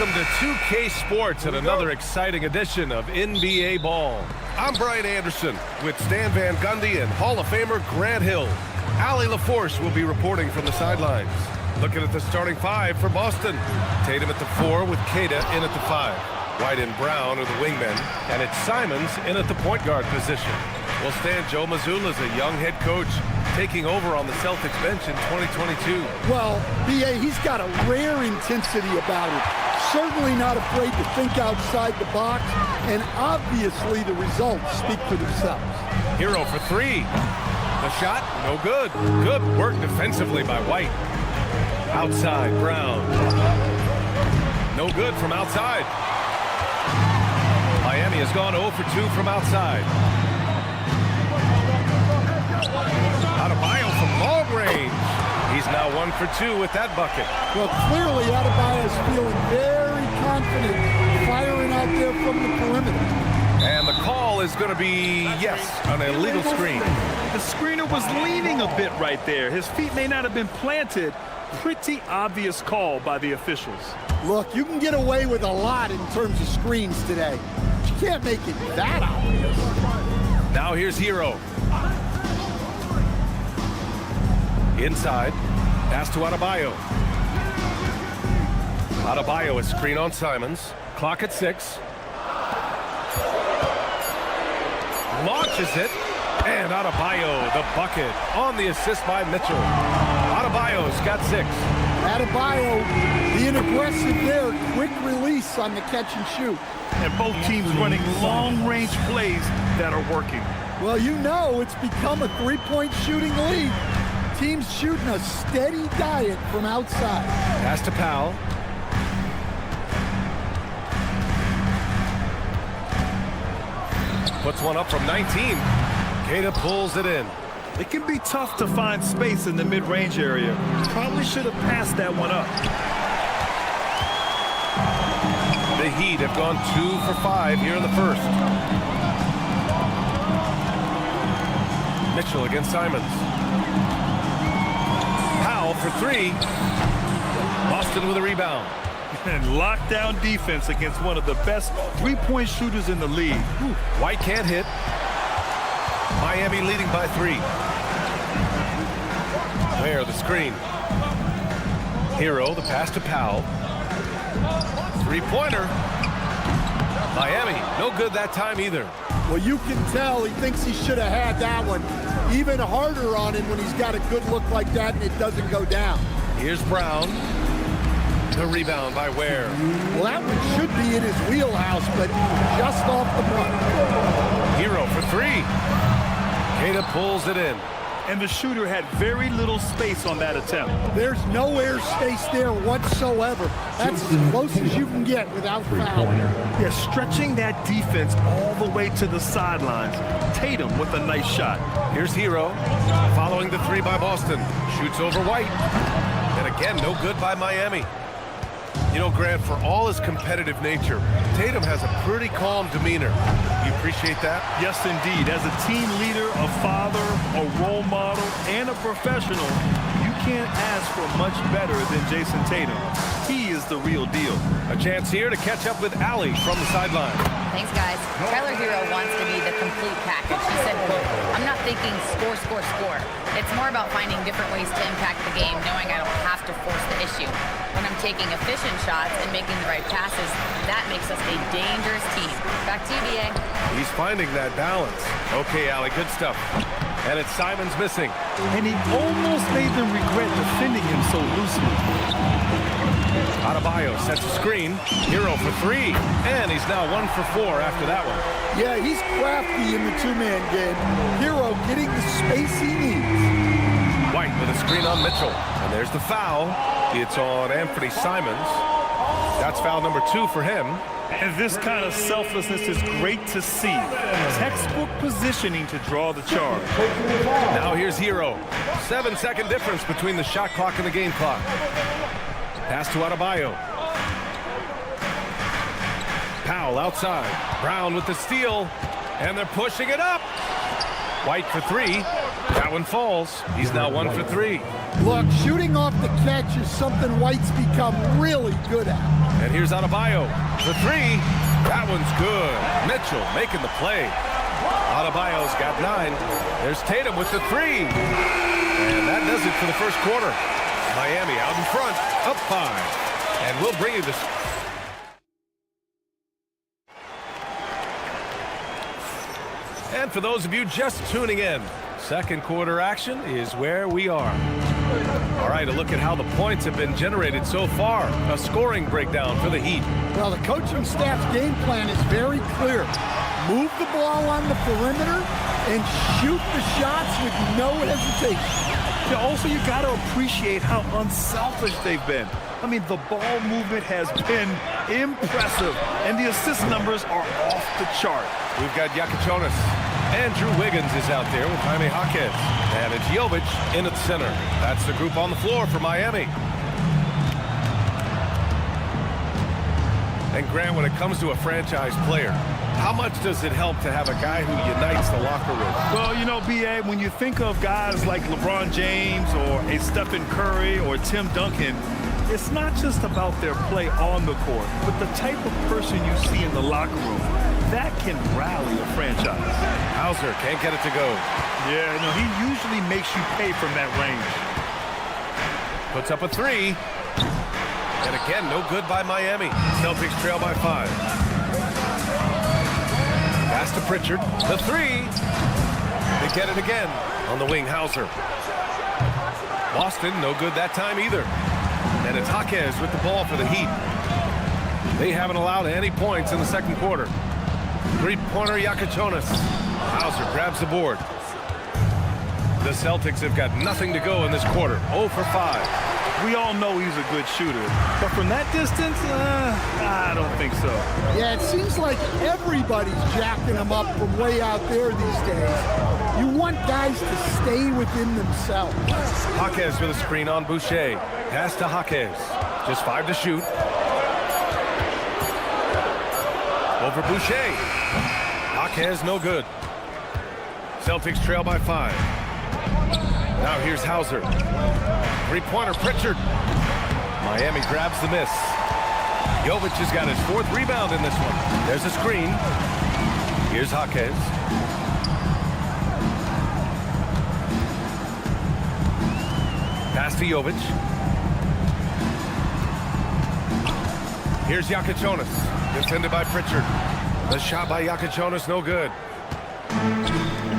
Welcome to 2K Sports and another exciting edition of NBA Ball. I'm Brian Anderson with Stan Van Gundy and Hall of Famer Grant Hill. Allie LaForce will be reporting from the sidelines. Looking at the starting five for Boston. Tatum at the 4 with Queta in at the 5. White and Brown are the wingmen, and it's Simons in at the point guard position. We'll stand Joe Mazzulla's a young head coach taking over on the Celtics bench in 2022. Well, B.A., he's got a rare intensity about it. Certainly not afraid to think outside the box, and obviously the results speak for themselves. Hero for 3. The shot, no good. Good work defensively by White. Outside, Brown. No good from outside. Miami has gone 0 for 2 from outside. Adebayo from long range. He's now 1 for 2 with that bucket. Well, clearly Adebayo's feeling very confident firing out there from the perimeter. And the call is going to be, yes, an illegal screen. The screener was leaning a bit right there. His feet may not have been planted. Pretty obvious call by the officials. Look, you can get away with a lot in terms of screens today. But you can't make it that obvious. Now here's Hero. Inside. Pass to Adebayo. Adebayo is screen on Simons. Clock at 6. Launches it. And Adebayo, the bucket, on the assist by Mitchell. Adebayo's got 6. Adebayo being aggressive there. Quick release on the catch and shoot. And both teams running long-range plays that are working. Well, you know it's become a three-point shooting league. Teams shooting a steady diet from outside. Pass to Powell. Puts one up from 19. Queta pulls it in. It can be tough to find space in the mid-range area. Probably should have passed that one up. The Heat have gone 2 for 5 here in the first. Mitchell against Simons. Powell for 3. Boston with a rebound. And lockdown defense against one of the best three-point shooters in the league. White can't hit. Miami leading by 3. Where the screen. Hero, the pass to Powell. Three-pointer. Miami, no good that time either. Well, you can tell he thinks he should have had that one. Even harder on him when he's got a good look like that and it doesn't go down. Here's Brown. The rebound by Ware. Well, that one should be in his wheelhouse, but just off the mark. Hero for 3. Queta pulls it in. And the shooter had very little space on that attempt. There's no air space there whatsoever. That's as close as you can get without fouling. Yeah, stretching that defense all the way to the sidelines. Tatum with a nice shot. Here's Hero. Following the 3 by Boston. Shoots over White. And again, no good by Miami. You know, Grant, for all his competitive nature, Tatum has a pretty calm demeanor. You appreciate that? Yes, indeed. As a team leader, a father, a role model, and a professional, you can't ask for much better than Jason Tatum. He is the real deal. A chance here to catch up with Allie from the sideline. Thanks, guys. Tyler Hero wants to be the complete package. He said, quote, "I'm not thinking score, score, score. It's more about finding different ways to impact the game, knowing I don't have to force the issue. When I'm taking efficient shots and making the right passes, that makes us a dangerous team." Back to you, B.A. He's finding that balance. Okay, Allie, good stuff. And it's Simons missing. And he almost made them regret defending him so loosely. Adebayo sets a screen. Hero for 3. And he's now 1 for 4 after that one. Yeah, he's crafty in the two-man game. Hero getting the space he needs. White with a screen on Mitchell. And there's the foul. It's on Anthony Simons. That's foul number 2 for him. And this kind of selflessness is great to see. Textbook positioning to draw the charge. Now here's Hero. 7-second difference between the shot clock and the game clock. Pass to Adebayo. Powell outside. Brown with the steal. And they're pushing it up. White for three. That one falls. He's now 1 for 3. Look, shooting off the catch is something White's become really good at. And here's Adebayo for 3. That one's good. Mitchell making the play. Adebayo's got 9. There's Tatum with the 3. And that does it for the first quarter. Miami out in front, up 5. And we'll bring you this. And for those of you just tuning in, second quarter action is where we are. All right, a look at how the points have been generated so far. A scoring breakdown for the Heat. Well, the coaching staff's game plan is very clear. Move the ball on the perimeter and shoot the shots with no hesitation. Yeah, also, you got to appreciate how unselfish they've been. I mean, the ball movement has been impressive, and the assist numbers are off the chart. We've got Yakichonis. Andrew Wiggins is out there with Jaime Jaquez. And it's Jovic in at center. That's the group on the floor for Miami. And Grant, when it comes to a franchise player, how much does it help to have a guy who unites the locker room? Well, you know, B.A., when you think of guys like LeBron James or a Stephen Curry or Tim Duncan, it's not just about their play on the court, but the type of person you see in the locker room. That can rally a franchise. Hauser can't get it to go. Yeah, no, he usually makes you pay from that range. Puts up a 3. And again, no good by Miami. Celtics trail by 5. Pass to Pritchard. The 3. They get it again. On the wing, Hauser. Boston, no good that time either. And it's Jaquez with the ball for the Heat. They haven't allowed any points in the second quarter. Three-pointer Yakichonis. Hauser grabs the board. The Celtics have got nothing to go in this quarter. 0 for 5. We all know he's a good shooter, but from that distance, I don't think so. Yeah, it seems like everybody's jacking him up from way out there these days. You want guys to stay within themselves. Jaquez with a screen on Boucher. Pass to Jaquez. Just 5 to shoot. Over Boucher. Jaquez no good. Celtics trail by 5. Now here's Hauser. Three-pointer Pritchard. Miami grabs the miss. Jovic has got his 4th rebound in this one. There's a screen. Here's Jaquez. Pass to Jovic. Here's Yakichonis. Defended by Pritchard. The shot by Yakichonis no good.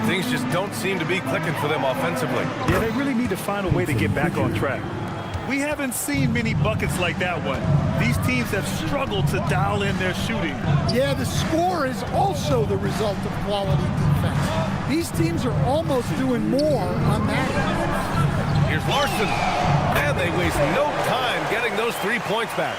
Things just don't seem to be clicking for them offensively. Yeah, they really need to find a way to get back on track. We haven't seen many buckets like that one. These teams have struggled to dial in their shooting. Yeah, the score is also the result of quality defense. These teams are almost doing more on that. Here's Larson. And they waste no time getting those 3 points back.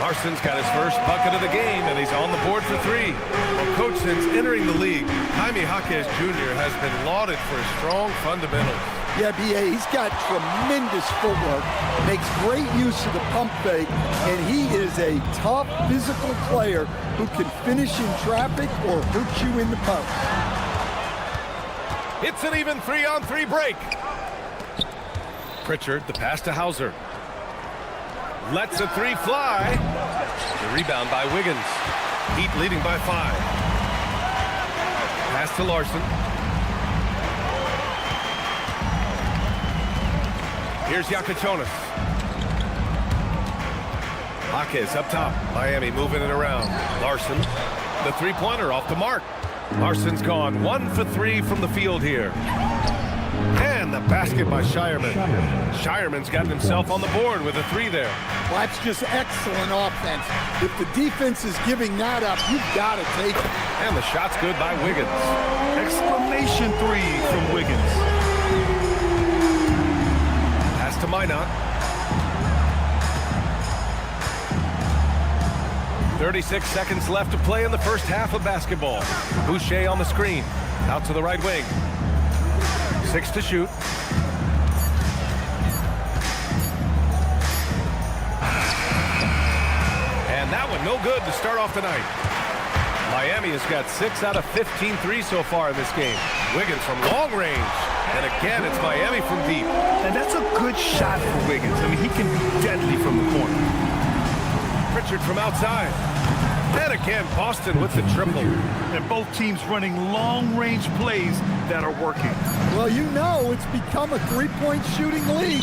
Larson's got his first bucket of the game, and he's on the board for 3. Well, coach, since entering the league, Jaime Jaquez Jr. has been lauded for his strong fundamentals. Yeah, B.A., he's got tremendous footwork, makes great use of the pump fake, and he is a tough physical player who can finish in traffic or hurt you in the post. It's an even 3-on-3 break. Pritchard, the pass to Hauser. Lets a 3 fly. The rebound by Wiggins. Heat leading by 5. Pass to Larson. Here's Yakichonis. Jaquez up top. Miami moving it around. Larson, the 3-pointer off the mark. Larson's gone 1 for 3 from the field here. And the basket by Shireman. Shireman's got himself on the board with a 3 there. Well, that's just excellent offense. If the defense is giving that up, you've got to take it. And the shot's good by Wiggins. Exclamation 3 from Wiggins. Pass to Minot. 36 seconds left to play in the first half of basketball. Boucher on the screen. Out to the right wing. 6 to shoot. And that one no good to start off the night. Miami has got 6 out of 15 threes so far in this game. Wiggins from long range. And again, it's Miami from deep. And that's a good shot for Wiggins. I mean, he can be deadly from the corner. Pritchard from outside. And again, Boston with the triple. And both teams running long-range plays that are working. Well, you know it's become a three-point shooting league.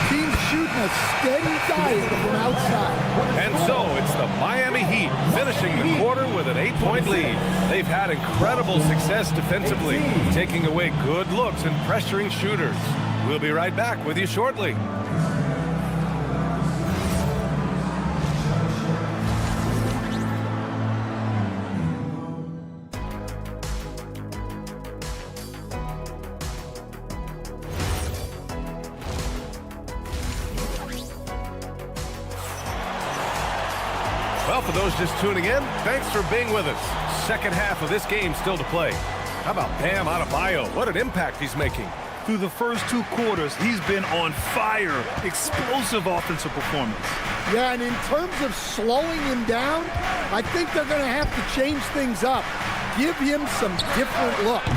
Teams shooting a steady diet from outside. And so it's the Miami Heat finishing the quarter with an 8-point lead. They've had incredible success defensively, taking away good looks and pressuring shooters. We'll be right back with you shortly. Well, for those just tuning in, thanks for being with us. Second half of this game still to play. How about Bam Adebayo? What an impact he's making. Through the first 2 quarters, he's been on fire. Explosive offensive performance. Yeah, and in terms of slowing him down, I think they're going to have to change things up. Give him some different looks.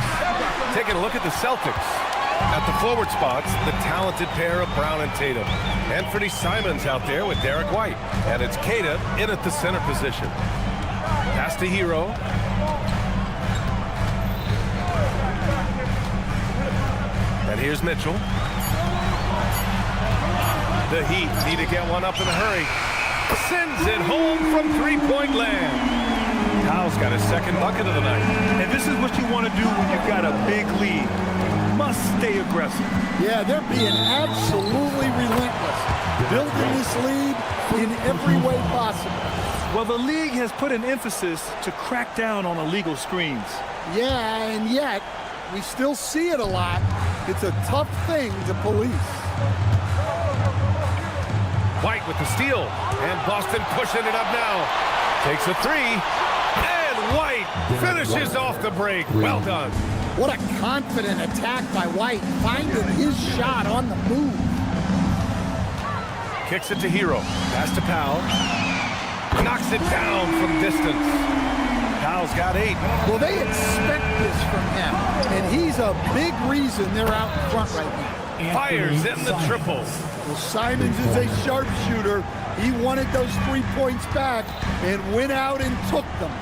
Taking a look at the Celtics. At the forward spots, the talented pair of Brown and Tatum. Anthony Simons out there with Derek White. And it's Keita in at the center position. Pass to Hero. And here's Mitchell. The Heat need to get one up in a hurry. Sends it home from three-point land. Kyle's got his second bucket of the night. And this is what you want to do when you've got a big lead. Must stay aggressive. Yeah, they're being absolutely relentless. Building this lead in every way possible. Well, the league has put an emphasis to crack down on illegal screens. Yeah, and yet, we still see it a lot. It's a tough thing to police. White with the steal. And Boston pushing it up now. Takes a three. And White finishes off the break. Well done. What a confident attack by White, finding his shot on the move. Kicks it to Hero. Pass to Powell. Knocks it down from distance. Powell's got 8. Well, they expect this from him, and he's a big reason they're out in front right now. Fires in the triple. Well, Simons is a sharpshooter. He wanted those 3 points back and went out and took them.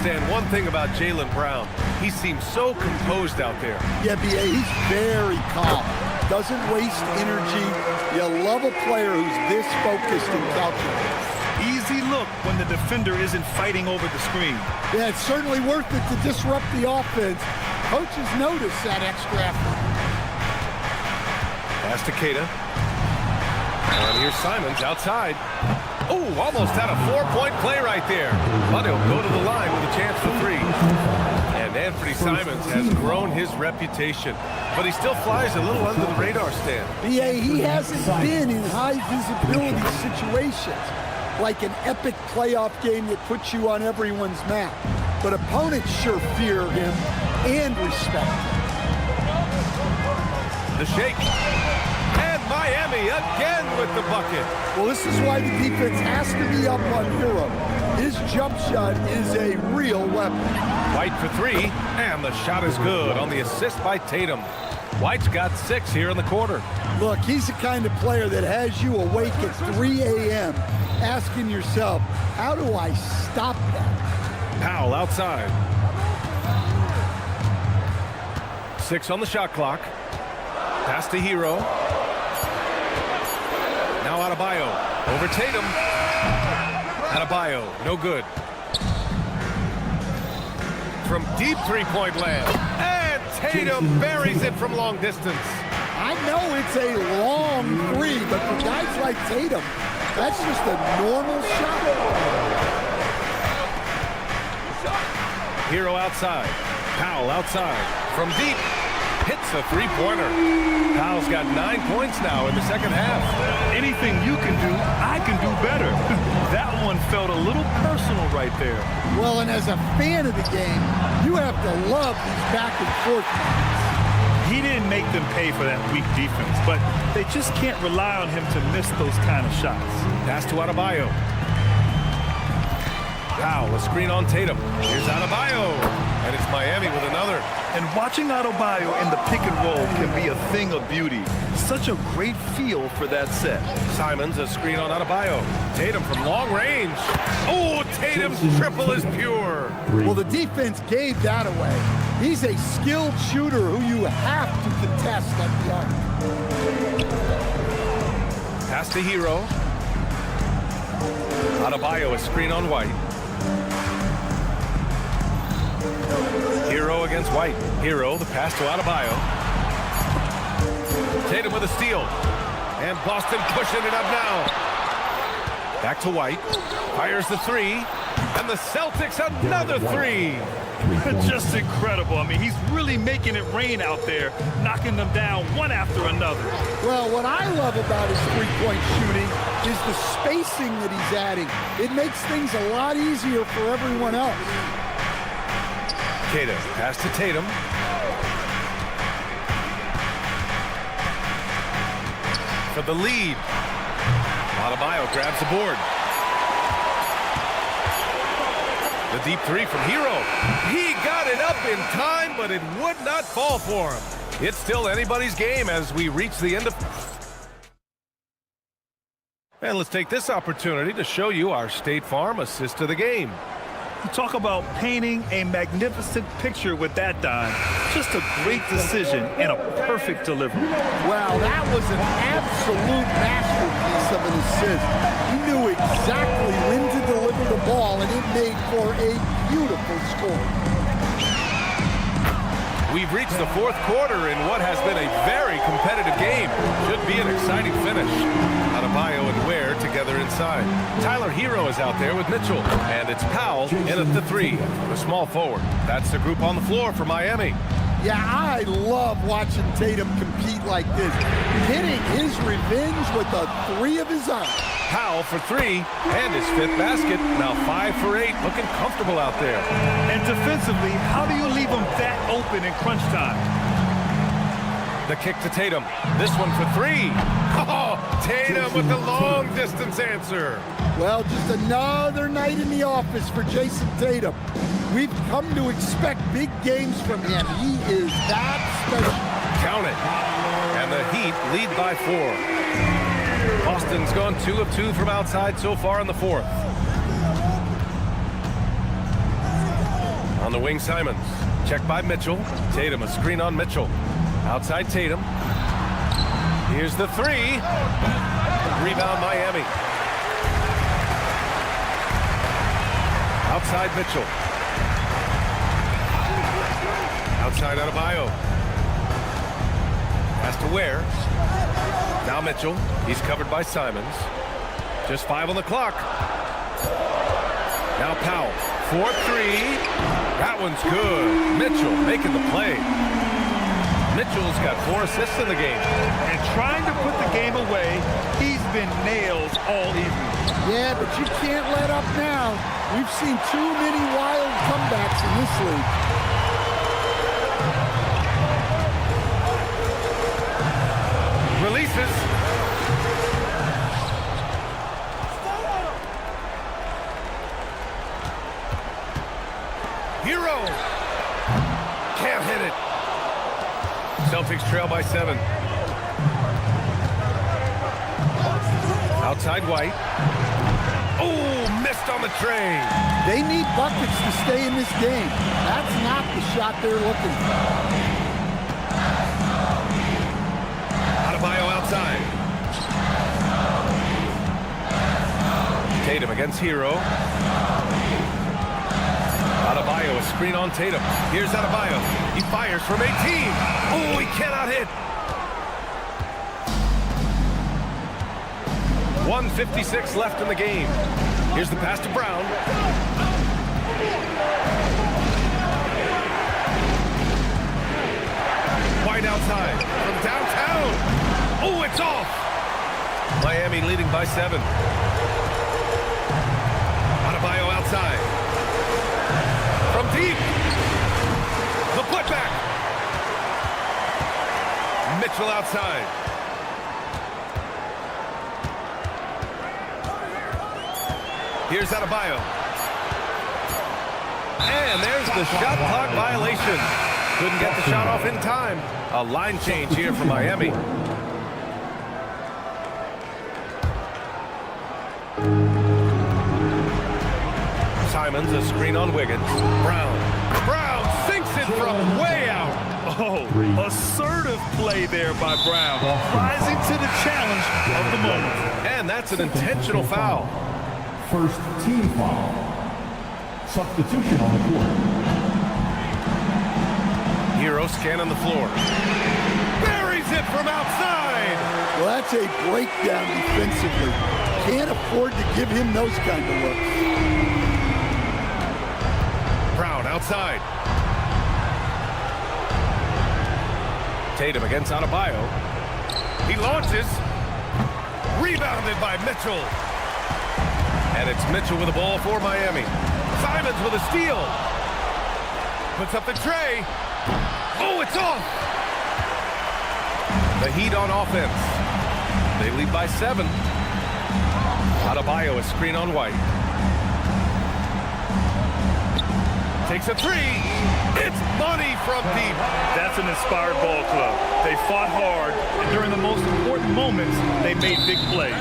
Stan, one thing about Jaylen Brown, he seems so composed out there. Yeah, B.A., he's very calm. Doesn't waste energy. You love a player who's this focused and calculated. Easy look when the defender isn't fighting over the screen. Yeah, it's certainly worth it to disrupt the offense. Coaches notice that extra effort. Pass to Keita. And here's Simons outside. Oh, almost had a 4-point play right there. But he'll go to the line with a chance for 3. And Anthony Simons has grown his reputation. But he still flies a little under the radar, Stan. Yeah, he hasn't been in high visibility situations, like an epic playoff game that puts you on everyone's map. But opponents sure fear him and respect him. The shake. And Miami again with the bucket. Well, this is why the defense has to be up on Hero. His jump shot is a real weapon. White for 3, and the shot is good on the assist by Tatum. White's got 6 here in the quarter. Look, he's the kind of player that has you awake at 3 a.m. asking yourself, how do I stop that? Powell outside. 6 on the shot clock. Pass to Hero. Now Adebayo over Tatum. Adebayo, no good. From deep three-point land. And Tatum buries it from long distance. I know it's a long 3, but for guys like Tatum, that's just a normal shot. Hero outside. Powell outside. From deep. Hits a three-pointer. Powell's got 9 points now in the second half. Anything you can do, I can do better. That one felt a little personal right there. Well, and as a fan of the game, you have to love these back-and-forth matches. He didn't make them pay for that weak defense, but they just can't rely on him to miss those kind of shots. Pass to Adebayo. Powell, a screen on Tatum. Here's Adebayo, and it's Miami with another. And watching Adebayo in the pick and roll can be a thing of beauty. Such a great feel for that set. Simons, a screen on Adebayo. Tatum from long range. Oh, Tatum's triple is pure. Well, the defense gave that away. He's a skilled shooter who you have to contest at the arc. Pass to Hero. Adebayo, a screen on White. Hero against White. Hero, the pass to Adebayo. Tatum with a steal. And Boston pushing it up now. Back to White. Fires the three. And the Celtics another three. Just incredible. I mean, he's really making it rain out there, knocking them down one after another. Well, what I love about his three-point shooting is the spacing that he's adding. It makes things a lot easier for everyone else. Tatum, pass to Tatum. For the lead. Adebayo grabs the board. The deep three from Hero. He got it up in time, but it would not fall for him. It's still anybody's game as we reach the end of... And let's take this opportunity to show you our State Farm assist of the game. You talk about painting a magnificent picture with that dime. Just a great decision and a perfect delivery. Wow, that was an absolute masterpiece of an assist. He knew exactly when to deliver the ball, and it made for a beautiful score. We've reached the fourth quarter in what has been a very competitive game. Should be an exciting finish. Adebayo and Ware together inside. Tyler Hero is out there with Mitchell. And it's Powell in at the three, the small forward. That's the group on the floor for Miami. Yeah, I love watching Tatum compete like this. Getting his revenge with a three of his own. Powell for three, and his fifth basket. Now 5 for 8, looking comfortable out there. And defensively, how do you leave them that open in crunch time? The kick to Tatum. This one for three. Oh, Tatum with the long distance answer. Well, just another night in the office for Jason Tatum. We've come to expect big games from him. He is that special. Count it. And the Heat lead by 4. Boston's gone 2 of 2 from outside so far in the fourth. On the wing, Simons. Checked by Mitchell. Tatum, a screen on Mitchell. Outside Tatum. Here's the three. Rebound Miami. Outside Mitchell. Outside Adebayo. Pass to Ware. Now Mitchell. He's covered by Simons. Just 5 on the clock. Now Powell. 4-3. That one's good. Mitchell making the play. Mitchell's got 4 assists in the game. And trying to put the game away, he's been nails all evening. Yeah, but you can't let up now. We've seen too many wild comebacks in this league. Releases. Hero. Can't hit it. Celtics trail by 7. Outside White. Oh, missed on the train. They need buckets to stay in this game. That's not the shot they're looking for. Adebayo outside. Tatum against Hero. Adebayo, a screen on Tatum. Here's Adebayo. He fires from 18. Oh, he cannot hit. 1:56 left in the game. Here's the pass to Brown. White outside from downtown. Oh, it's off. Miami leading by 7. Adebayo outside. From deep. The putback. Mitchell outside. Here's Adebayo. And there's the shot clock violation. Couldn't get the shot off in time. A line change here for Miami. Simons, a screen on Wiggins. Brown sinks it from way out. Oh, assertive play there by Brown, rising to the challenge of the moment. And that's an intentional foul. First team foul. Substitution on the court. Hero scanning the floor. Buries it from outside. Well, that's a breakdown defensively. Can't afford to give him those kind of looks. Brown outside. Tatum against Adebayo. He launches. Rebounded by Mitchell. And it's Mitchell with the ball for Miami. Simons with a steal. Puts up the tray. Oh, it's off. The Heat on offense. They lead by 7. Adebayo, a screen on White. Takes a 3. It's money from deep. That's an inspired ball club. They fought hard, and during the most important moments, they made big plays.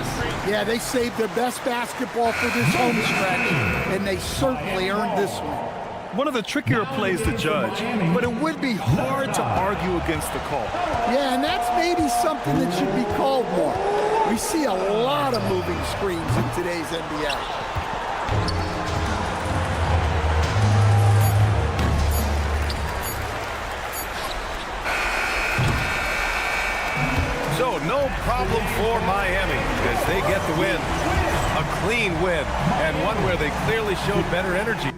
Yeah, they saved their best basketball for this home stretch, and they certainly earned this one. One of the trickier plays to judge, but it would be hard to argue against the call. Yeah, and that's maybe something that should be called more. We see a lot of moving screens in today's NBA. So no problem for Miami as they get the win. A clean win, and one where they clearly showed better energy.